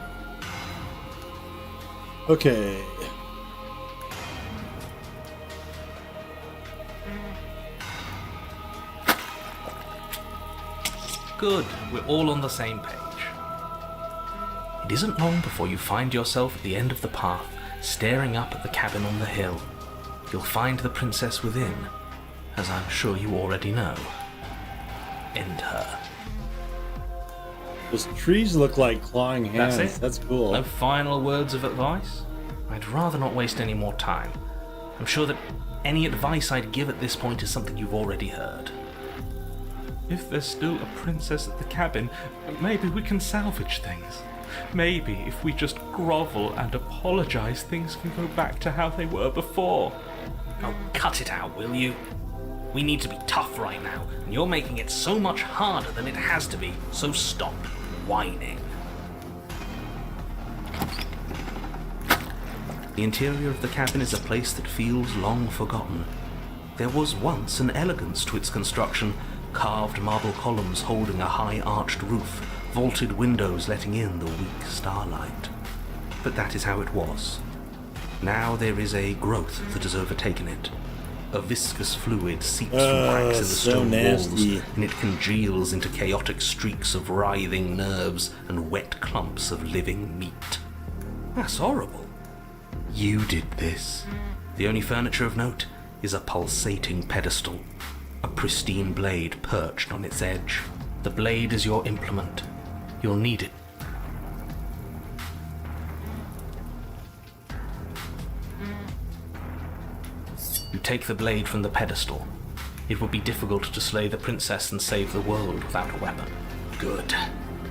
Okay. Good, we're all on the same page. It isn't long before you find yourself at the end of the path, staring up at the cabin on the hill. You'll find the princess within, as I'm sure you already know. End her. Those trees look like clawing hands. That's it? That's cool. No final words of advice? I'd rather not waste any more time. I'm sure that any advice I'd give at this point is something you've already heard. If there's still a princess at the cabin, maybe we can salvage things. Maybe if we just grovel and apologize, things can go back to how they were before. Oh, cut it out, will you? We need to be tough right now, and you're making it so much harder than it has to be, so stop whining. The interior of the cabin is a place that feels long forgotten. There was once an elegance to its construction, carved marble columns holding a high arched roof, vaulted windows letting in the weak starlight. But that is how it was. Now there is a growth that has overtaken it. A viscous fluid seeps from cracks in the stone walls, and it congeals into chaotic streaks of writhing nerves and wet clumps of living meat. That's horrible. You did this. The only furniture of note is a pulsating pedestal, a pristine blade perched on its edge. The blade is your implement. You'll need it. You take the blade from the pedestal. It would be difficult to slay the princess and save the world without a weapon. Good.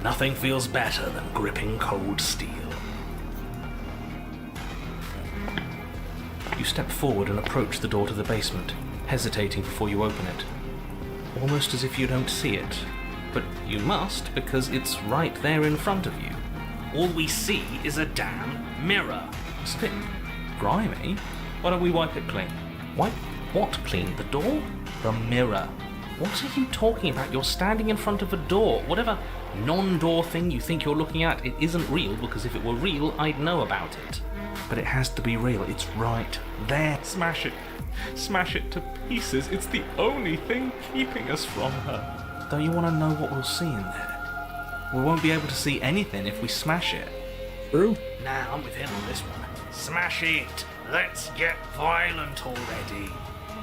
Nothing feels better than gripping cold steel. You step forward and approach the door to the basement, hesitating before you open it. Almost as if you don't see it. But you must, because it's right there in front of you. All we see is a damn mirror. Spit. Grimy? Why don't we wipe it clean? Wipe what clean? The door? The mirror. What are you talking about? You're standing in front of a door. Whatever non-door thing you think you're looking at, it isn't real, because if it were real, I'd know about it. But it has to be real. It's right there. Smash it. Smash it to pieces. It's the only thing keeping us from her. Don't you want to know what we'll see in there? We won't be able to see anything if we smash it. True. Nah, I'm with him on this one. Smash it! Let's get violent already.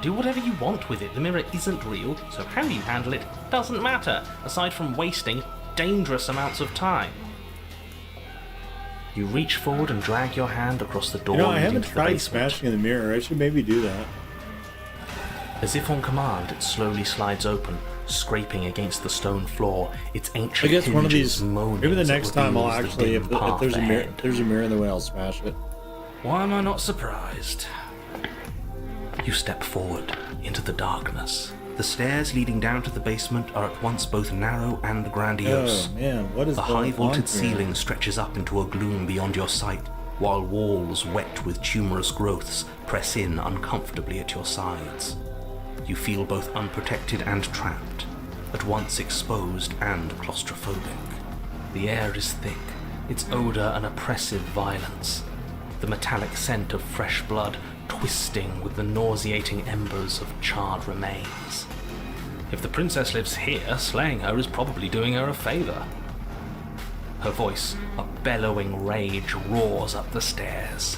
Do whatever you want with it. The mirror isn't real, so how you handle it doesn't matter, aside from wasting dangerous amounts of time. You reach forward and drag your hand across the door. I haven't tried smashing the mirror. I should maybe do that. As if on command, it slowly slides open, scraping against the stone floor, its ancient I guess one of hinges these. moaning Maybe the as it next time I'll reveals the actually, dim if path there's ahead. there's a mirror in the way, I'll smash it. Why am I not surprised? You step forward into the darkness. The stairs leading down to the basement are at once both narrow and grandiose. Oh man, what is The going on high vaulted here? ceiling stretches up into a gloom beyond your sight, while walls wet with tumorous growths press in uncomfortably at your sides. You feel both unprotected and trapped, at once exposed and claustrophobic. The air is thick, its odor an oppressive violence, the metallic scent of fresh blood twisting with the nauseating embers of charred remains. If the princess lives here, slaying her is probably doing her a favor. Her voice, a bellowing rage, roars up the stairs.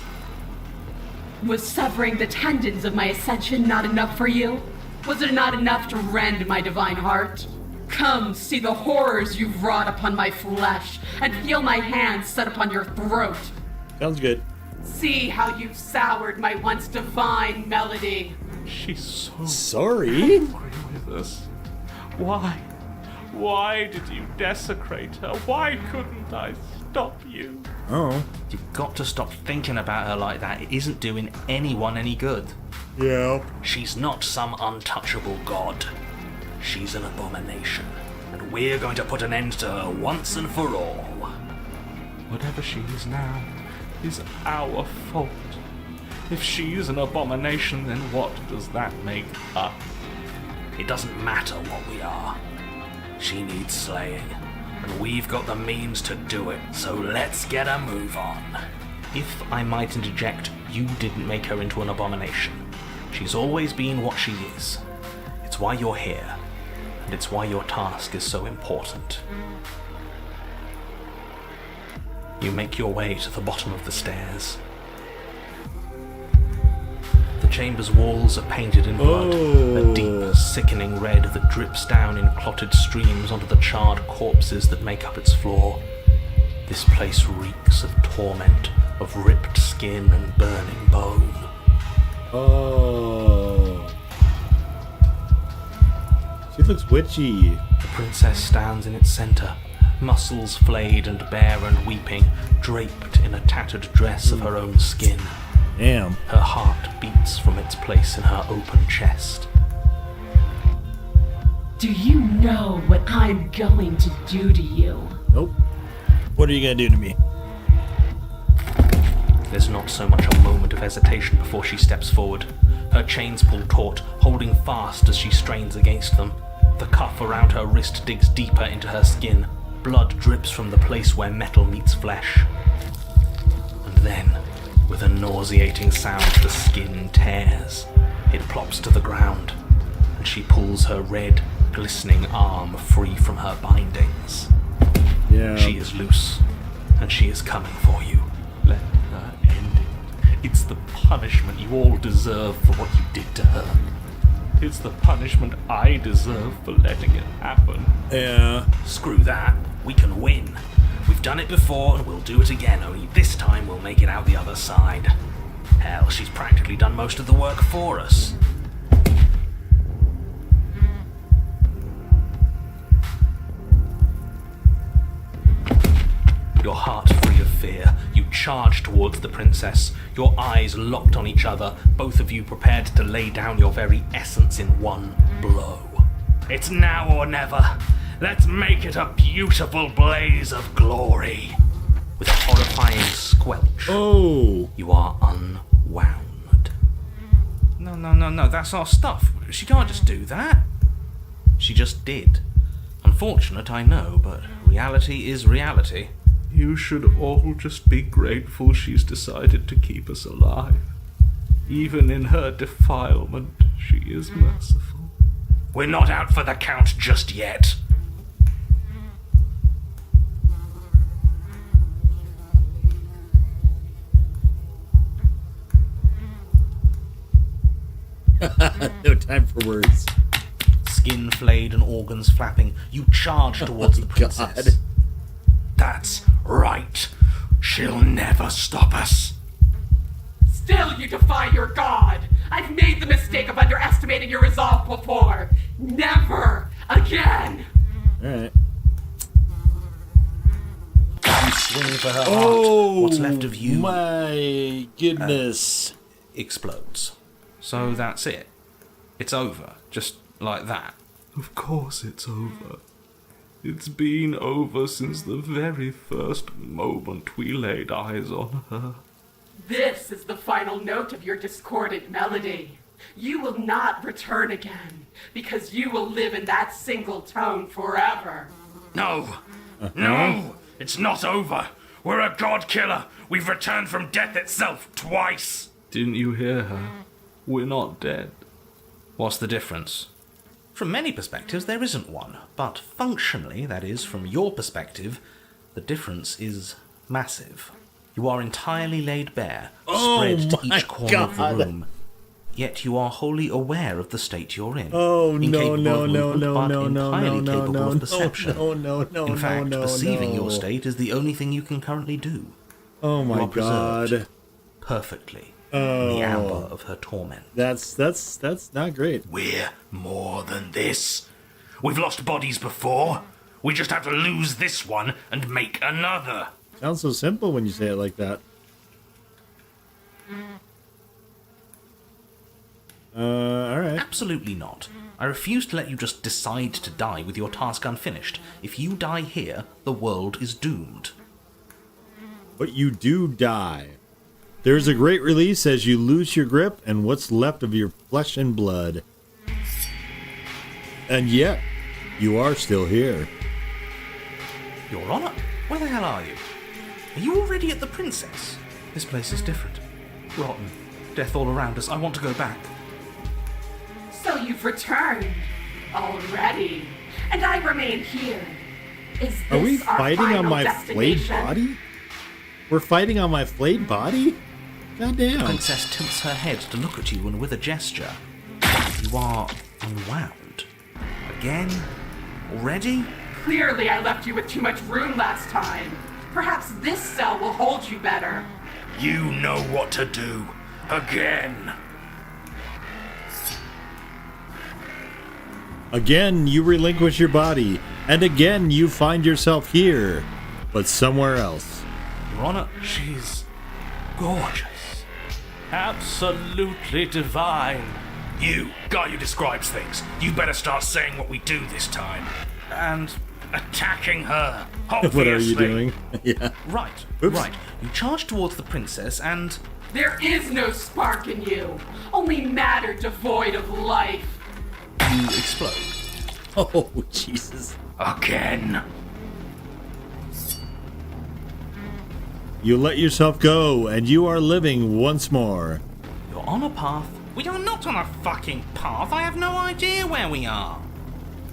Was severing the tendons of my ascension not enough for you? Was it not enough to rend my divine heart? Come, see the horrors you've wrought upon my flesh, and feel my hands set upon your throat. Sounds good. See how you've soured my once divine melody. She's so Sorry. angry with us. Why? Why did you desecrate her? Why couldn't I stop you? Oh. You've got to stop thinking about her like that. It isn't doing anyone any good. Yeah. She's not some untouchable god. She's an abomination, and we're going to put an end to her once and for all. Whatever she is now is our fault. If she's an abomination, then what does that make us? It doesn't matter what we are. She needs slaying, and we've got the means to do it, so let's get a move on. If I might interject, you didn't make her into an abomination. She's always been what she is. It's why you're here, and it's why your task is so important. You make your way to the bottom of the stairs. The chamber's walls are painted in blood, a deep, sickening red that drips down in clotted streams onto the charred corpses that make up its floor. This place reeks of torment, of ripped skin and burning bone. Oh. She looks witchy. The princess stands in its center, muscles flayed and bare and weeping, draped in a tattered dress of her own skin. Damn. Her heart beats from its place in her open chest. Do you know what I'm going to do to you? Nope. What are you gonna do to me? There's not so much a moment of hesitation before she steps forward. Her chains pull taut, holding fast as she strains against them. The cuff around her wrist digs deeper into her skin. Blood drips from the place where metal meets flesh. And then, with a nauseating sound, the skin tears. It plops to the ground, and she pulls her red, glistening arm free from her bindings. Yeah. She is loose, and she is coming for you. Let her end it. It's the punishment you all deserve for what you did to her. It's the punishment I deserve for letting it happen. Yeah. Screw that. We can win. We've done it before and we'll do it again, only this time we'll make it out the other side. Hell, she's practically done most of the work for us. Your heart free of fear, you charge towards the princess, your eyes locked on each other, both of you prepared to lay down your very essence in one blow. It's now or never. Let's make it a beautiful blaze of glory. With a horrifying squelch, you are unwound. No, that's our stuff. She can't just do that. She just did. Unfortunate, I know, but reality is reality. You should all just be grateful she's decided to keep us alive. Even in her defilement, she is merciful. We're not out for the count just yet. No time for words. Skin flayed and organs flapping, you charge towards the princess. God. That's right. She'll never stop us. Still you defy your god! I've made the mistake of underestimating your resolve before! Never again! Alright. You swing for her heart. What's left of you My goodness. explodes. So that's it. It's over. Just like that. Of course it's over. It's been over since the very first moment we laid eyes on her. This is the final note of your discordant melody. You will not return again, because you will live in that single tone forever. No. No. It's not over. We're a god killer. We've returned from death itself twice. Didn't you hear her? We're not dead. What's the difference? From many perspectives, there isn't one. But functionally, that is, from your perspective, the difference is massive. You are entirely laid bare, spread to each corner of the room. Yet you are wholly aware of the state you're in. Incapable of movement, but entirely capable of perception. In fact, perceiving your state is the only thing you can currently do. Oh You my are preserved god. perfectly in the hour of her torment. That's not great. We're more than this. We've lost bodies before. We just have to lose this one and make another. Sounds so simple when you say it like that. Alright. Absolutely not. I refuse to let you just decide to die with your task unfinished. If you die here, the world is doomed. But you do die. There's a great release as you lose your grip and what's left of your flesh and blood. And yet, you are still here. Your Honor, where the hell are you? Are you already at the Princess? This place is different. Rotten. Death all around us. I want to go back. So you've returned already, and I remain here. Is Are we this our fighting on final my flayed destination? body? We're fighting on my flayed body? The Goddamn. princess tilts her head to look at you, and with a gesture, you are unwound. Again? Already? Clearly, I left you with too much room last time. Perhaps this cell will hold you better. You know what to do. Again. Again, you relinquish your body, and again, you find yourself here, but somewhere else. Your Honor, she's gorgeous. Absolutely divine. You, guy who describes things, you better start saying what we do this time. And Attacking her, obviously. What are you doing? Yeah. right, Oops. right. You charge towards the princess and There is no spark in you, only matter devoid of life. you explode. Oh, Jesus. Again. You let yourself go, and you are living once more. You're on a path. We are not on a fucking path. I have no idea where we are.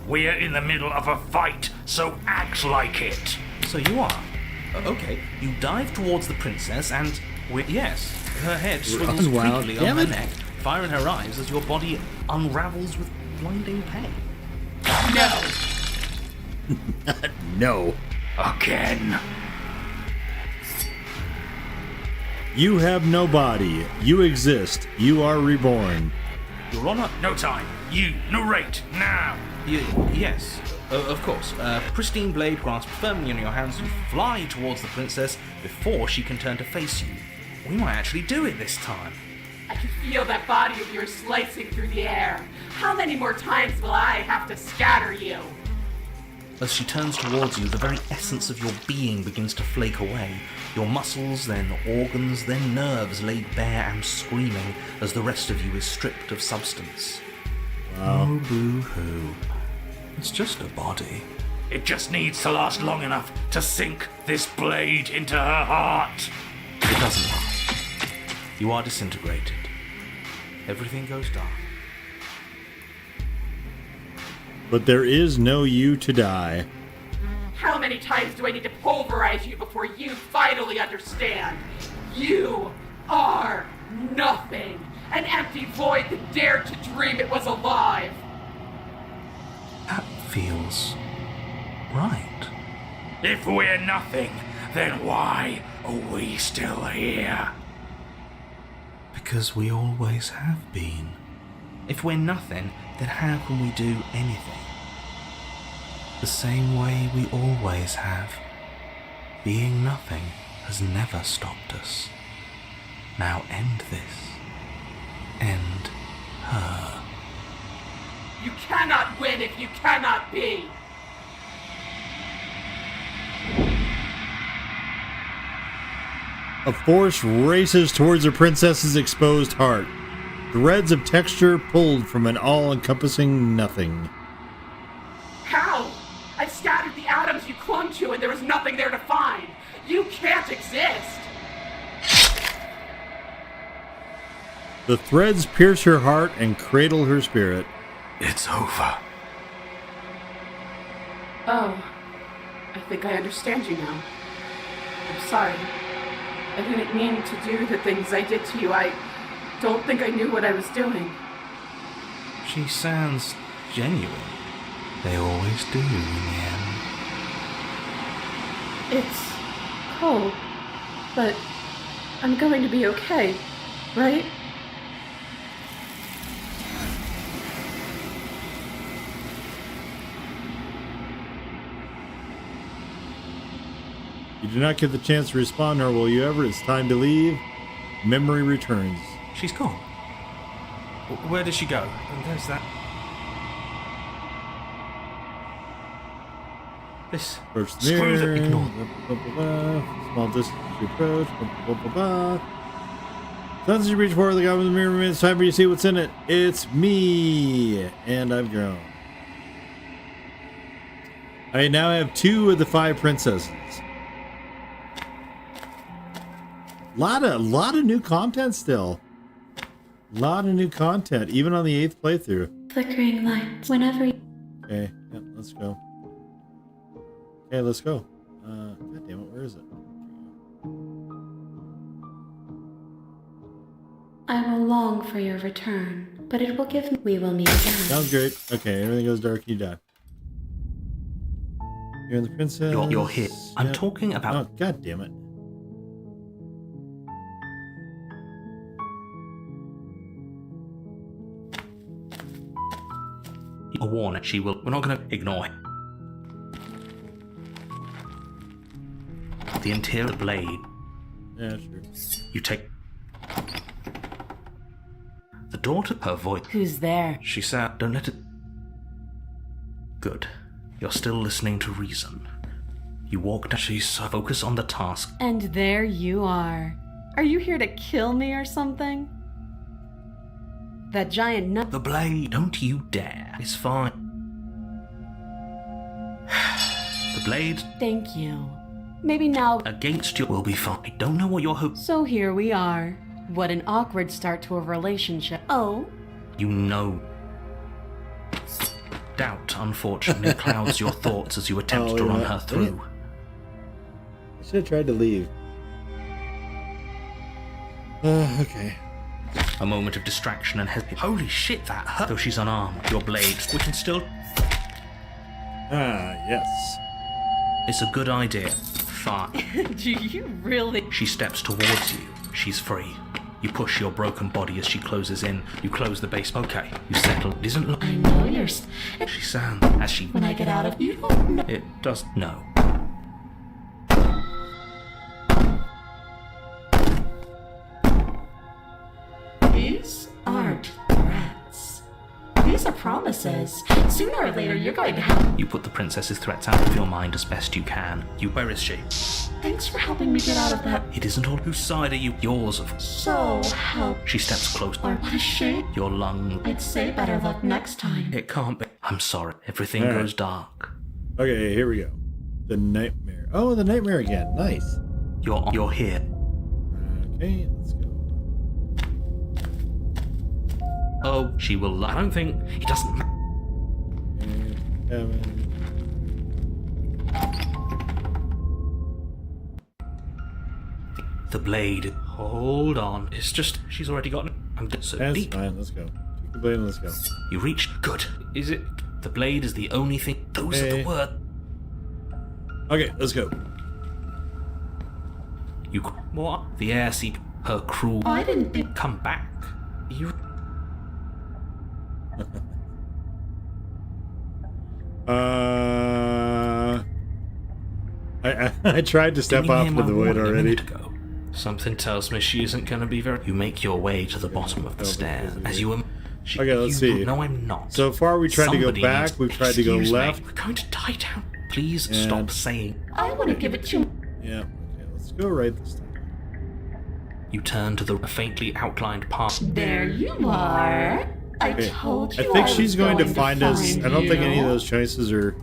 We're in the middle of a fight, so act like it. So you are. Okay, you dive towards the princess and, yes, her head swivels unwound. creepily on Damn her it. neck, fire in her eyes as your body unravels with blinding pain. No. No. Again. You have no body. You exist. You are reborn. Your Honor, No time. You narrate now. yes, of course. Pristine blade grasped firmly in your hands, you fly towards the princess before she can turn to face you. We might actually do it this time. I can feel that body of yours slicing through the air. How many more times will I have to scatter you? As she turns towards you, the very essence of your being begins to flake away. Your muscles, then organs, then nerves laid bare and screaming as the rest of you is stripped of substance. Wow. Oh, boo-hoo. It's just a body. It just needs to last long enough to sink this blade into her heart. It doesn't last. You are disintegrated. Everything goes dark. But there is no you to die. How many times do I need to pulverize you before you finally understand? You are nothing. An empty void that dared to dream it was alive. That feels right. If we're nothing, then why are we still here? Because we always have been. If we're nothing, then how can we do anything? The same way we always have. Being nothing has never stopped us. Now end this. End her. You cannot win if you cannot be. A force races towards the princess's exposed heart. Threads of texture pulled from an all-encompassing nothing. How? I scattered the atoms you clung to and there was nothing there to find. You can't exist. The threads pierce her heart and cradle her spirit. It's over. Oh, I think I understand you now. I'm sorry. I didn't mean to do the things I did to you. I don't think I knew what I was doing. She sounds genuine. They always do in the end. It's cold, but I'm going to be okay, right? You do not get the chance to respond, nor will you ever. It's time to leave. Memory returns. She's gone. Where did she go? And there's that. This. Approach the Screw the- mirror. ignore. Blah, blah, blah. Small distance to approach. Blah, blah, blah, blah. As you reach for the guy with the mirror, it's time for you to see what's in it. It's me, and I've grown. I now have 2 of the 5 princesses. Lot of new content still. Lot of new content, even on the 8th playthrough. Flickering lights whenever you... Okay, yeah, let's go. Okay, let's go. God damn it, where is it? I will long for your return, but it will give me... We will meet again. Sounds great. Okay, everything goes dark, you die. You're in the princess. You're here. I'm talking about... Oh, god damn it. A warning. She will... We're not going to ignore it. The interior of the blade. Yeah, sure. You take... The door to her voice. Who's there? She said, don't let it... Good. You're still listening to reason. You walked... She's focus on the task. And there you are. Are you here to kill me or something? That giant nut... The blade. Don't you dare. It's fine. The blade... Thank you. Maybe now... Against you will be fine. I don't know what you're hoping... So here we are. What an awkward start to a relationship. Oh? You know. Doubt, unfortunately, clouds your thoughts as you attempt to run her through. I should have tried to leave. Okay. A moment of distraction and holy shit, that hurt. Though she's unarmed, your blade, we can still... Ah, yes. It's a good idea. Fine. Do you really... She steps towards you. She's free. You push your broken body as she closes in. You close the base. Okay. You settle. It isn't... I know you're... She sounds as she... When I get out of you don't know. It does... No. These aren't threats. These are promises. Sooner or later, you're going to have... You put the princess's threats out of your mind as best you can. Where is she? Thanks for helping me get out of that. It isn't all. Whose side are you? Yours, of course. So help. She steps close. Or what a shame. Your lung. I'd say better luck next time. It can't be. I'm sorry. Everything goes dark. Okay, here we go. The nightmare. Oh, the nightmare again. Nice. You're here. Okay, let's go. Oh, she will. I don't think he doesn't. The blade. Hold on. It's just she's already gotten. I'm so That's deep. fine. Let's go. Take the blade and let's go. You reached. Good. Is it? The blade is the only thing. Those are the words. Okay, let's go. You. What? The air seep. Her cruel. I didn't think. Come back. You. I tried to step off into the void already. Something tells me she isn't going to be very... You make your way to the bottom of the stairs. As you... Okay, let's see. No, I'm not. So far, we tried to go back. We've tried to go left. We're going to die down. Please stop saying... I want to give it to... Yeah, okay, let's go right this time. You turn to the faintly outlined path. There you are. I told you I think she's going to find us. I don't think any of those choices are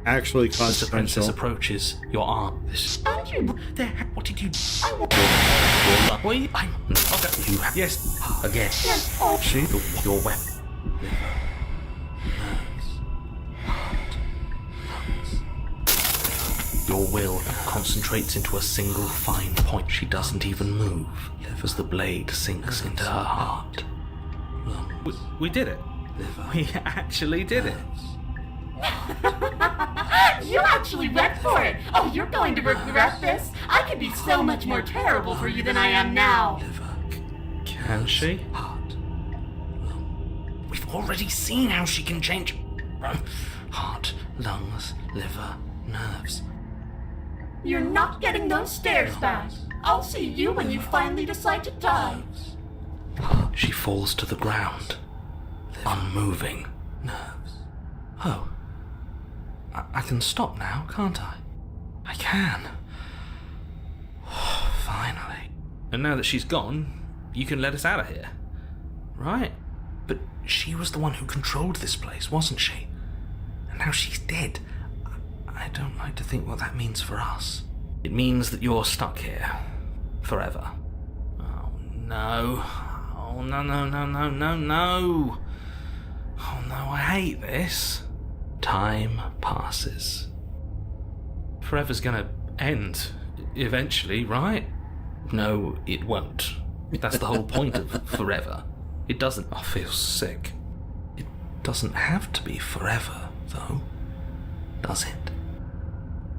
actually As the princess consequential. approaches, your arm. And you... There. What did you... I will... Wait, I'm... Okay. You... Yes. Again. Yes. Oh. See? Your weapon. Your will concentrates into a single fine point. She doesn't even move as the blade sinks into her heart. We did it. We actually did it. You actually went for it. Oh, you're going to regret this. I could be so much more terrible for you than I am now. Can she? We've already seen how she can change. Heart, lungs, liver, nerves. You're not getting those stairs back. I'll see you when you finally decide to die. She falls to the ground, unmoving. Nerves. Oh. I can stop now, can't I? I can. Finally. And now that she's gone, you can let us out of here. Right? But she was the one who controlled this place, wasn't she? And now she's dead. I don't like to think what that means for us. It means that you're stuck here. Forever. no. Oh, no, no, no, no, no, no. Oh, no, I hate this. Time passes. Forever's gonna end eventually, right? No, it won't. That's the whole point of forever. It doesn't... I feel sick. It doesn't have to be forever, though, does it?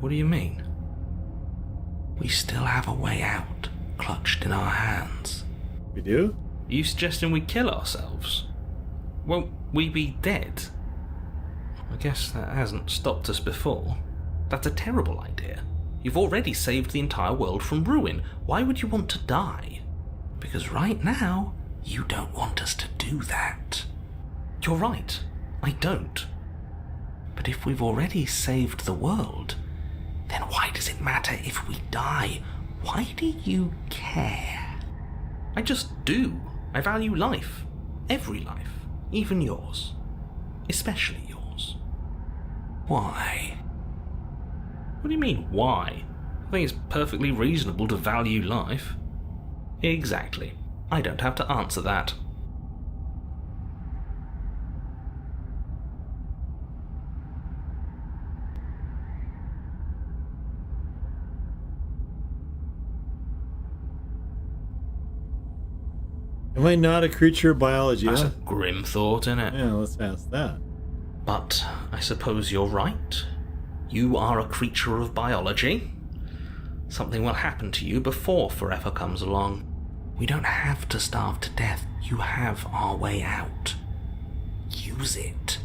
What do you mean? We still have a way out, clutched in our hands. We do? Are you suggesting we kill ourselves? Won't we be dead? I guess that hasn't stopped us before. That's a terrible idea. You've already saved the entire world from ruin. Why would you want to die? Because right now, you don't want us to do that. You're right. I don't. But if we've already saved the world, then why does it matter if we die? Why do you care? I just do. I value life. Every life. Even yours. Especially yours. Why? What do you mean, why? I think it's perfectly reasonable to value life. Exactly. I don't have to answer that. Am I not a creature of biology? That's Huh? a grim thought, isn't it? Yeah, let's ask that. But I suppose you're right. You are a creature of biology. Something will happen to you before forever comes along. We don't have to starve to death. You have our way out. Use it.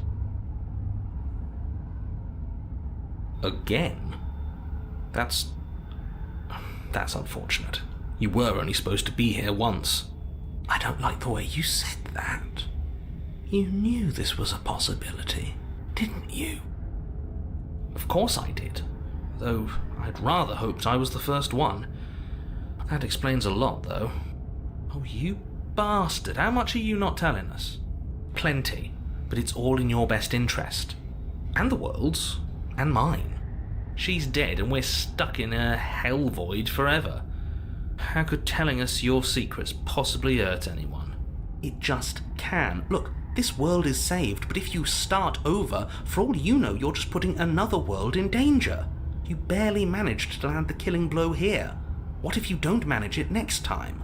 Again? That's unfortunate. You were only supposed to be here once. I don't like the way you said that. You knew this was a possibility, didn't you? Of course I did. Though I'd rather hoped I was the first one. That explains a lot, though. Oh, you bastard. How much are you not telling us? Plenty. But it's all in your best interest. And the world's. And mine. She's dead and we're stuck in a hell void forever. How could telling us your secrets possibly hurt anyone? It just can. Look, this world is saved, but if you start over, for all you know, you're just putting another world in danger. You barely managed to land the killing blow here. What if you don't manage it next time?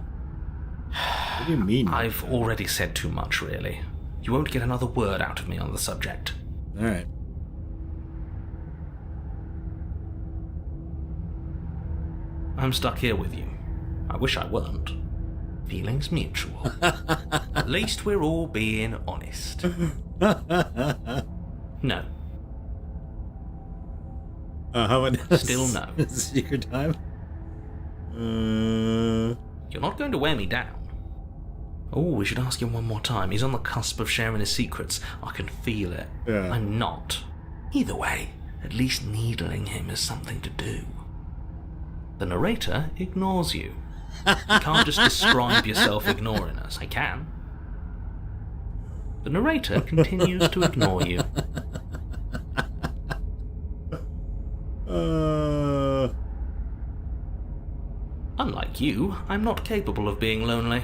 What do you mean? I've already said too much, really. You won't get another word out of me on the subject. All right. I'm stuck here with you. I wish I weren't. Feelings mutual. At least we're all being honest. No. How about Still no. Secret time? You're not going to wear me down. Oh, we should ask him one more time. He's on the cusp of sharing his secrets. I can feel it. Yeah. I'm not. Either way, at least needling him is something to do. The narrator ignores you. You can't just describe yourself ignoring us. I can. The narrator continues to ignore you. Unlike you, I'm not capable of being lonely.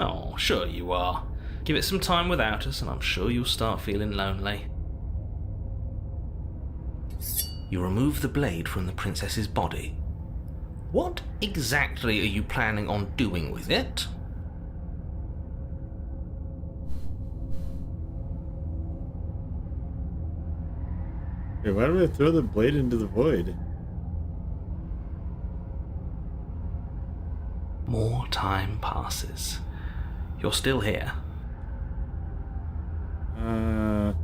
Oh, sure you are. Give it some time without us, and I'm sure you'll start feeling lonely. You remove the blade from the princess's body. What exactly are you planning on doing with it? Hey, why do I throw the blade into the void? More time passes. You're still here. I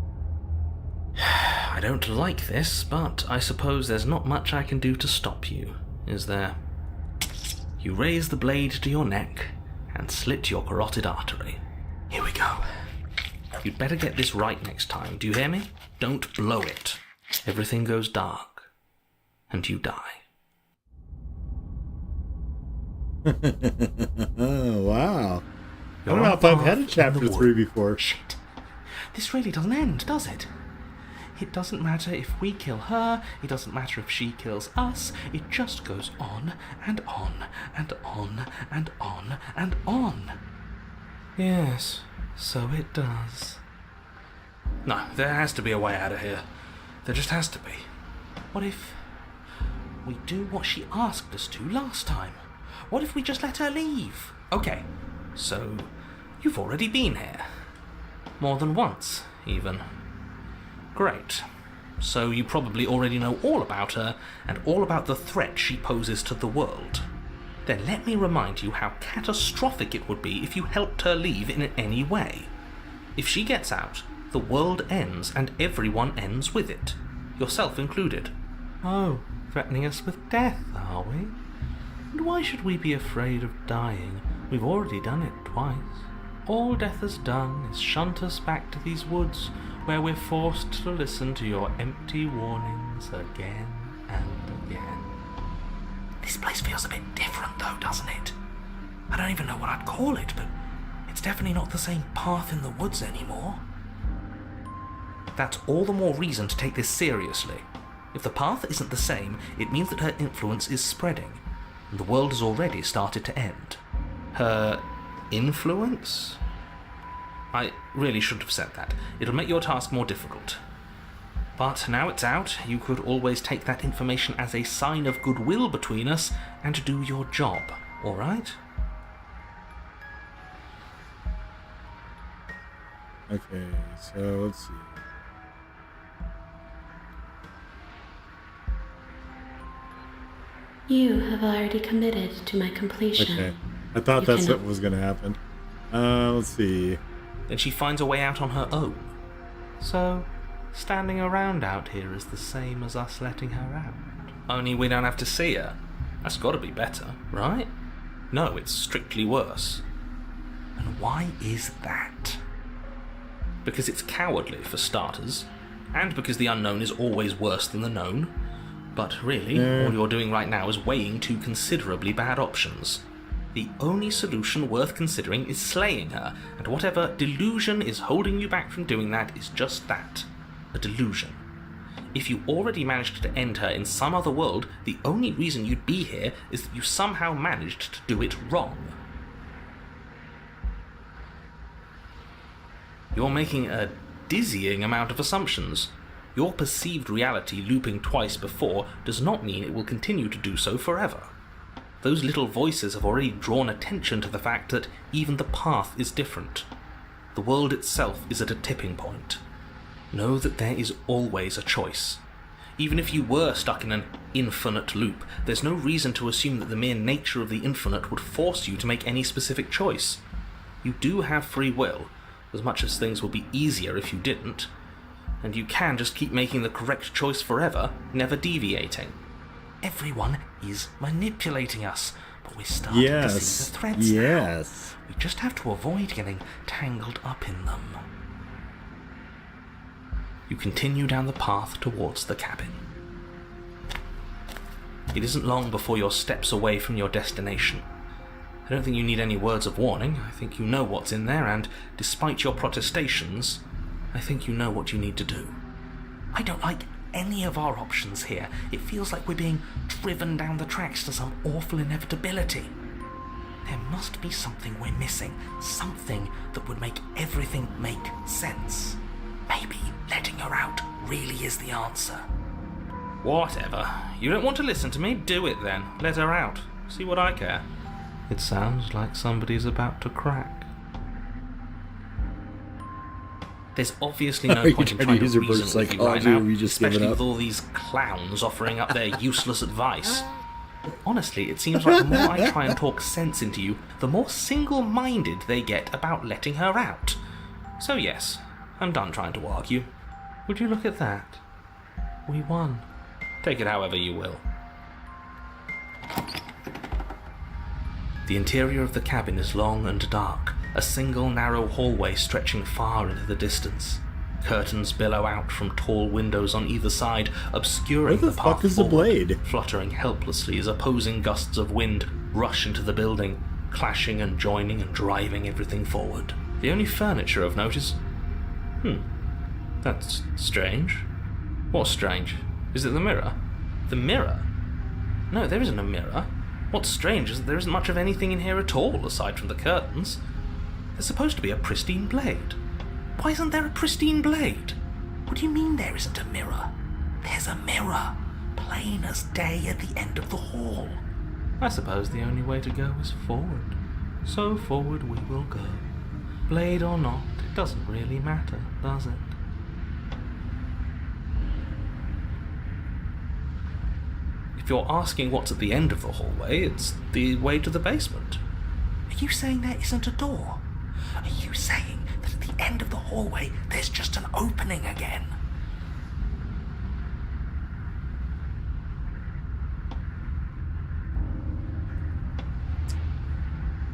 don't like this, but I suppose there's not much I can do to stop you, is there? You raise the blade to your neck and slit your carotid artery. Here we go. You'd better get this right next time, do you hear me? Don't blow it. Everything goes dark, and you die. Wow. I don't know if I've had a chapter 3 before. Shit. This really doesn't end, does it? It doesn't matter if we kill her, it doesn't matter if she kills us, it just goes on and on and on and on and on. Yes, so it does. No, there has to be a way out of here. There just has to be. What if we do what she asked us to last time? What if we just let her leave? Okay, so you've already been here. More than once, even. Great. So you probably already know all about her and all about the threat she poses to the world. Then let me remind you how catastrophic it would be if you helped her leave in any way. If she gets out, the world ends and everyone ends with it, yourself included. Oh, threatening us with death, are we? And why should we be afraid of dying? We've already done it twice. All death has done is shunt us back to these woods, where we're forced to listen to your empty warnings again and again. This place feels a bit different though, doesn't it? I don't even know what I'd call it, but it's definitely not the same path in the woods anymore. That's all the more reason to take this seriously. If the path isn't the same, it means that her influence is spreading, and the world has already started to end. Her influence? I really shouldn't have said that. It'll make your task more difficult. But now it's out, you could always take that information as a sign of goodwill between us and do your job, alright? Okay, so let's see. You have already committed to my completion. Okay. I thought that's what was going to happen. Let's see. Then she finds a way out on her own. So, standing around out here is the same as us letting her out. Only we don't have to see her. That's got to be better, right? No, it's strictly worse. And why is that? Because it's cowardly, for starters, and because the unknown is always worse than the known. But really, all you're doing right now is weighing two considerably bad options. The only solution worth considering is slaying her, and whatever delusion is holding you back from doing that is just that, a delusion. If you already managed to end her in some other world, the only reason you'd be here is that you somehow managed to do it wrong. You're making a dizzying amount of assumptions. Your perceived reality looping twice before does not mean it will continue to do so forever. Those little voices have already drawn attention to the fact that even the path is different. The world itself is at a tipping point. Know that there is always a choice. Even if you were stuck in an infinite loop, there's no reason to assume that the mere nature of the infinite would force you to make any specific choice. You do have free will, as much as things would be easier if you didn't. And you can just keep making the correct choice forever, never deviating. Everyone is manipulating us, but we're starting to see the threads now. We just have to avoid getting tangled up in them. You continue down the path towards the cabin. It isn't long before you're steps away from your destination. I don't think you need any words of warning. I think you know what's in there, and despite your protestations, I think you know what you need to do. I don't like any of our options here. It feels like we're being driven down the tracks to some awful inevitability. There must be something we're missing, something that would make everything make sense. Maybe letting her out really is the answer. Whatever. You don't want to listen to me? Do it then. Let her out. See what I care. It sounds like somebody's about to crack. There's obviously no point in trying to reason with you right now, especially with all these clowns offering up their useless advice. Honestly, it seems like the more I try and talk sense into you, the more single-minded they get about letting her out. So yes, I'm done trying to argue. Would you look at that? We won. Take it however you will. The interior of the cabin is long and dark, a single narrow hallway stretching far into the distance. Curtains billow out from tall windows on either side, obscuring the path forward. Where the fuck is the blade? Fluttering helplessly as opposing gusts of wind rush into the building, clashing and joining and driving everything forward. The only furniture of note is... that's strange. What's strange? Is it the mirror? The mirror? No, there isn't a mirror. What's strange is that there isn't much of anything in here at all, aside from the curtains. There's supposed to be a pristine blade. Why isn't there a pristine blade? What do you mean there isn't a mirror? There's a mirror, plain as day at the end of the hall. I suppose the only way to go is forward. So forward we will go. Blade or not, it doesn't really matter, does it? If you're asking what's at the end of the hallway, it's the way to the basement. Are you saying there isn't a door? Are you saying that at the end of the hallway there's just an opening again?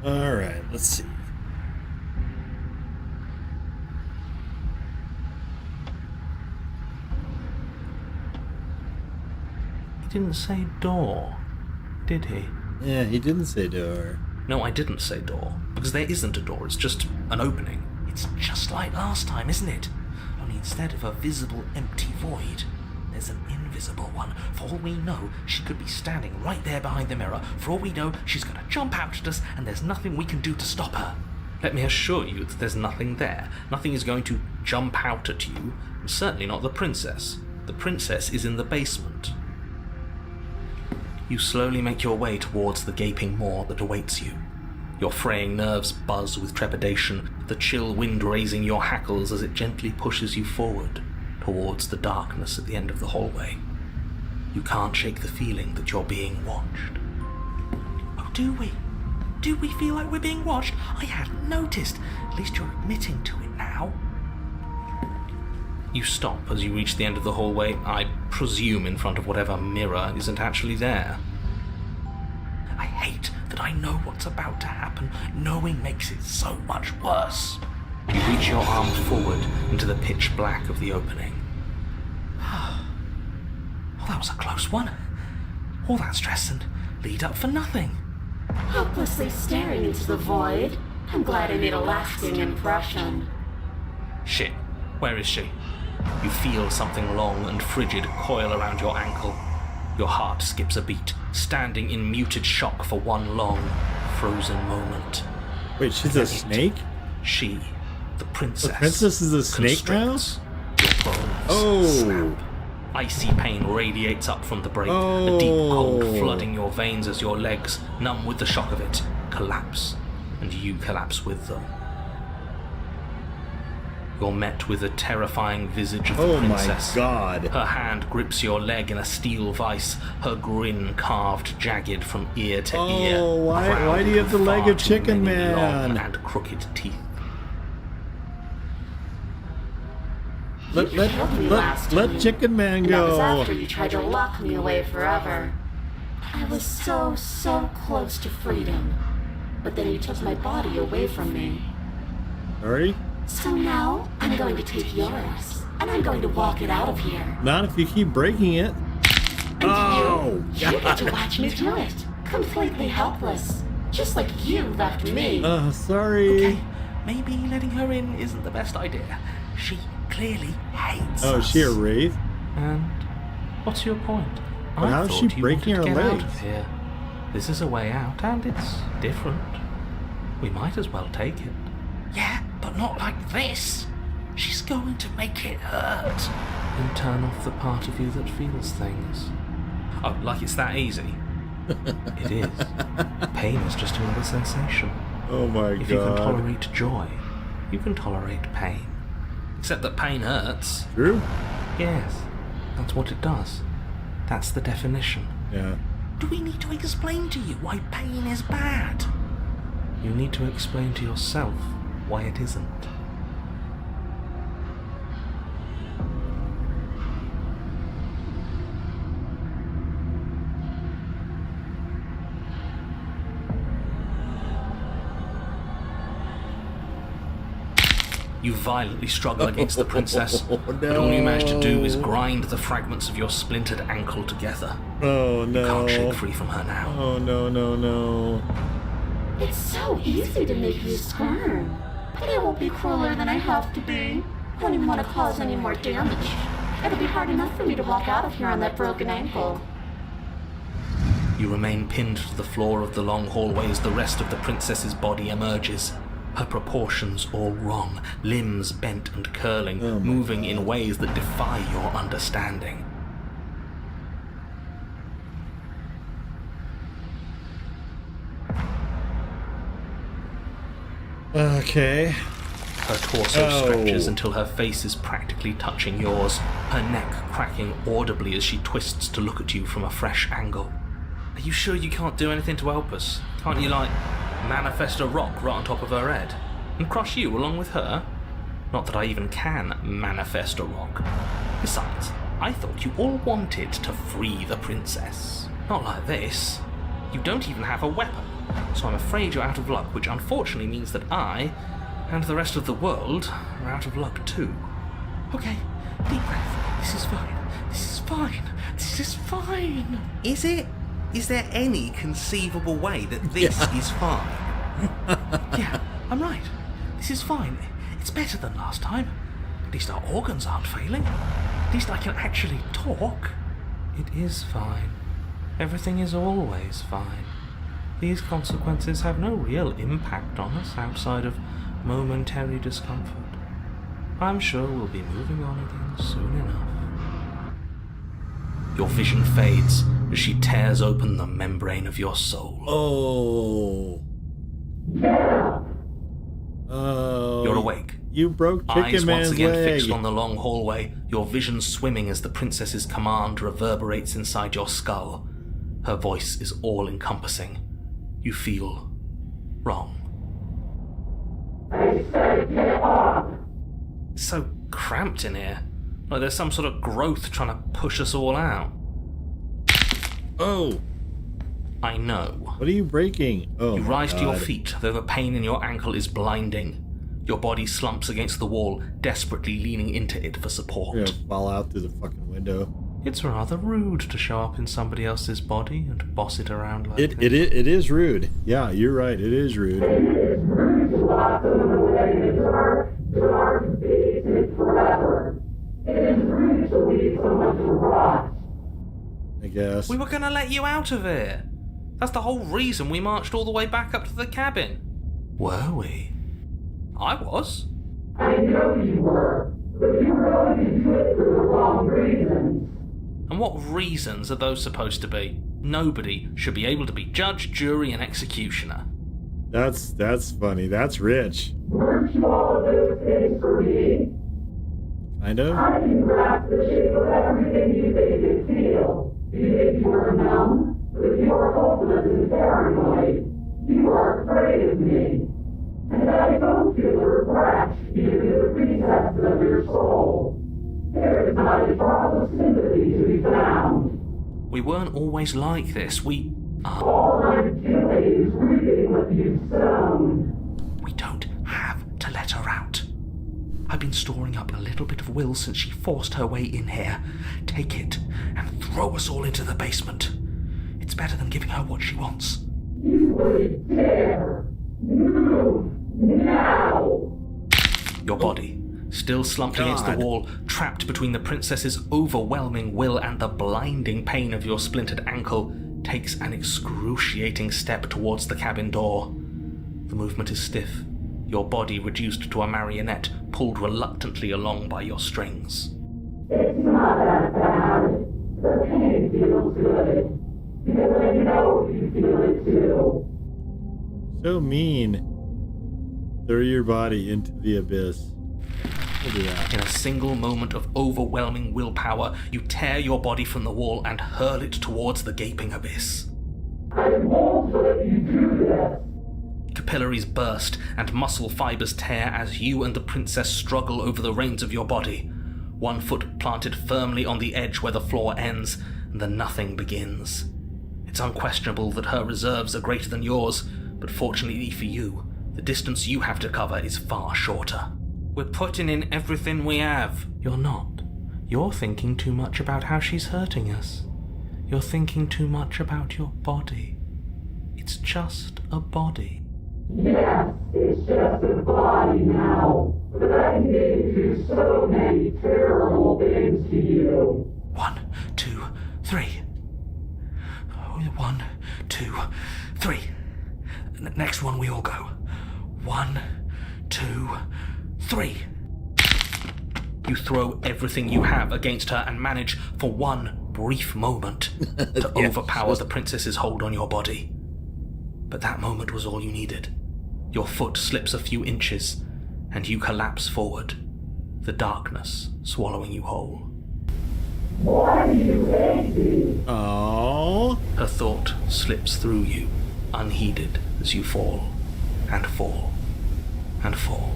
Alright, let's see. He didn't say door, did he? Yeah, he didn't say door. No, I didn't say door, because there isn't a door, it's just an opening. It's just like last time, isn't it? Only instead of a visible empty void, there's an invisible one. For all we know, she could be standing right there behind the mirror. For all we know, she's going to jump out at us, and there's nothing we can do to stop her. Let me assure you that there's nothing there. Nothing is going to jump out at you, and certainly not the princess. The princess is in the basement. You slowly make your way towards the gaping maw that awaits you. Your fraying nerves buzz with trepidation, the chill wind raising your hackles as it gently pushes you forward, towards the darkness at the end of the hallway. You can't shake the feeling that you're being watched. Oh, do we? Do we feel like we're being watched? I hadn't noticed. At least you're admitting to it now. You stop as you reach the end of the hallway, I presume in front of whatever mirror isn't actually there. I hate that I know what's about to happen. Knowing makes it so much worse. You reach your arm forward into the pitch black of the opening. Well, that was a close one. All that stress and lead up for nothing. Helplessly staring into the void. I'm glad I made a lasting impression. Shit, where is she? You feel something long and frigid coil around your ankle. Your heart skips a beat, standing in muted shock for one long, frozen moment. Wait, she's a snake? She, the princess. The princess is a snake now? Your bones snap. Icy pain radiates up from the break, a deep cold flooding your veins as your legs, numb with the shock of it, collapse, and you collapse with them. You're met with the terrifying visage of the princess. Oh my god. Her hand grips your leg in a steel vice, her grin carved jagged from ear to ear. Oh, why do you have the leg of Chicken Man? Long and crooked teeth. Let Chicken Man go. That was after you tried to lock me away forever. I was so close to freedom. But then you took my body away from me. Alright? So now, I'm going to take yours, and I'm going to walk it out of here. Not if you keep breaking it. And you get to watch me do it. Completely helpless. Just like you left me. Sorry. Okay, maybe letting her in isn't the best idea. She clearly hates us. Oh, is she a wraith? And what's your point? But how is she breaking her legs? legs? Out of here. This is a way out, and it's different. We might as well take it. Yeah, but not like this. She's going to make it hurt. Then turn off the part of you that feels things. Oh, like it's that easy? It is. Pain is just another sensation. Oh my god. If you can tolerate joy, you can tolerate pain. Except that pain hurts. True? Yes, that's what it does. That's the definition. Yeah. Do we need to explain to you why pain is bad? You need to explain to yourself why it isn't. You violently struggle against the princess, but all you manage to do is grind the fragments of your splintered ankle together. Oh no. You can't shake free from her now. Oh no. It's so easy to make you squirm. But I won't be crueler than I have to be. I don't even want to cause any more damage. It'll be hard enough for me to walk out of here on that broken ankle. You remain pinned to the floor of the long hallway as the rest of the princess's body emerges. Her proportions all wrong, limbs bent and curling, moving in ways that defy your understanding. Okay. Her torso stretches until her face is practically touching yours, her neck cracking audibly as she twists to look at you from a fresh angle. Are you sure you can't do anything to help us? Can't you, manifest a rock right on top of her head? And crush you along with her? Not that I even can manifest a rock. Besides, I thought you all wanted to free the princess. Not like this. You don't even have a weapon, so I'm afraid you're out of luck, which unfortunately means that I, and the rest of the world, are out of luck too. Okay, deep breath. This is fine. This is fine. This is fine. Is it? Is there any conceivable way that this is fine? Yeah, I'm right. This is fine. It's better than last time. At least our organs aren't failing. At least I can actually talk. It is fine. Everything is always fine. These consequences have no real impact on us outside of momentary discomfort. I'm sure we'll be moving on again soon enough. Your vision fades as she tears open the membrane of your soul. You're awake. You broke Chicken Eyes Man's once again leg. fixed on the long hallway, your vision swimming as the princess's command reverberates inside your skull. Her voice is all-encompassing. You feel wrong. I said get up! It's so cramped in here. Like there's some sort of growth trying to push us all out. Oh. I know. What are you breaking? Oh, you rise to your God. feet, though the pain in your ankle is blinding. Your body slumps against the wall, desperately leaning into it for support. You're gonna fall out through the fucking window. It's rather rude to show up in somebody else's body and boss it around like this. It is rude. Yeah, you're right. It is rude. It is rude to lock them away in the dark basement forever. It is rude to leave someone to rot. I guess. We were going to let you out of it. That's the whole reason we marched all the way back up to the cabin. Were we? I was. I know you were, but you were only to do it for the wrong reasons. And what reasons are those supposed to be? Nobody should be able to be judge, jury, and executioner. That's funny. That's rich. Weren't you all of those things for me? Kind of. I can grasp the shape of everything you think and feel. You think you are numb, but you are hopeless and paranoid. You are afraid of me. And I don't feel a regret even in the recesses of your soul. There is not a drop of sympathy to be found. We weren't always like this. We are. All I'm doing is reading what you've sown. We don't have to let her out. I've been storing up a little bit of will since she forced her way in here. Take it and throw us all into the basement. It's better than giving her what she wants. You wouldn't dare. Move now. Your body, still slumped against the wall, trapped between the princess's overwhelming will and the blinding pain of your splintered ankle, takes an excruciating step towards the cabin door. The movement is stiff, your body reduced to a marionette, pulled reluctantly along by your strings. It's not that bad. The pain feels good. Because I know you feel it too. So mean. Throw your body into the abyss. We'll do that. In a single moment of overwhelming willpower, you tear your body from the wall and hurl it towards the gaping abyss. I won't let you do this. Capillaries burst and muscle fibers tear as you and the princess struggle over the reins of your body. One foot planted firmly on the edge where the floor ends, and the nothing begins. It's unquestionable that her reserves are greater than yours, but fortunately for you, the distance you have to cover is far shorter. We're putting in everything we have. You're not. You're thinking too much about how she's hurting us. You're thinking too much about your body. It's just a body. Yes, it's just a body now. But I gave you so many terrible things to you. 1, 2, 3. 1, 2, 3. Next one, we all go. 1, 2, 3. You throw everything you have against her and manage, for one brief moment, to overpower the princess's hold on your body. But that moment was all you needed. Your foot slips a few inches, and you collapse forward, the darkness swallowing you whole. Why do you hate me? Oh. Her thought slips through you, unheeded, as you fall, and fall, and fall.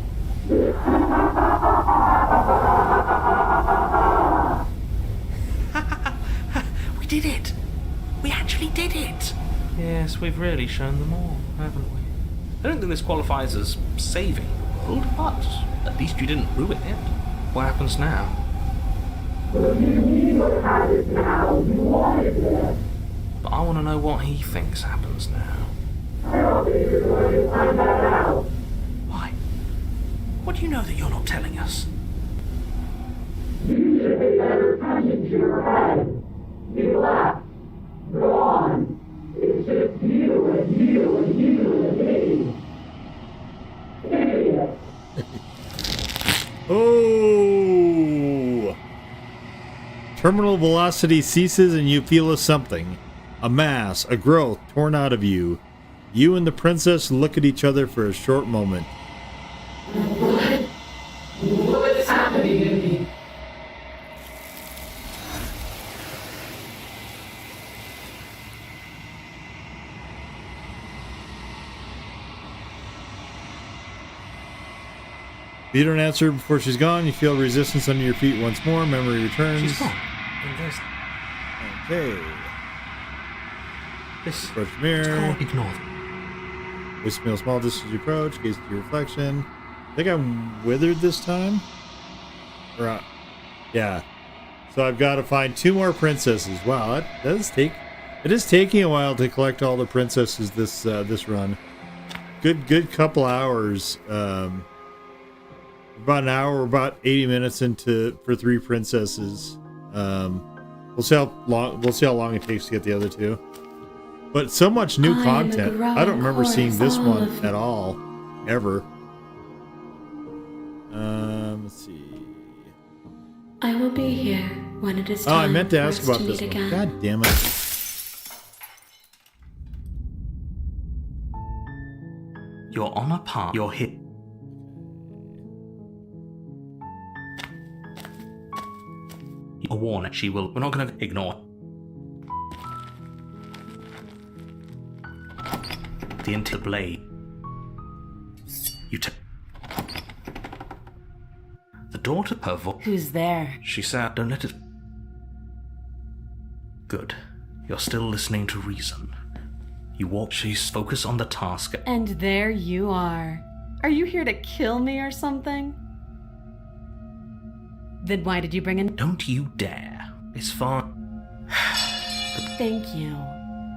We did it! We actually did it! Yes, we've really shown them all, haven't we? I don't think this qualifies as saving the world, but at least you didn't ruin it. What happens now? You had it now. You wanted it. But I want to know what he thinks happens now. I don't think you're going to find that out. Why? What do you know that you're not telling us? You should pay better attention to your head. You left. Gone. It's just you and you and you and me. Idiot. Oh! Terminal velocity ceases and you feel a something. A mass, a growth torn out of you. You and the princess look at each other for a short moment. What is happening to me? If you don't answer before she's gone, you feel resistance under your feet once more. Memory returns. She's gone. And there's... Okay. This... Approach the mirror. Ignore. Wish me a small distance you approach. Gaze at your reflection. I think I'm withered this time. Or, yeah. So I've got to find 2 more princesses. Wow, that does take... It is taking a while to collect all the princesses this this run. Good couple hours. About an hour, about 80 minutes into for 3 princesses. We'll see how long it takes to get the other 2. But so much new content. I don't remember seeing this one at all, ever. Let's see. I will be here when it is time. Oh, I meant to ask for us about to this meet one. again. God damn it. You're on a path. You're hit. A warning. She will. We're not going to ignore. The into blade. You take. The door to her voice. Who's there? She said, "Don't let it." Good. You're still listening to reason. You walk. She's focused on the task. And there you are. Are you here to kill me or something? Then why did you bring in... Don't you dare. It's fine. Thank you.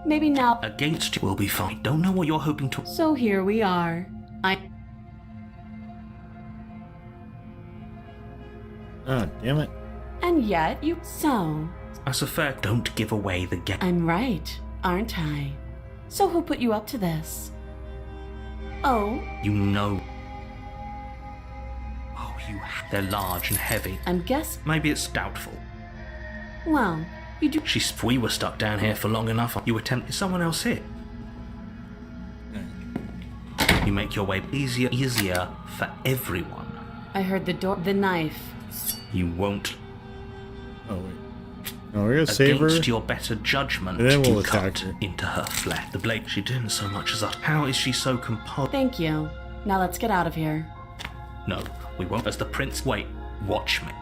Maybe now... Against you will be fine. Don't know what you're hoping to... So here we are. Ah, damn it. And yet you... So... As a fact, don't give away the game. I'm right, aren't I? So who put you up to this? Oh... You know... They're large and heavy. I'm guessing... Maybe it's doubtful. Well, you do... We were stuck down here for long enough. You attempted someone else here. You make your way easier for everyone. I heard the door... The knife. You won't. Oh, wait. No, we're gonna save her. Against your better judgment, and then we'll you attack cut her. into her flesh. The blade, she didn't so much as us. How is she so composed? Thank you. Now let's get out of here. No, we won't. As the prince... Wait, watch me.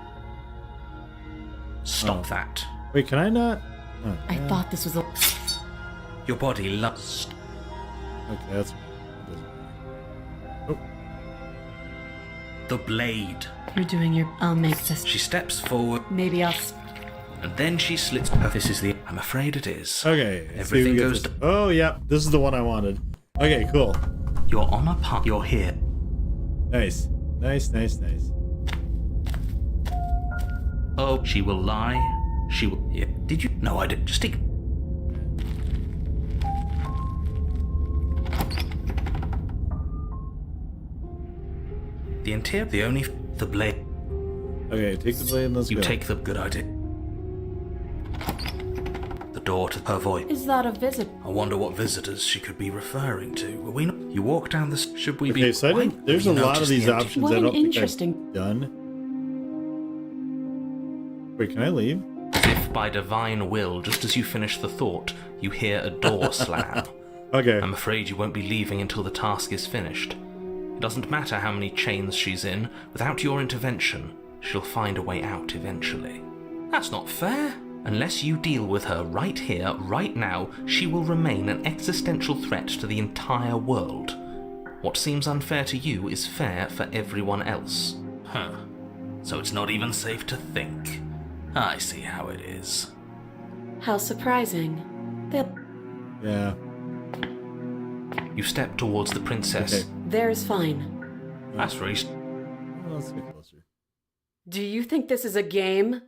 Stop that. Wait, can I not? Oh, I thought this was a... Your body lust. Okay, that's... Oh. The blade. You're doing your... I'll make this... She steps forward. Maybe I'll... And then she slits... This is the... I'm afraid it is. Okay. Everything goes... Oh, yeah. This is the one I wanted. Okay, cool. You're on a path. You're here. Nice. Nice. Oh, she will lie. She will... Yeah. Did you... No, I didn't. Just take... The interior... The only... The blade... Okay, take the blade and let's You go. take the... Good idea. The door to her voice. Is that a visit? I wonder what visitors she could be referring to. Were we not... You walk down the... Should we be... Okay, so I Why- think there's have a you lot of noticed these the empty- options What I an don't think interesting- I've done. Wait, can I leave? As if by divine will, just as you finish the thought, you hear a door slam. Okay. I'm afraid you won't be leaving until the task is finished. It doesn't matter how many chains she's in, without your intervention, she'll find a way out eventually. That's not fair. Unless you deal with her right here, right now, she will remain an existential threat to the entire world. What seems unfair to you is fair for everyone else. Huh. So it's not even safe to think. I see how it is. How surprising. Yeah. You step towards the princess. Okay. There's fine. That's reason. Well, let's get closer. Do you think this is a game?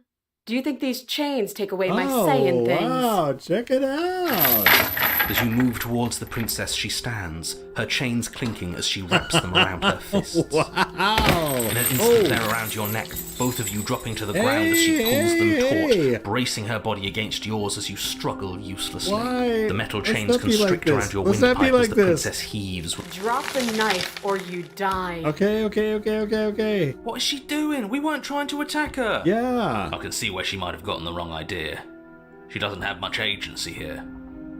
Do you think these chains take away my say in things? Wow, check it out. As you move towards the princess, she stands, her chains clinking as she wraps them around her fists. Wow. In an instant, they're around your neck, both of you dropping to the ground as she pulls them taut, bracing her body against yours as you struggle uselessly. Why? The metal Let's chains not be like constrict this. around your Let's not be windpipe as like the this. princess heaves. Drop the knife or you die. Okay. What is she doing? We weren't trying to attack her. Yeah. I can see where she might have gotten the wrong idea. She doesn't have much agency here.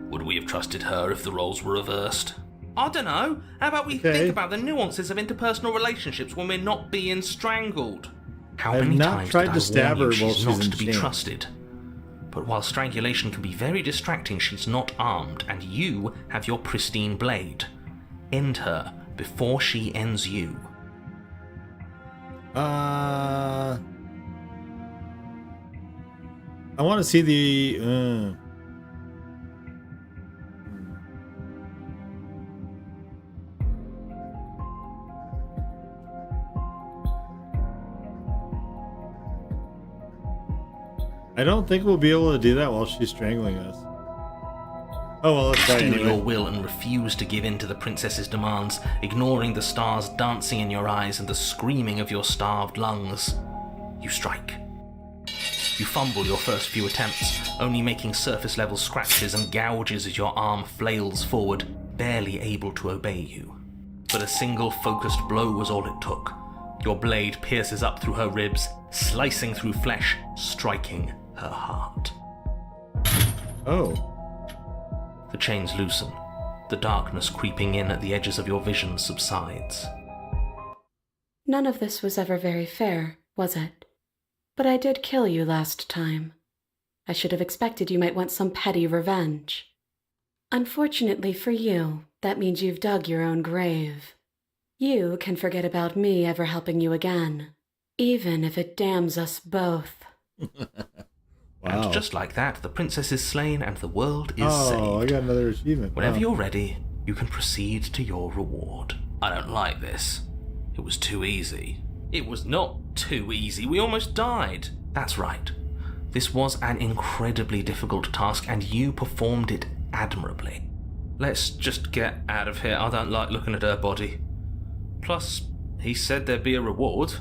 Would we have trusted her if the roles were reversed? I don't know. How about we Okay. think about the nuances of interpersonal relationships when we're not being strangled? How I've many not times tried did to I stab warn her you while she's she's not in to be chains. trusted? But while strangulation can be very distracting, she's not armed, and you have your pristine blade. End her before she ends you. I want to see the. I don't think we'll be able to do that while she's strangling us. Oh well, let's try Steel anyway. your will and refuse to give in to the princess's demands, ignoring the stars dancing in your eyes and the screaming of your starved lungs. You strike. You fumble your first few attempts, only making surface-level scratches and gouges as your arm flails forward, barely able to obey you. But a single focused blow was all it took. Your blade pierces up through her ribs, slicing through flesh, striking her heart. Oh. The chains loosen. The darkness creeping in at the edges of your vision subsides. None of this was ever very fair, was it? But I did kill you last time. I should have expected you might want some petty revenge. Unfortunately for you, that means you've dug your own grave. You can forget about me ever helping you again, even if it damns us both. Wow. And just like that, the princess is slain and the world is Oh, saved. I got another achievement. Whenever Wow. you're ready, you can proceed to your reward. I don't like this. It was too easy. It was not too easy. We almost died. That's right. This was an incredibly difficult task, and you performed it admirably. Let's just get out of here. I don't like looking at her body. Plus, he said there'd be a reward.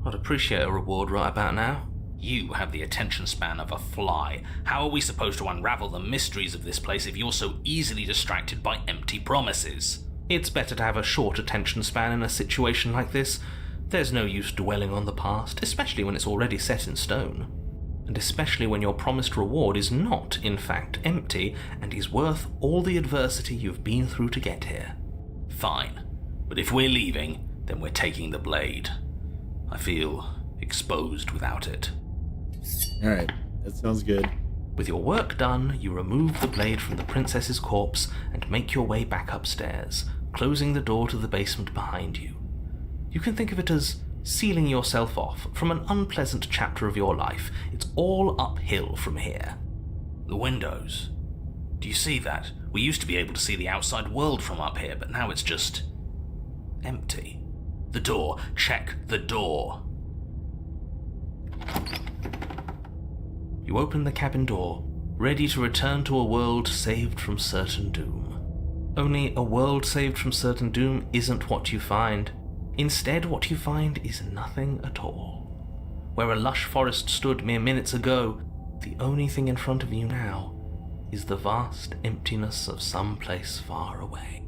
I'd appreciate a reward right about now. You have the attention span of a fly. How are we supposed to unravel the mysteries of this place if you're so easily distracted by empty promises? It's better to have a short attention span in a situation like this. There's no use dwelling on the past, especially when it's already set in stone. And especially when your promised reward is not, in fact, empty and is worth all the adversity you've been through to get here. Fine. But if we're leaving, then we're taking the blade. I feel exposed without it. Alright, that sounds good. With your work done, you remove the blade from the princess's corpse and make your way back upstairs, closing the door to the basement behind you. You can think of it as sealing yourself off from an unpleasant chapter of your life. It's all uphill from here. The windows. Do you see that? We used to be able to see the outside world from up here, but now it's just empty. The door. Check the door. You open the cabin door, ready to return to a world saved from certain doom. Only a world saved from certain doom isn't what you find. Instead, what you find is nothing at all. Where a lush forest stood mere minutes ago, the only thing in front of you now is the vast emptiness of some place far away.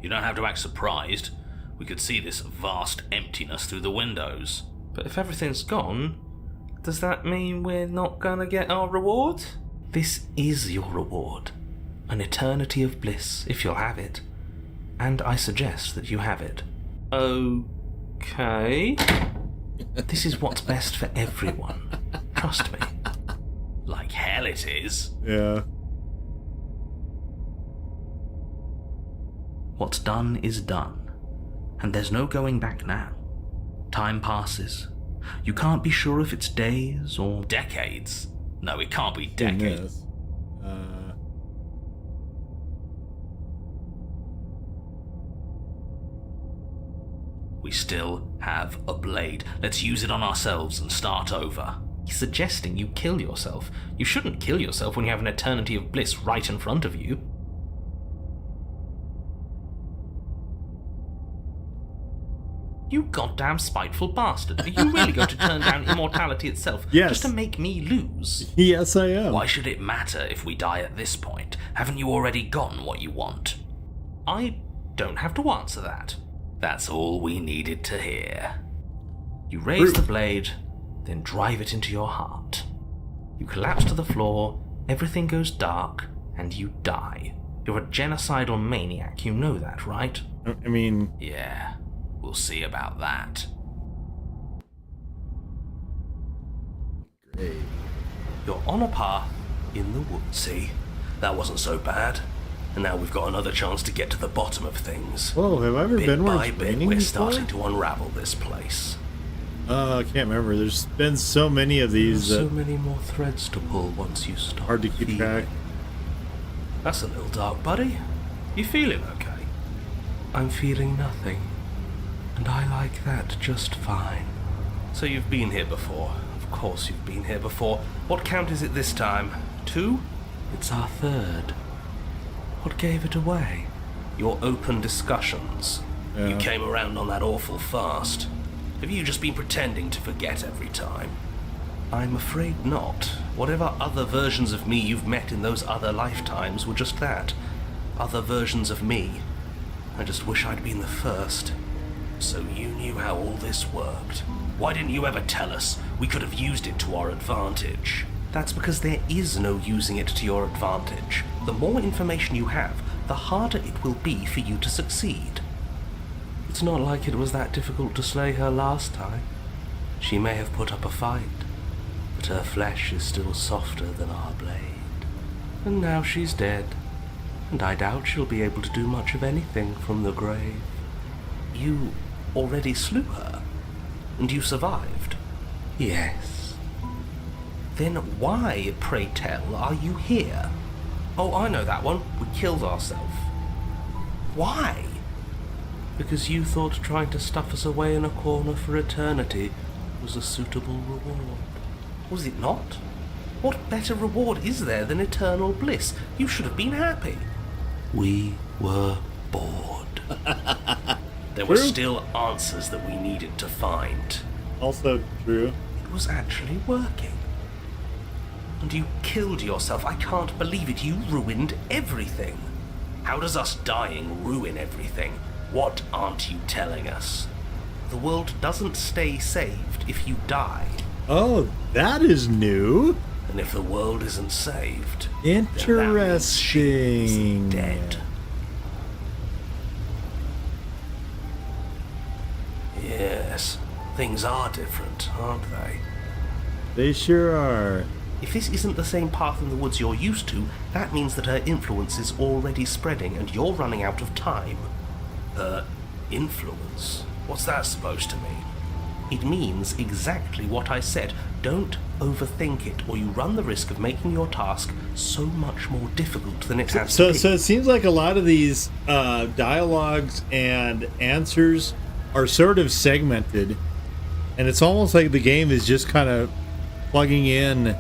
You don't have to act surprised. We could see this vast emptiness through the windows. But if everything's gone, does that mean we're not gonna get our reward? This is your reward. An eternity of bliss, if you'll have it. And I suggest that you have it. Okay. This is what's best for everyone. Trust me. Like hell it is. Yeah. What's done is done, and there's no going back now. Time passes. You can't be sure if it's days or decades. No, it can't be decades. We still have a blade. Let's use it on ourselves and start over. He's suggesting you kill yourself. You shouldn't kill yourself when you have an eternity of bliss right in front of you. You goddamn spiteful bastard. Are you really going to turn down immortality itself just to make me lose? Yes, I am. Why should it matter if we die at this point? Haven't you already gotten what you want? I don't have to answer that. That's all we needed to hear. You raise the blade, then drive it into your heart. You collapse to the floor, everything goes dark, and you die. You're a genocidal maniac, you know that, right? I mean... Yeah, we'll see about that. Great. You're on a path in the woods. See, that wasn't so bad. And now we've got another chance to get to the bottom of things. Whoa, have I ever been where it's bit by bit, raining we're before? starting to unravel this place. I can't remember. There's been so many of these There's so many more threads to pull once you stop. hard to keep track. That's a little dark, buddy. You feeling okay? I'm feeling nothing. And I like that just fine. So you've been here before. Of course you've been here before. What count is it this time? 2? It's our 3rd. What gave it away? Your open discussions. Yeah. You came around on that awful fast. Have you just been pretending to forget every time? I'm afraid not. Whatever other versions of me you've met in those other lifetimes were just that. Other versions of me. I just wish I'd been the first. So you knew how all this worked. Why didn't you ever tell us? We could have used it to our advantage. That's because there is no using it to your advantage. The more information you have, the harder it will be for you to succeed. It's not like it was that difficult to slay her last time. She may have put up a fight, but her flesh is still softer than our blade. And now she's dead, and I doubt she'll be able to do much of anything from the grave. You already slew her, and you survived. Yes. Then why, pray tell, are you here? Oh, I know that one. We killed ourselves. Why? Because you thought trying to stuff us away in a corner for eternity was a suitable reward. Was it not? What better reward is there than eternal bliss? You should have been happy. We were bored. There were still answers that we needed to find. Also true. It was actually working. And you killed yourself. I can't believe it. You ruined everything. How does us dying ruin everything? What aren't you telling us? The world doesn't stay saved if you die. Oh, that is new. And if the world isn't saved, interesting. Dead. Yes, things are different, aren't they? They sure are. If this isn't the same path in the woods you're used to, that means that her influence is already spreading and you're running out of time. Her influence? What's that supposed to mean? It means exactly what I said. Don't overthink it, or you run the risk of making your task so much more difficult than it has to be. So it seems like a lot of these dialogues and answers are sort of segmented, and it's almost like the game is just kind of plugging in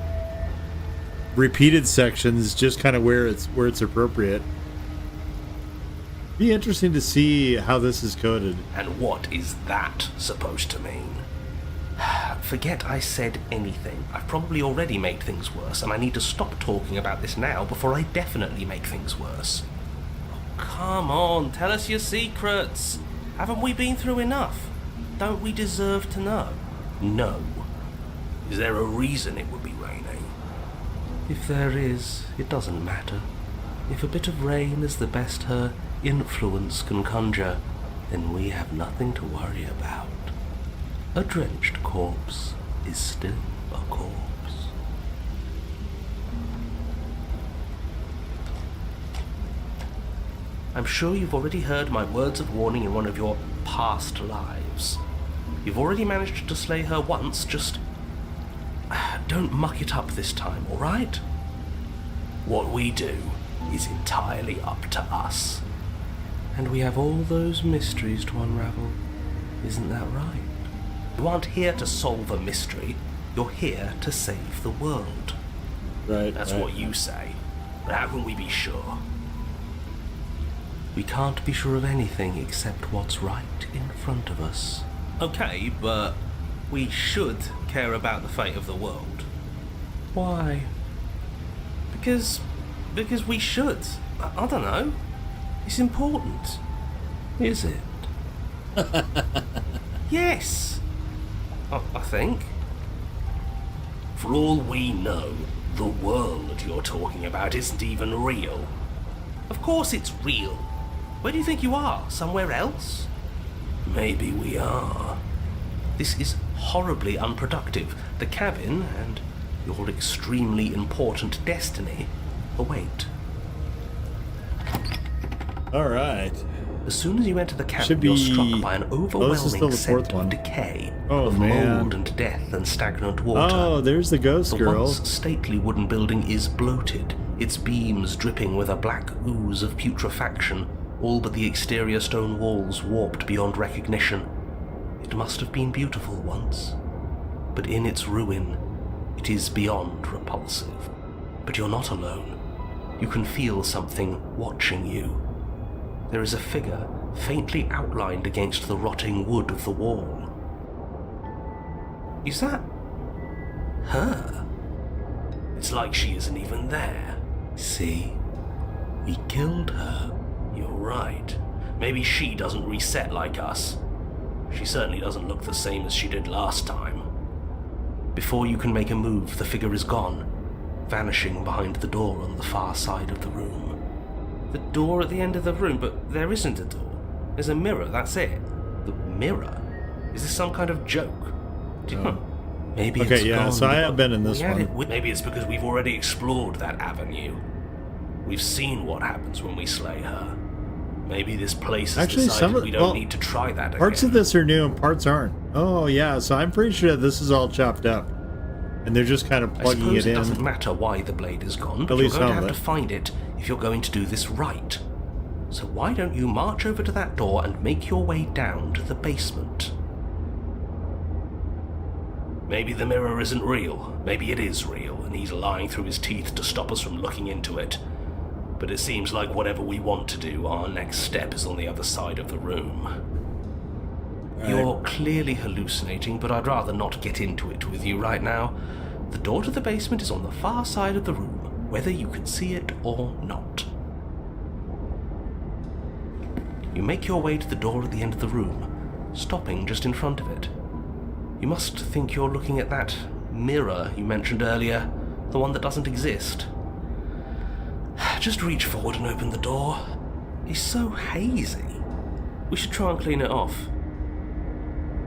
repeated sections just kind of where it's appropriate. Be interesting to see how this is coded. And what is that supposed to mean? Forget I said anything. I've probably already made things worse, and I need to stop talking about this now before I definitely make things worse. Oh, come on, tell us your secrets. Haven't we been through enough? Don't we deserve to know? No. Is there a reason it would be raining? If there is, it doesn't matter. If a bit of rain is the best her influence can conjure, then we have nothing to worry about. A drenched corpse is still a corpse. I'm sure you've already heard my words of warning in one of your past lives. You've already managed to slay her once, just don't muck it up this time, all right? What we do is entirely up to us. And we have all those mysteries to unravel. Isn't that right? You aren't here to solve a mystery. You're here to save the world. Right. That's what you say. But how can we be sure? We can't be sure of anything except what's right in front of us. Okay, but we should care about the fate of the world. Why? Because we should. I don't know. It's important. Is it? Yes. I think. For all we know, the world you're talking about isn't even real. Of course it's real. Where do you think you are? Somewhere else? Maybe we are. This is horribly unproductive. The cabin and your extremely important destiny await. All right. As soon as you enter the cabin, you're struck by an overwhelming scent of decay, of mold and death and stagnant water. Oh, there's the ghost girl. The once stately wooden building is bloated, its beams dripping with a black ooze of putrefaction, all but the exterior stone walls warped beyond recognition. It must have been beautiful once, but in its ruin, it is beyond repulsive. But you're not alone. You can feel something watching you. There is a figure faintly outlined against the rotting wood of the wall. Is that her? It's like she isn't even there. See? We killed her. You're right. Maybe she doesn't reset like us. She certainly doesn't look the same as she did last time. Before you can make a move, the figure is gone, vanishing behind the door on the far side of the room. The door at the end of the room, but there isn't a door. There's a mirror, that's it. The mirror? Is this some kind of joke? Maybe it's gone. So I have been in this one. Maybe it's because we've already explored that avenue. We've seen what happens when we slay her. Maybe this place has decided we don't need to try that again. Parts of this are new and parts aren't. Oh, yeah, so I'm pretty sure this is all chopped up. And they're just kind of plugging it in. It doesn't matter why the blade is gone, but you're going to have to find it if you're going to do this right. So why don't you march over to that door and make your way down to the basement? Maybe the mirror isn't real. Maybe it is real, and he's lying through his teeth to stop us from looking into it. But it seems like whatever we want to do, our next step is on the other side of the room. You're clearly hallucinating, but I'd rather not get into it with you right now. The door to the basement is on the far side of the room, whether you can see it or not. You make your way to the door at the end of the room, stopping just in front of it. You must think you're looking at that mirror you mentioned earlier, the one that doesn't exist. Just reach forward and open the door. It's so hazy. We should try and clean it off.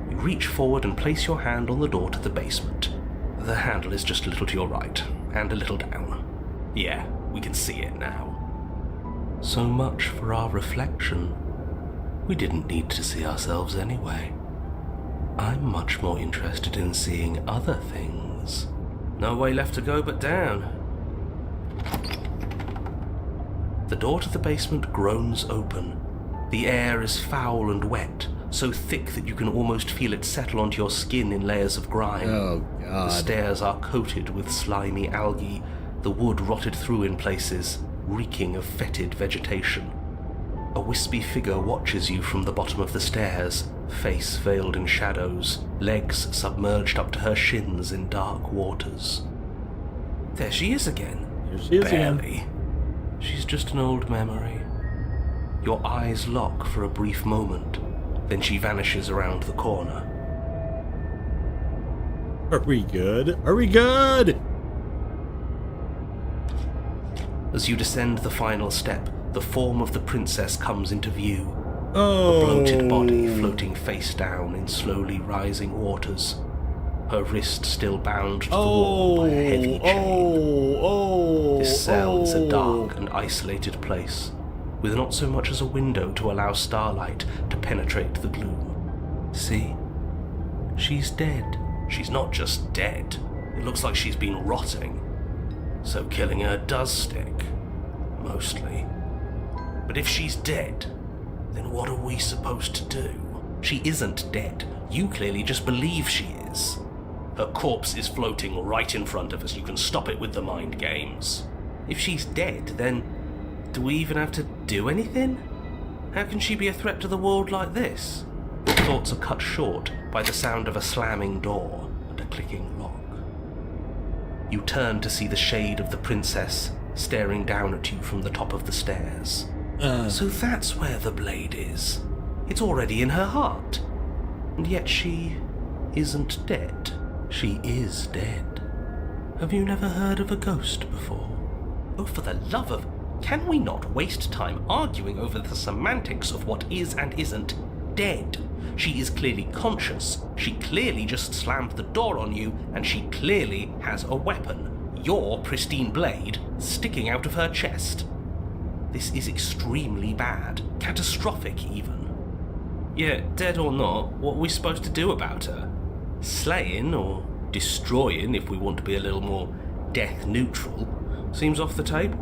You reach forward and place your hand on the door to the basement. The handle is just a little to your right, and a little down. Yeah, we can see it now. So much for our reflection. We didn't need to see ourselves anyway. I'm much more interested in seeing other things. No way left to go but down. The door to the basement groans open. The air is foul and wet, so thick that you can almost feel it settle onto your skin in layers of grime. Oh, God. The stairs are coated with slimy algae, the wood rotted through in places, reeking of fetid vegetation. A wispy figure watches you from the bottom of the stairs, face veiled in shadows, legs submerged up to her shins in dark waters. There she is again. Here she is Barely. again. She's just an old memory. Your eyes lock for a brief moment, then she vanishes around the corner. Are we good? Are we good? As you descend the final step, the form of the princess comes into view. Oh. A bloated body floating face down in slowly rising waters. Her wrist still bound to the wall by a heavy chain. This cell is a dark and isolated place, with not so much as a window to allow starlight to penetrate the gloom. See? She's dead. She's not just dead. It looks like she's been rotting. So killing her does stick. Mostly. But if she's dead, then what are we supposed to do? She isn't dead. You clearly just believe she is. Her corpse is floating right in front of us. You can stop it with the mind games. If she's dead, then do we even have to do anything? How can she be a threat to the world like this? Your thoughts are cut short by the sound of a slamming door and a clicking lock. You turn to see the shade of the princess staring down at you from the top of the stairs. So that's where the blade is. It's already in her heart. And yet she isn't dead. She is dead. Have you never heard of a ghost before? Oh, for the love of... Can we not waste time arguing over the semantics of what is and isn't dead? She is clearly conscious. She clearly just slammed the door on you, and she clearly has a weapon. Your pristine blade sticking out of her chest. This is extremely bad. Catastrophic, even. Yeah, dead or not, what are we supposed to do about her? Slaying, or destroying, if we want to be a little more death-neutral, seems off the table.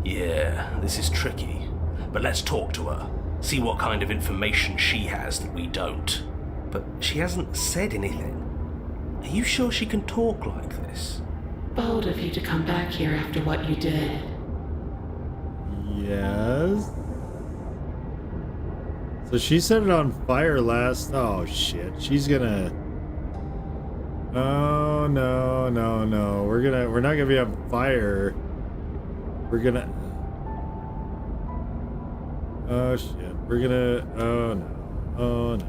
Yeah, this is tricky. But let's talk to her. See what kind of information she has that we don't. But she hasn't said anything. Are you sure she can talk like this? Bold of you to come back here after what you did. Yes. So she set it on fire last... Oh, shit. She's gonna... Oh, no, no, no. We're not gonna be on fire. We're gonna... Oh, shit. We're gonna... Oh, no. Oh, no.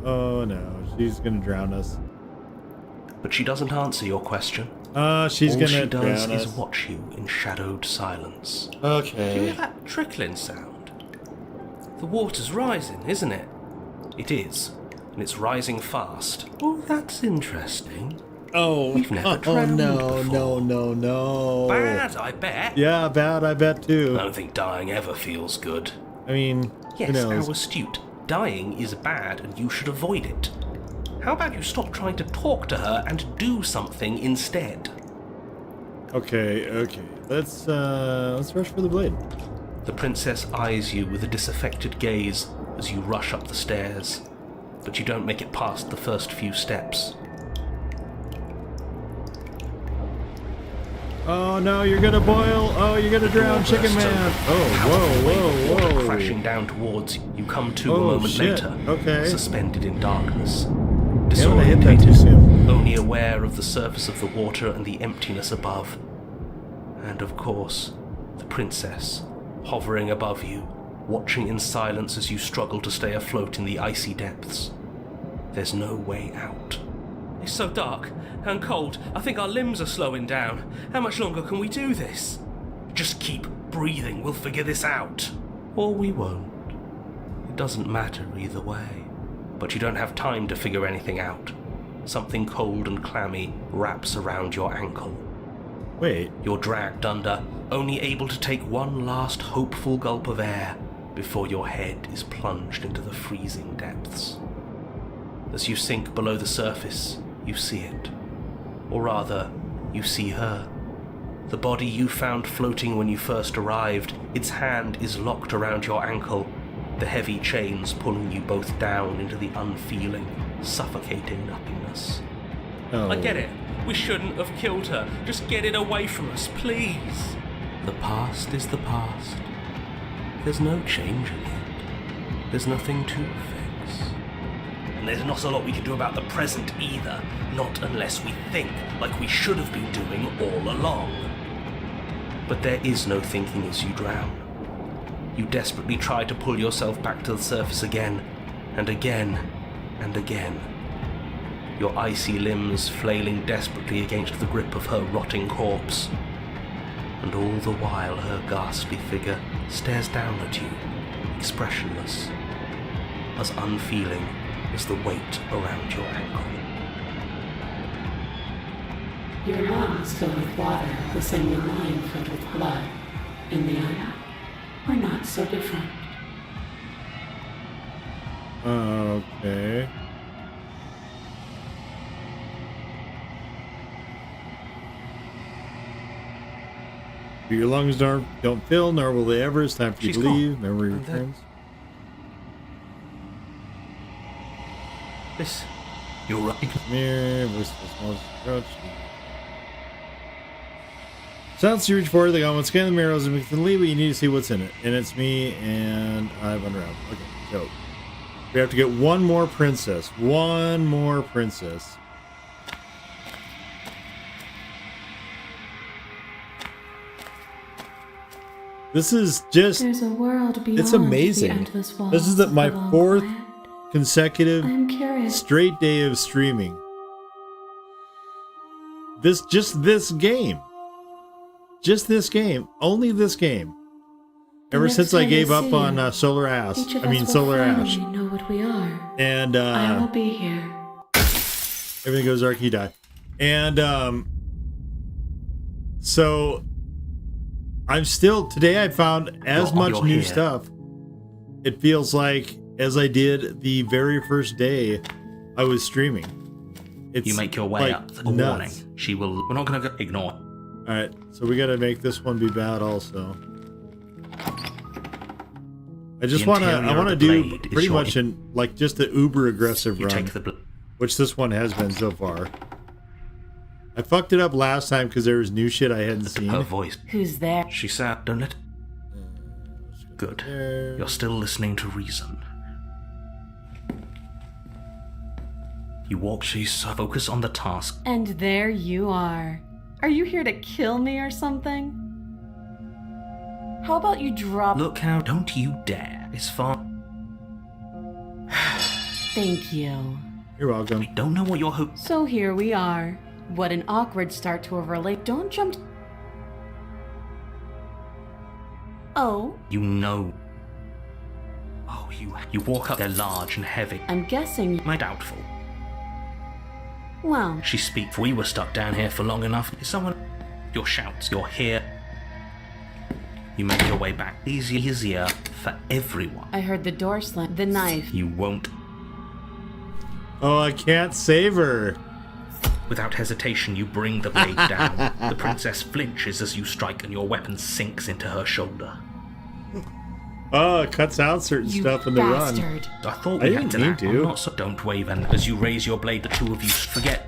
Oh, no. She's gonna drown us. But she doesn't answer your question. She's All gonna she does drown is us. watch you in shadowed silence. Okay. Do you hear that trickling sound? The water's rising, isn't it? It is, and it's rising fast. Oh, that's interesting. Oh, We've never oh drowned no, before. no. Bad, I bet. Yeah, bad, I bet I too. don't think dying ever feels good. I mean, Yes, who knows? how astute. Dying is bad, and you should avoid it. How about you stop trying to talk to her and do something instead? Okay. Let's rush for the blade. The princess eyes you with a disaffected gaze as you rush up the stairs, but you don't make it past the first few steps. Oh no, you're gonna boil. Oh, you're gonna drown, Door Chicken bursts Man. open. Oh, Water whoa. crashing down towards you. You come to Oh, a moment shit. later, Okay. suspended in darkness. Damn, I hit that too Disorientated, soon. only aware of the surface of the water and the emptiness above. And of course, the princess, hovering above you, watching in silence as you struggle to stay afloat in the icy depths. There's no way out. It's so dark and cold, I think our limbs are slowing down. How much longer can we do this? Just keep breathing, we'll figure this out. Or we won't. It doesn't matter either way. But you don't have time to figure anything out. Something cold and clammy wraps around your ankle. Wait. You're dragged under, only able to take one last hopeful gulp of air before your head is plunged into the freezing depths. As you sink below the surface, you see it. Or rather, you see her. The body you found floating when you first arrived, its hand is locked around your ankle, the heavy chains pulling you both down into the unfeeling, suffocating nothingness. Oh. I get it. We shouldn't have killed her. Just get it away from us, please. The past is the past. There's no changing it. There's nothing to fix. And there's not a lot we can do about the present either. Not unless we think like we should have been doing all along. But there is no thinking as you drown. You desperately try to pull yourself back to the surface again, and again, and again. Your icy limbs flailing desperately against the grip of her rotting corpse. And all the while her ghastly figure stares down at you, expressionless, as unfeeling as the weight around your ankle. Your lungs filled with water, the same as mine filled with blood. In the end, we're not so different. Okay. But your lungs don't fill, nor will they ever. It's time for you to leave. Memory returns. This, you're right. Mirror, voice of the smallest crouch. Sounds you reach forward, the gun, scan the mirrors and we can leave, but you need to see what's in it. And it's me, and I've unraveled. Okay, so we have to get one more princess. One more princess. This is just, There's a world beyond it's amazing. the endless walls This is my of the fourth land. consecutive I'm curious. straight day of streaming. Just this game. Just this game. Only this game. Ever next since I time gave we up see on you, Solar Ash. Each of I mean, us will Solar Ash. finally know what we are. And I will be here. everything goes dark, you die. And so I'm still, today I found as much new stuff. It feels like as I did the very first day I was streaming. It's You make your way like up. A nuts. warning. She will. We're not going to ignore. All right, so we got to make this one be bad also. I just want to. I want to do pretty much in like just the uber aggressive You run, take the which this one has been so far. I fucked it up last time because there was new shit I hadn't seen. her voice. Who's there? She said, "Don't let." Good. You're still listening to reason. You walk. She's focus on the task. And there you are. Are you here to kill me or something? How about you drop... Look how. Don't you dare. It's fine. Thank you. You're welcome. I don't know what your hope. So here we are. What an awkward start to a relate. Don't jump... Oh, You know. Oh, you walk up. They're large and heavy. I'm guessing... My doubtful. Well, She speaks. We were stuck down here for long enough. Is someone? Your shouts. You're here. You make your way back. Easier for everyone. I heard the door slam. The knife. You won't. Oh, I can't save her. Without hesitation, you bring the blade down. The princess flinches as you strike, and your weapon sinks into her shoulder. Oh, it cuts out certain You stuff in the run. bastard. I thought I we had didn't mean act. to. I'm not so. Don't wave, and as you raise your blade, the two of you forget.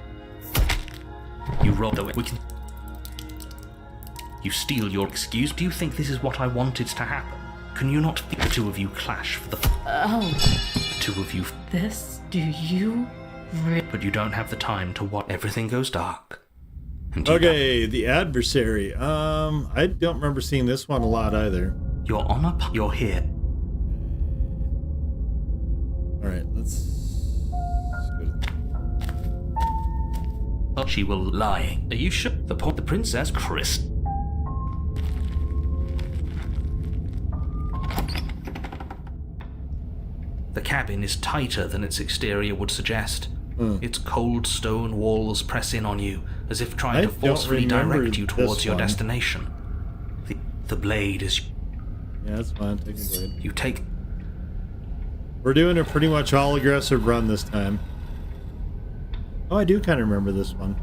You roll the way. We can. You steal your excuse. Do you think this is what I wanted to happen? Can you not feel the two of you clash for the? Oh, The two of you. this? Do you... But you don't have the time to watch. Everything goes dark. And you Okay, the adversary. I don't remember seeing this one a lot either. You're on a. You're here. All right, let's go to... She will lie. Are you sure? The princess, Chris. The cabin is tighter than its exterior would suggest. Its cold stone walls press in on you, as if trying to don't forcefully remember direct you this towards your one. destination. The blade is. Yeah, that's fine. Take the blade. You take. We're doing a pretty much all aggressive run this time. Oh, I do kind of remember this one.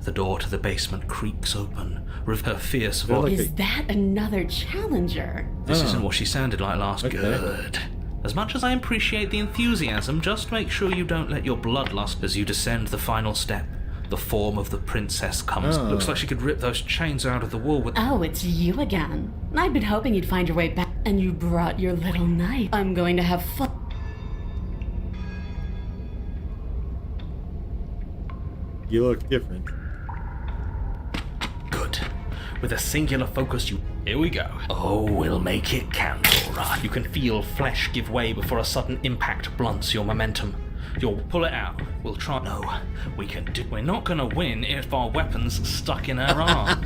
The door to the basement creaks open, with her fierce voice. Is that another challenger? This isn't what she sounded like last. Okay. Good. As much as I appreciate the enthusiasm, just make sure you don't let your bloodlust as you descend the final step. The form of the princess comes. Looks like she could rip those chains out of the wall with... Oh, it's you again. I'd been hoping you'd find your way back, and you brought your little knife. I'm going to have fun. You look different. Good. With a singular focus, you... Here we go. Oh, we'll make it count, alright. You can feel flesh give way before a sudden impact blunts your momentum. You'll pull it out. We'll try... No, we can do... We're not gonna win if our weapon's stuck in her arm.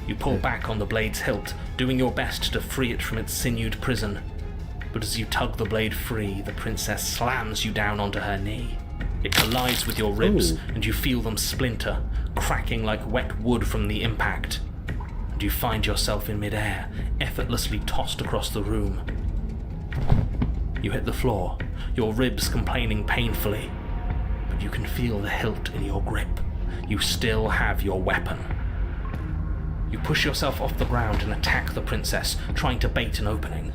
You pull back on the blade's hilt, doing your best to free it from its sinewed prison. But as you tug the blade free, the princess slams you down onto her knee. It collides with your ribs, and you feel them splinter, cracking like wet wood from the impact. And you find yourself in midair, effortlessly tossed across the room. You hit the floor, your ribs complaining painfully, but you can feel the hilt in your grip. You still have your weapon. You push yourself off the ground and attack the princess, trying to bait an opening.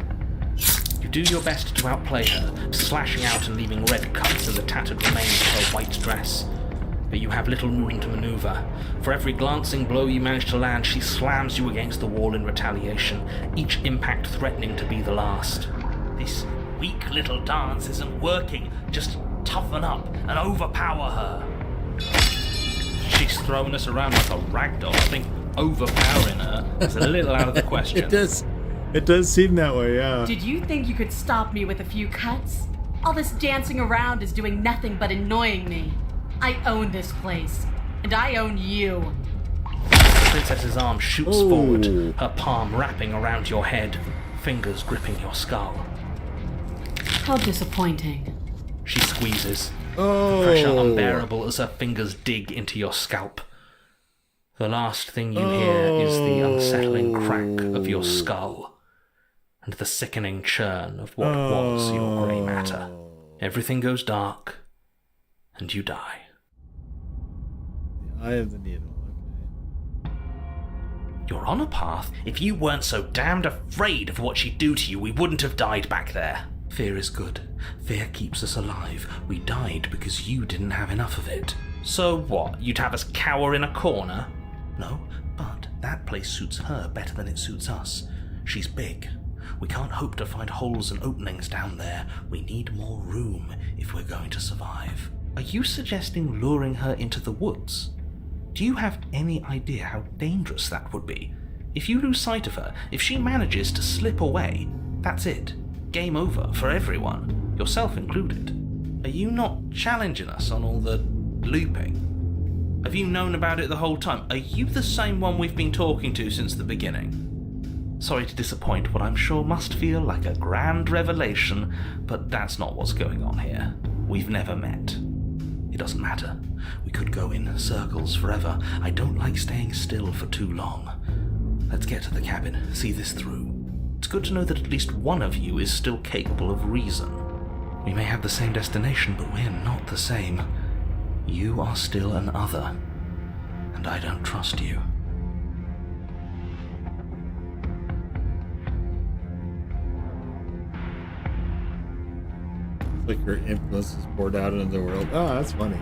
You do your best to outplay her, slashing out and leaving red cuts in the tattered remains of her white dress. But you have little room to maneuver. For every glancing blow you manage to land, she slams you against the wall in retaliation, each impact threatening to be the last. This weak little dance isn't working. Just toughen up and overpower her. She's throwing us around like a ragdoll. I think overpowering her is a little out of the question. It does seem that way, yeah. Did you think you could stop me with a few cuts? All this dancing around is doing nothing but annoying me. I own this place, and I own you. The princess's arm shoots forward, her palm wrapping around your head, fingers gripping your skull. How disappointing. She squeezes, the pressure unbearable as her fingers dig into your scalp. The last thing you hear is the unsettling crack of your skull, and the sickening churn of what was your grey matter. Everything goes dark, and you die. The eye of the needle, okay. You're on a path. If you weren't so damned afraid of what she'd do to you, we wouldn't have died back there. Fear is good. Fear keeps us alive. We died because you didn't have enough of it. So what? You'd have us cower in a corner? No, but that place suits her better than it suits us. She's big. We can't hope to find holes and openings down there. We need more room if we're going to survive. Are you suggesting luring her into the woods? Do you have any idea how dangerous that would be? If you lose sight of her, if she manages to slip away, that's it. Game over for everyone, yourself included. Are you not challenging us on all the looping? Have you known about it the whole time? Are you the same one we've been talking to since the beginning? Sorry to disappoint what I'm sure must feel like a grand revelation, but that's not what's going on here. We've never met. It doesn't matter. We could go in circles forever. I don't like staying still for too long. Let's get to the cabin, see this through. It's good to know that at least one of you is still capable of reason. We may have the same destination, but we're not the same. You are still an other, and I don't trust you. It's like her influence is poured out into the world. Oh, that's funny.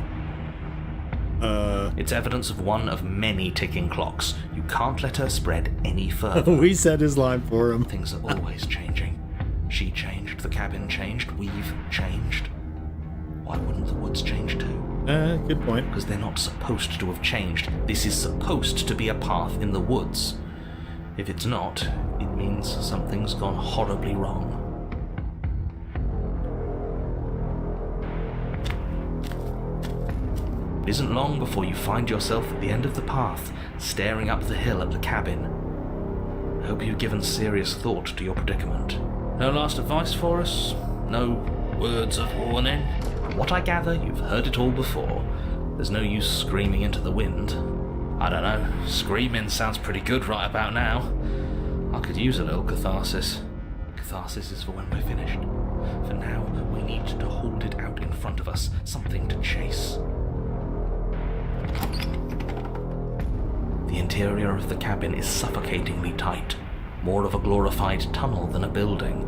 It's evidence of one of many ticking clocks. You can't let her spread any further. We said his line for him. Things are always changing. She changed, the cabin changed, we've changed. Why wouldn't the woods change too? Good point. Because they're not supposed to have changed. This is supposed to be a path in the woods. If it's not, it means something's gone horribly wrong. It isn't long before you find yourself at the end of the path, staring up the hill at the cabin. I hope you've given serious thought to your predicament. No last advice for us? No words of warning? From what I gather, you've heard it all before. There's no use screaming into the wind. I don't know, screaming sounds pretty good right about now. I could use a little catharsis. Catharsis is for when we're finished. For now, we need to hold it out in front of us, something to chase. The interior of the cabin is suffocatingly tight, more of a glorified tunnel than a building.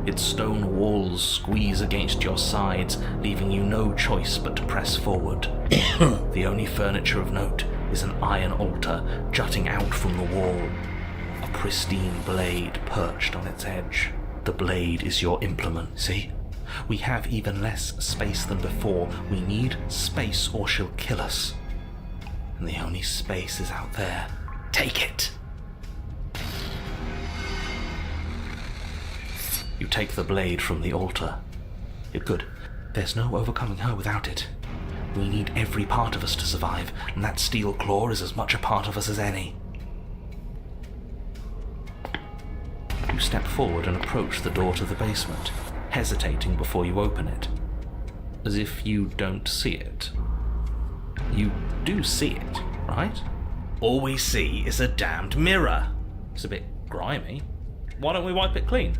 Its stone walls squeeze against your sides, leaving you no choice but to press forward. The only furniture of note is an iron altar jutting out from the wall. A pristine blade perched on its edge. The blade is your implement, see? We have even less space than before. We need space or she'll kill us. And the only space is out there. Take it! You take the blade from the altar. You're good. There's no overcoming her without it. We need every part of us to survive, and that steel claw is as much a part of us as any. You step forward and approach the door to the basement, hesitating before you open it. As if you don't see it. You do see it, right? All we see is a damned mirror. It's a bit grimy. Why don't we wipe it clean?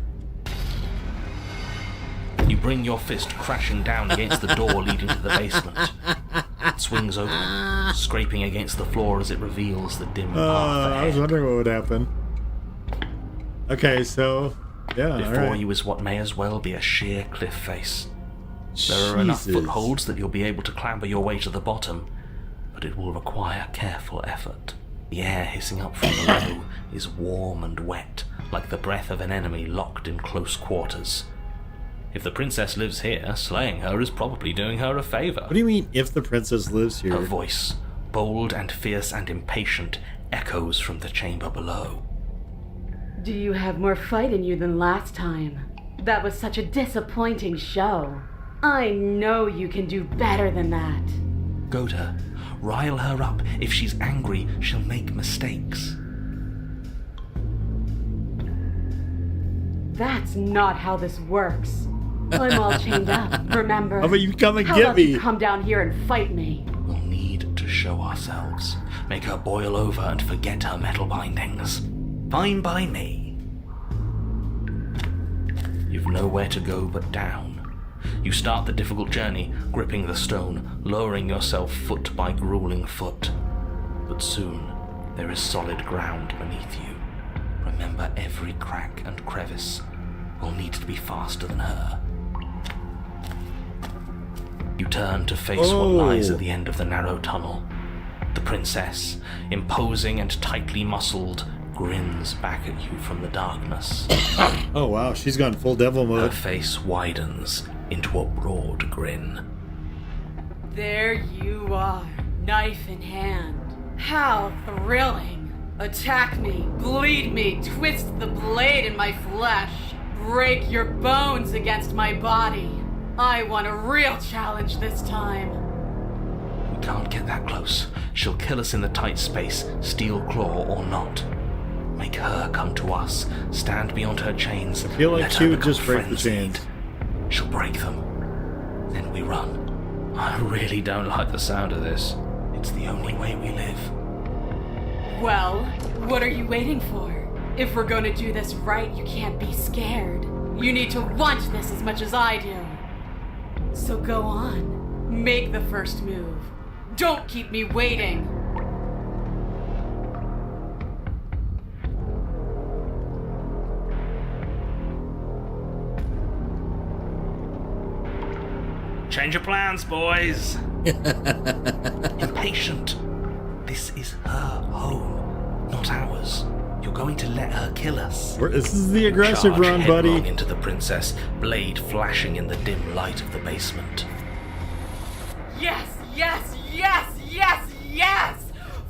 You bring your fist crashing down against the door leading to the basement. It swings open, scraping against the floor as it reveals the dim path ahead. I was wondering what would happen. Okay, so, yeah, Before you is what may as well be a sheer cliff face. There are enough footholds that you'll be able to clamber your way to the bottom, but it will require careful effort. The air hissing up from below is warm and wet, like the breath of an enemy locked in close quarters. If the princess lives here, slaying her is probably doing her a favor. What do you mean, if the princess lives here? Her voice, bold and fierce and impatient, echoes from the chamber below. Do you have more fight in you than last time? That was such a disappointing show. I know you can do better than that. Goad her. Rile her up. If she's angry, she'll make mistakes. That's not how this works. I'm all chained up, remember? How about you come and How get about me? you come down here and fight me? We'll need to show ourselves. Make her boil over and forget her metal bindings. Fine by me. You've nowhere to go but down. You start the difficult journey, gripping the stone, lowering yourself foot by grueling foot. But soon, there is solid ground beneath you. Remember every crack and crevice. We'll need to be faster than her. You turn to face what lies at the end of the narrow tunnel. The princess, imposing and tightly muscled, grins back at you from the darkness. Oh wow, she's gone full devil Her mode. face widens into a broad grin. There you are, knife in hand. How thrilling. Attack me, bleed me, twist the blade in my flesh. Break your bones against my body. I want a real challenge this time. We can't get that close. She'll kill us in the tight space, steel claw or not. Make her come to us, stand beyond her chains. I feel like let she her would become just break the frenzied. chains. She'll break them. Then we run. I really don't like the sound of this. It's the only way we live. Well, what are you waiting for? If we're going to do this right, you can't be scared. You need to want this as much as I do. So go on. Make the first move. Don't keep me waiting. Change of plans, boys. Impatient. This is her home, not ours. You're going to let her kill us. This is the aggressive Charge run, buddy. headlong into the princess, blade flashing in the dim light of the basement. Yes, yes, yes, yes, yes!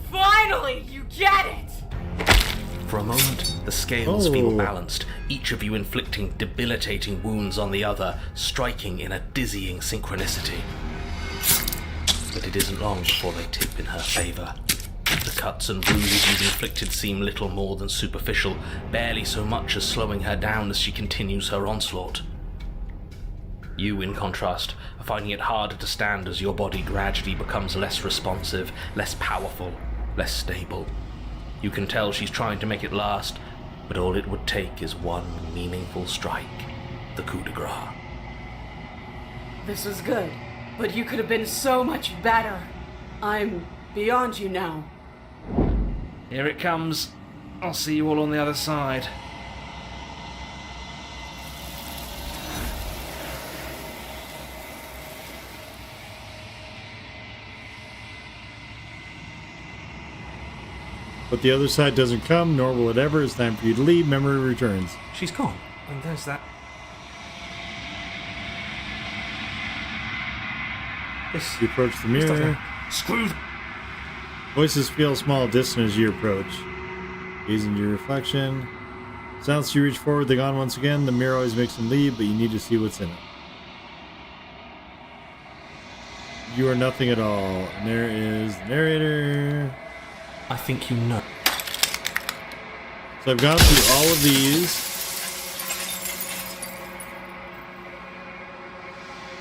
Finally, you get it! For a moment, the scales feel balanced, each of you inflicting debilitating wounds on the other, striking in a dizzying synchronicity. But it isn't long before they tip in her favor. The cuts and bruises you've inflicted seem little more than superficial, barely so much as slowing her down as she continues her onslaught. You, in contrast, are finding it harder to stand as your body gradually becomes less responsive, less powerful, less stable. You can tell she's trying to make it last, but all it would take is one meaningful strike, the coup de grace. This was good, but you could have been so much better. I'm beyond you now. Here it comes. I'll see you all on the other side. But the other side doesn't come, nor will it ever. It's time for you to leave. Memory returns. She's gone, and there's that... You approach the mirror. Screwed! Voices feel small, distant as you approach. Gaze into your reflection. Sounds you reach forward, they're gone once again. The mirror always makes them leave, but you need to see what's in it. You are nothing at all. And there is the narrator. I think you know. So I've gone through all of these.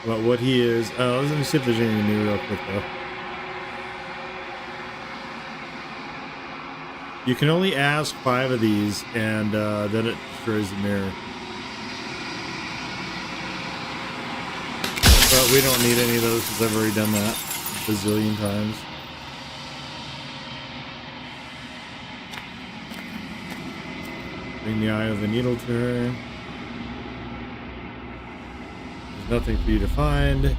About what he is. Let me see if there's anything new real quick though. You can only ask 5 of these, and then it destroys the mirror. But we don't need any of those because I've already done that a bazillion times. Bring the eye of the needle to her. There's nothing for you to find.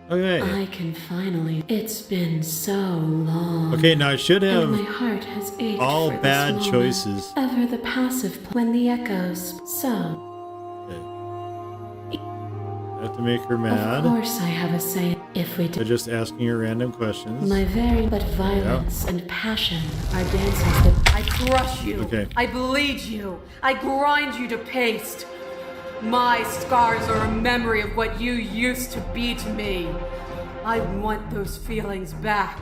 Okay. I can finally. It's been so long. Okay, now I should have and my heart has ached all for this bad moment. choices. Ever the passive when the echoes. So. I have to make her mad. Of course I have a say. If we By did. just asking her random questions. My very but violence and passion are dances that. I crush you. Okay. I bleed you. I grind you to paste. My scars are a memory of what you used to be to me. I want those feelings back.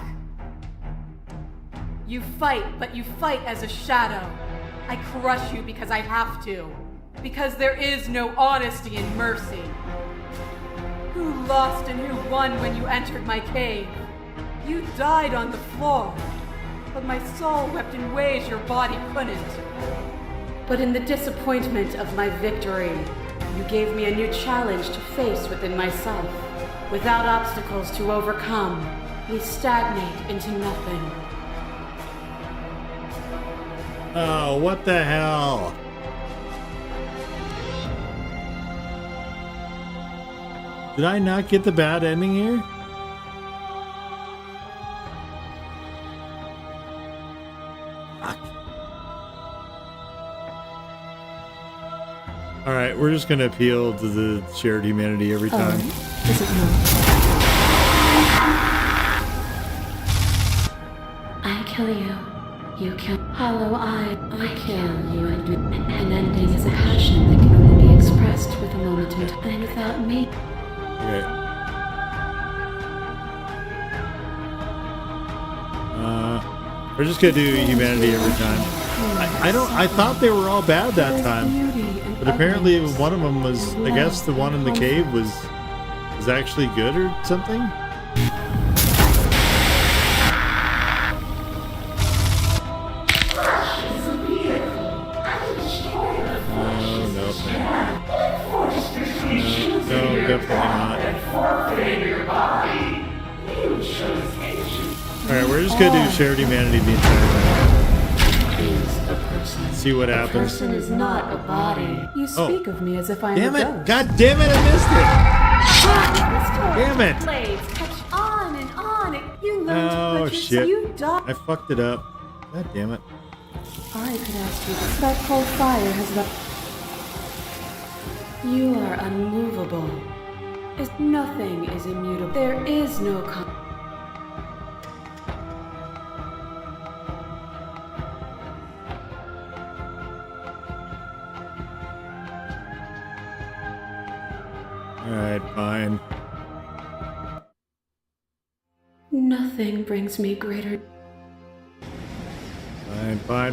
You fight, but you fight as a shadow. I crush you because I have to. Because there is no honesty and mercy. Who lost and who won when you entered my cave? You died on the floor, but my soul wept in ways your body couldn't. But in the disappointment of my victory, you gave me a new challenge to face within myself. Without obstacles to overcome, we stagnate into nothing. Oh, what the hell? Did I not get the bad ending here? Alright, we're just gonna appeal to the shared humanity every time. Is it not? I kill you. You kill. Hollow eye. I kill you. An ending is a passion that can only be expressed with a moment in time. And without me. Okay. We're just gonna do humanity every time. I thought they were all bad that time. But apparently one of them was, I guess the one in the cave was actually good or something? No, definitely not. Alright, we're just gonna do shared humanity the entire time. See what happens. Person is not a body. You speak of me as if I am Damn a it! ghost. God damn it! I missed it! Damn it! Blades catch on and on. You learn Oh to purchase, shit! you die. I fucked it up. God damn it! I could ask you this. That cold fire has left. You are unmovable. Nothing is immutable. There is no Alright, fine. Nothing brings me greater. Fine.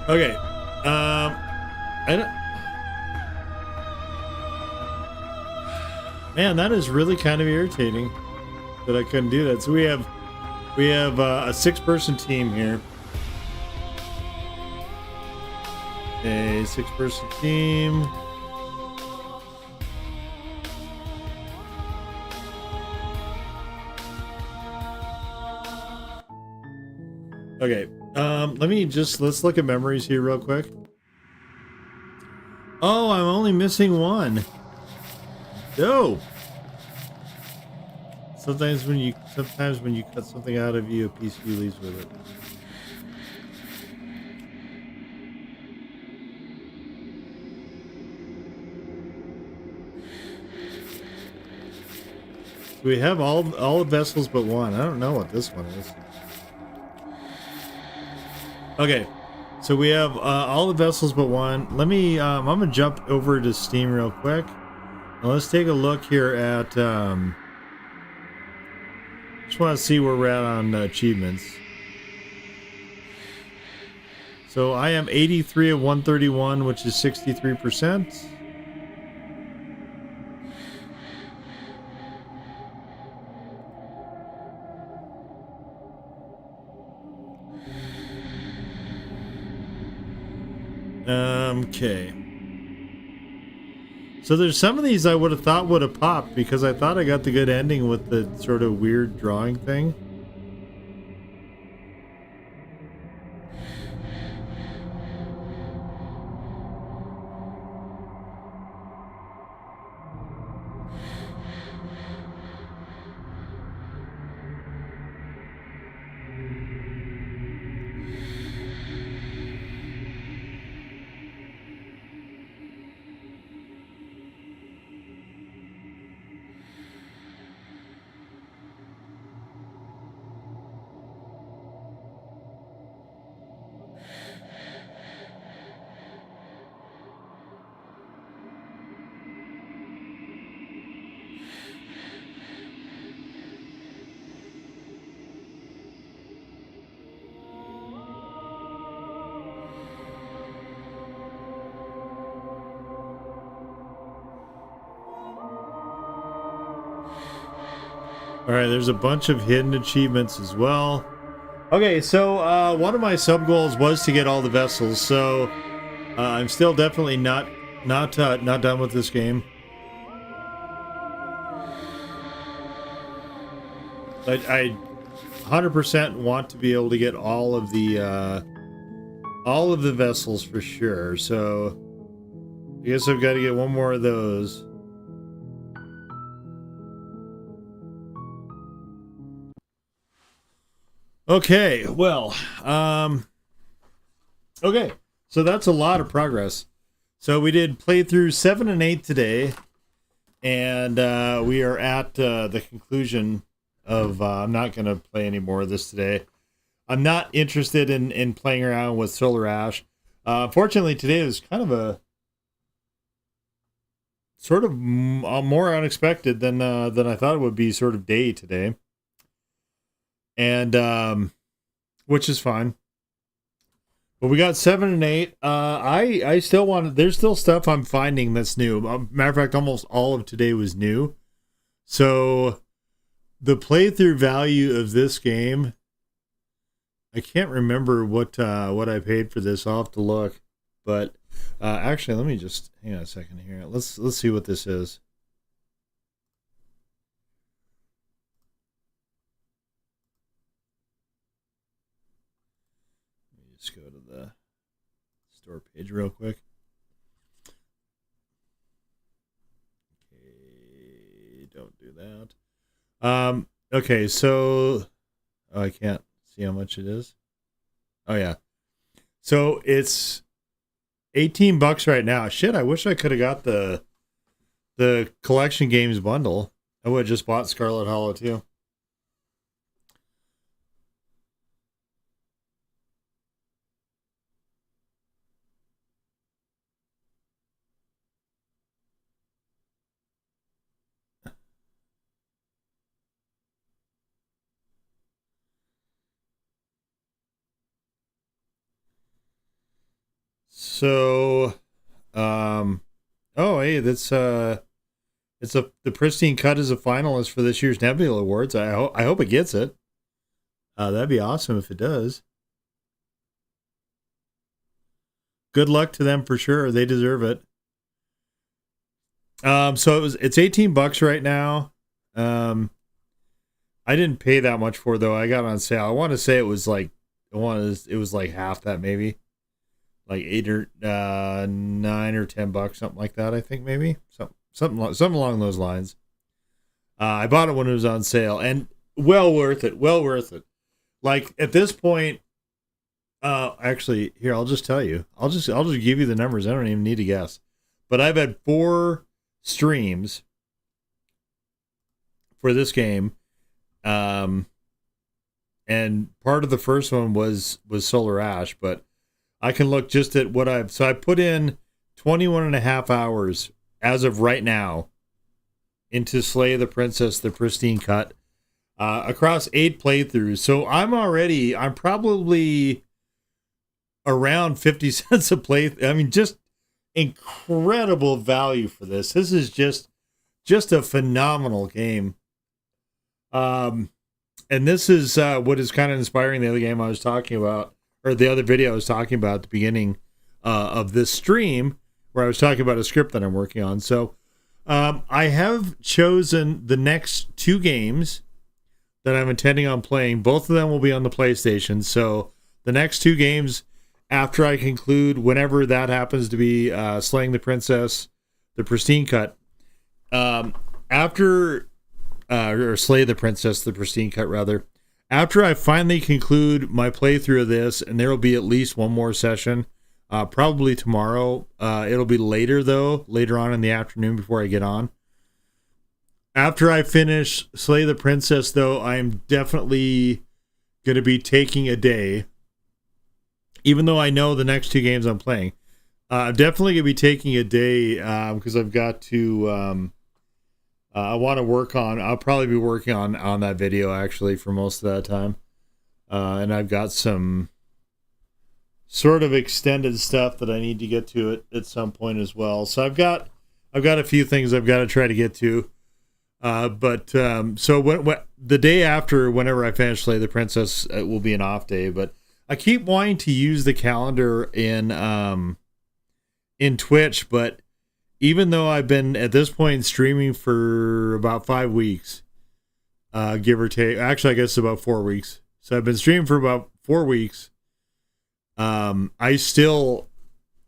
Okay. I don't... Man, that is really kind of irritating that I couldn't do that. So we have a 6-person team here. A 6-person team. Okay. Let's look at memories here real quick. Oh, I'm only missing one. No. Sometimes when you cut something out of you, a piece of you leaves with it. So we have all the vessels but one. I don't know what this one is. Okay, so we have all the vessels but one. Let me. I'm gonna jump over to Steam real quick. Now let's take a look here at. Just want to see where we're at on achievements. So I am 83 of 131, which is 63%. Okay. So there's some of these I would have thought would have popped because I thought I got the good ending with the sort of weird drawing thing. Alright, there's a bunch of hidden achievements as well. Okay, so one of my sub goals was to get all the vessels, so I'm still definitely not done with this game. But I 100% want to be able to get all of the vessels for sure. So I guess I've got to get one more of those. Okay, well, okay, so that's a lot of progress. So we did playthrough 7 and 8 today, and we are at the conclusion of, I'm not going to play any more of this today. I'm not interested in playing around with Solar Ash. Fortunately, today was kind of a sort of more unexpected than I thought it would be sort of day today. And which is fine. But we got 7 and 8. I still want. There's still stuff I'm finding that's new. Matter of fact, almost all of today was new. So the playthrough value of this game, I can't remember what I paid for this. I'll have to look. But actually, let me just hang on a second here. Let's see what this is. Just go to the store page real quick. Okay, don't do that. Okay, so I can't see how much it is. Oh yeah. So it's $18 right now. Shit, I wish I could have got the collection games bundle. I would have just bought Scarlet Hollow too. So, oh, hey, that's the Pristine Cut is a finalist for this year's Nebula Awards. I hope it gets it. That'd be awesome if it does. Good luck to them for sure. They deserve it. So it's $18 right now. I didn't pay that much for it, though. I got it on sale. I want to say it was like half that, maybe like 8 or 9 or $10, something like that. I think maybe something along those lines. I bought it when it was on sale, and well worth it. Well worth it. Like at this point, actually, here I'll just tell you. I'll just give you the numbers. I don't even need to guess. But I've had 4 streams for this game. And part of the first one was Solar Ash, but I can look just at what I put in 21 and a half hours as of right now into Slay the Princess, the Pristine Cut, across 8 playthroughs. So I'm probably around 50 cents a play. I mean, just incredible value for this. This is just a phenomenal game. And this is what is kind of inspiring the other game I was talking about, or the other video I was talking about at the beginning of this stream, where I was talking about a script that I'm working on. So I have chosen the next 2 games that I'm intending on playing. Both of them will be on the PlayStation. So the next 2 games, after I conclude, whenever that happens to be, Slaying the Princess, the Pristine Cut, or Slay the Princess, the Pristine Cut, rather. After I finally conclude my playthrough of this, and there will be at least one more session, probably tomorrow. It'll be later, though, later on in the afternoon before I get on. After I finish Slay the Princess, though, I'm definitely going to be taking a day, even though I know the next 2 games I'm playing. I'm definitely going to be taking a day because I've got to... I want to work on, I'll probably be working on that video actually for most of that time. And I've got some sort of extended stuff that I need to get to at some point as well. So I've got a few things I've got to try to get to. So when the day after, whenever I finish Slay the Princess, it will be an off day, but I keep wanting to use the calendar in Twitch, but even though I've been at this point streaming for about 5 weeks, give or take, actually I guess about 4 weeks. So I've been streaming for about 4 weeks. I still,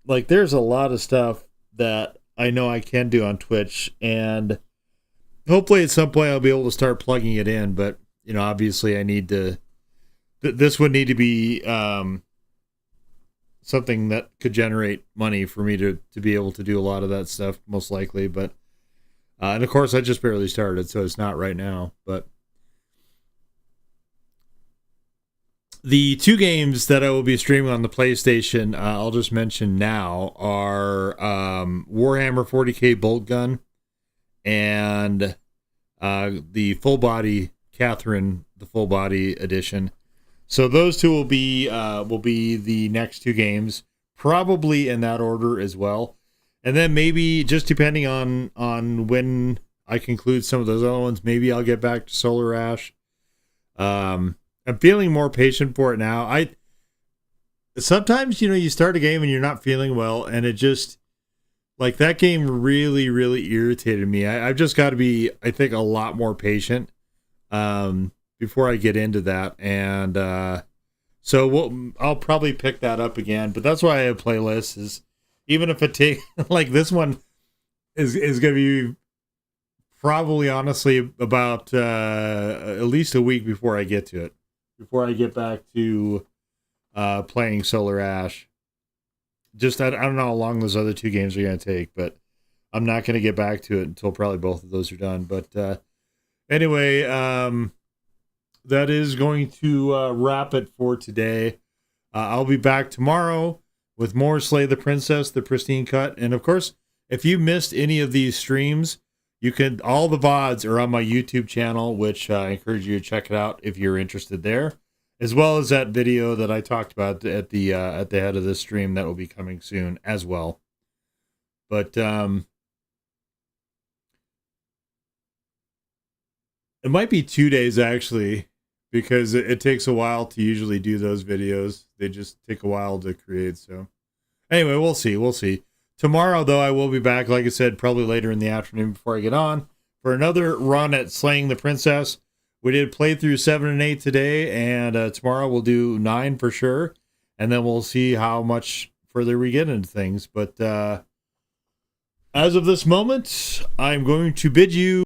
like, there's a lot of stuff that I know I can do on Twitch, and hopefully at some point I'll be able to start plugging it in, but, you know, obviously I need to, this would need to be, something that could generate money for me to be able to do a lot of that stuff, most likely. But and of course, I just barely started, so it's not right now. But the 2 games that I will be streaming on the PlayStation, I'll just mention now, are Warhammer 40k Bolt Gun and the full body Catherine, the full body edition. So those 2 will be the next 2 games, probably in that order as well. And then maybe, just depending on when I conclude some of those other ones, maybe I'll get back to Solar Ash. I'm feeling more patient for it now. Sometimes, you know, you start a game and you're not feeling well, and it just, like, that game really, really irritated me. I've just got to be, I think, a lot more patient. Before I get into that, and so I'll probably pick that up again. But that's why I have playlists. Is even if it take like this one is going to be probably honestly about at least a week before I get to it, before I get back to playing Solar Ash. Just I don't know how long those other 2 games are going to take, but I'm not going to get back to it until probably both of those are done. But anyway. That is going to wrap it for today. I'll be back tomorrow with more Slay the Princess, the Pristine Cut. And of course, if you missed any of these streams, all the VODs are on my YouTube channel, which I encourage you to check it out if you're interested there. as well as that video that I talked about at the head of this stream that will be coming soon as well. But it might be 2 days actually, because it takes a while to usually do those videos. They just take a while to create. So anyway, we'll see. We'll see. Tomorrow, though, I will be back, like I said, probably later in the afternoon before I get on, for another run at Slaying the Princess. We did play through 7 and 8 today, and tomorrow we'll do 9 for sure. And then we'll see how much further we get into things. But as of this moment, I'm going to bid you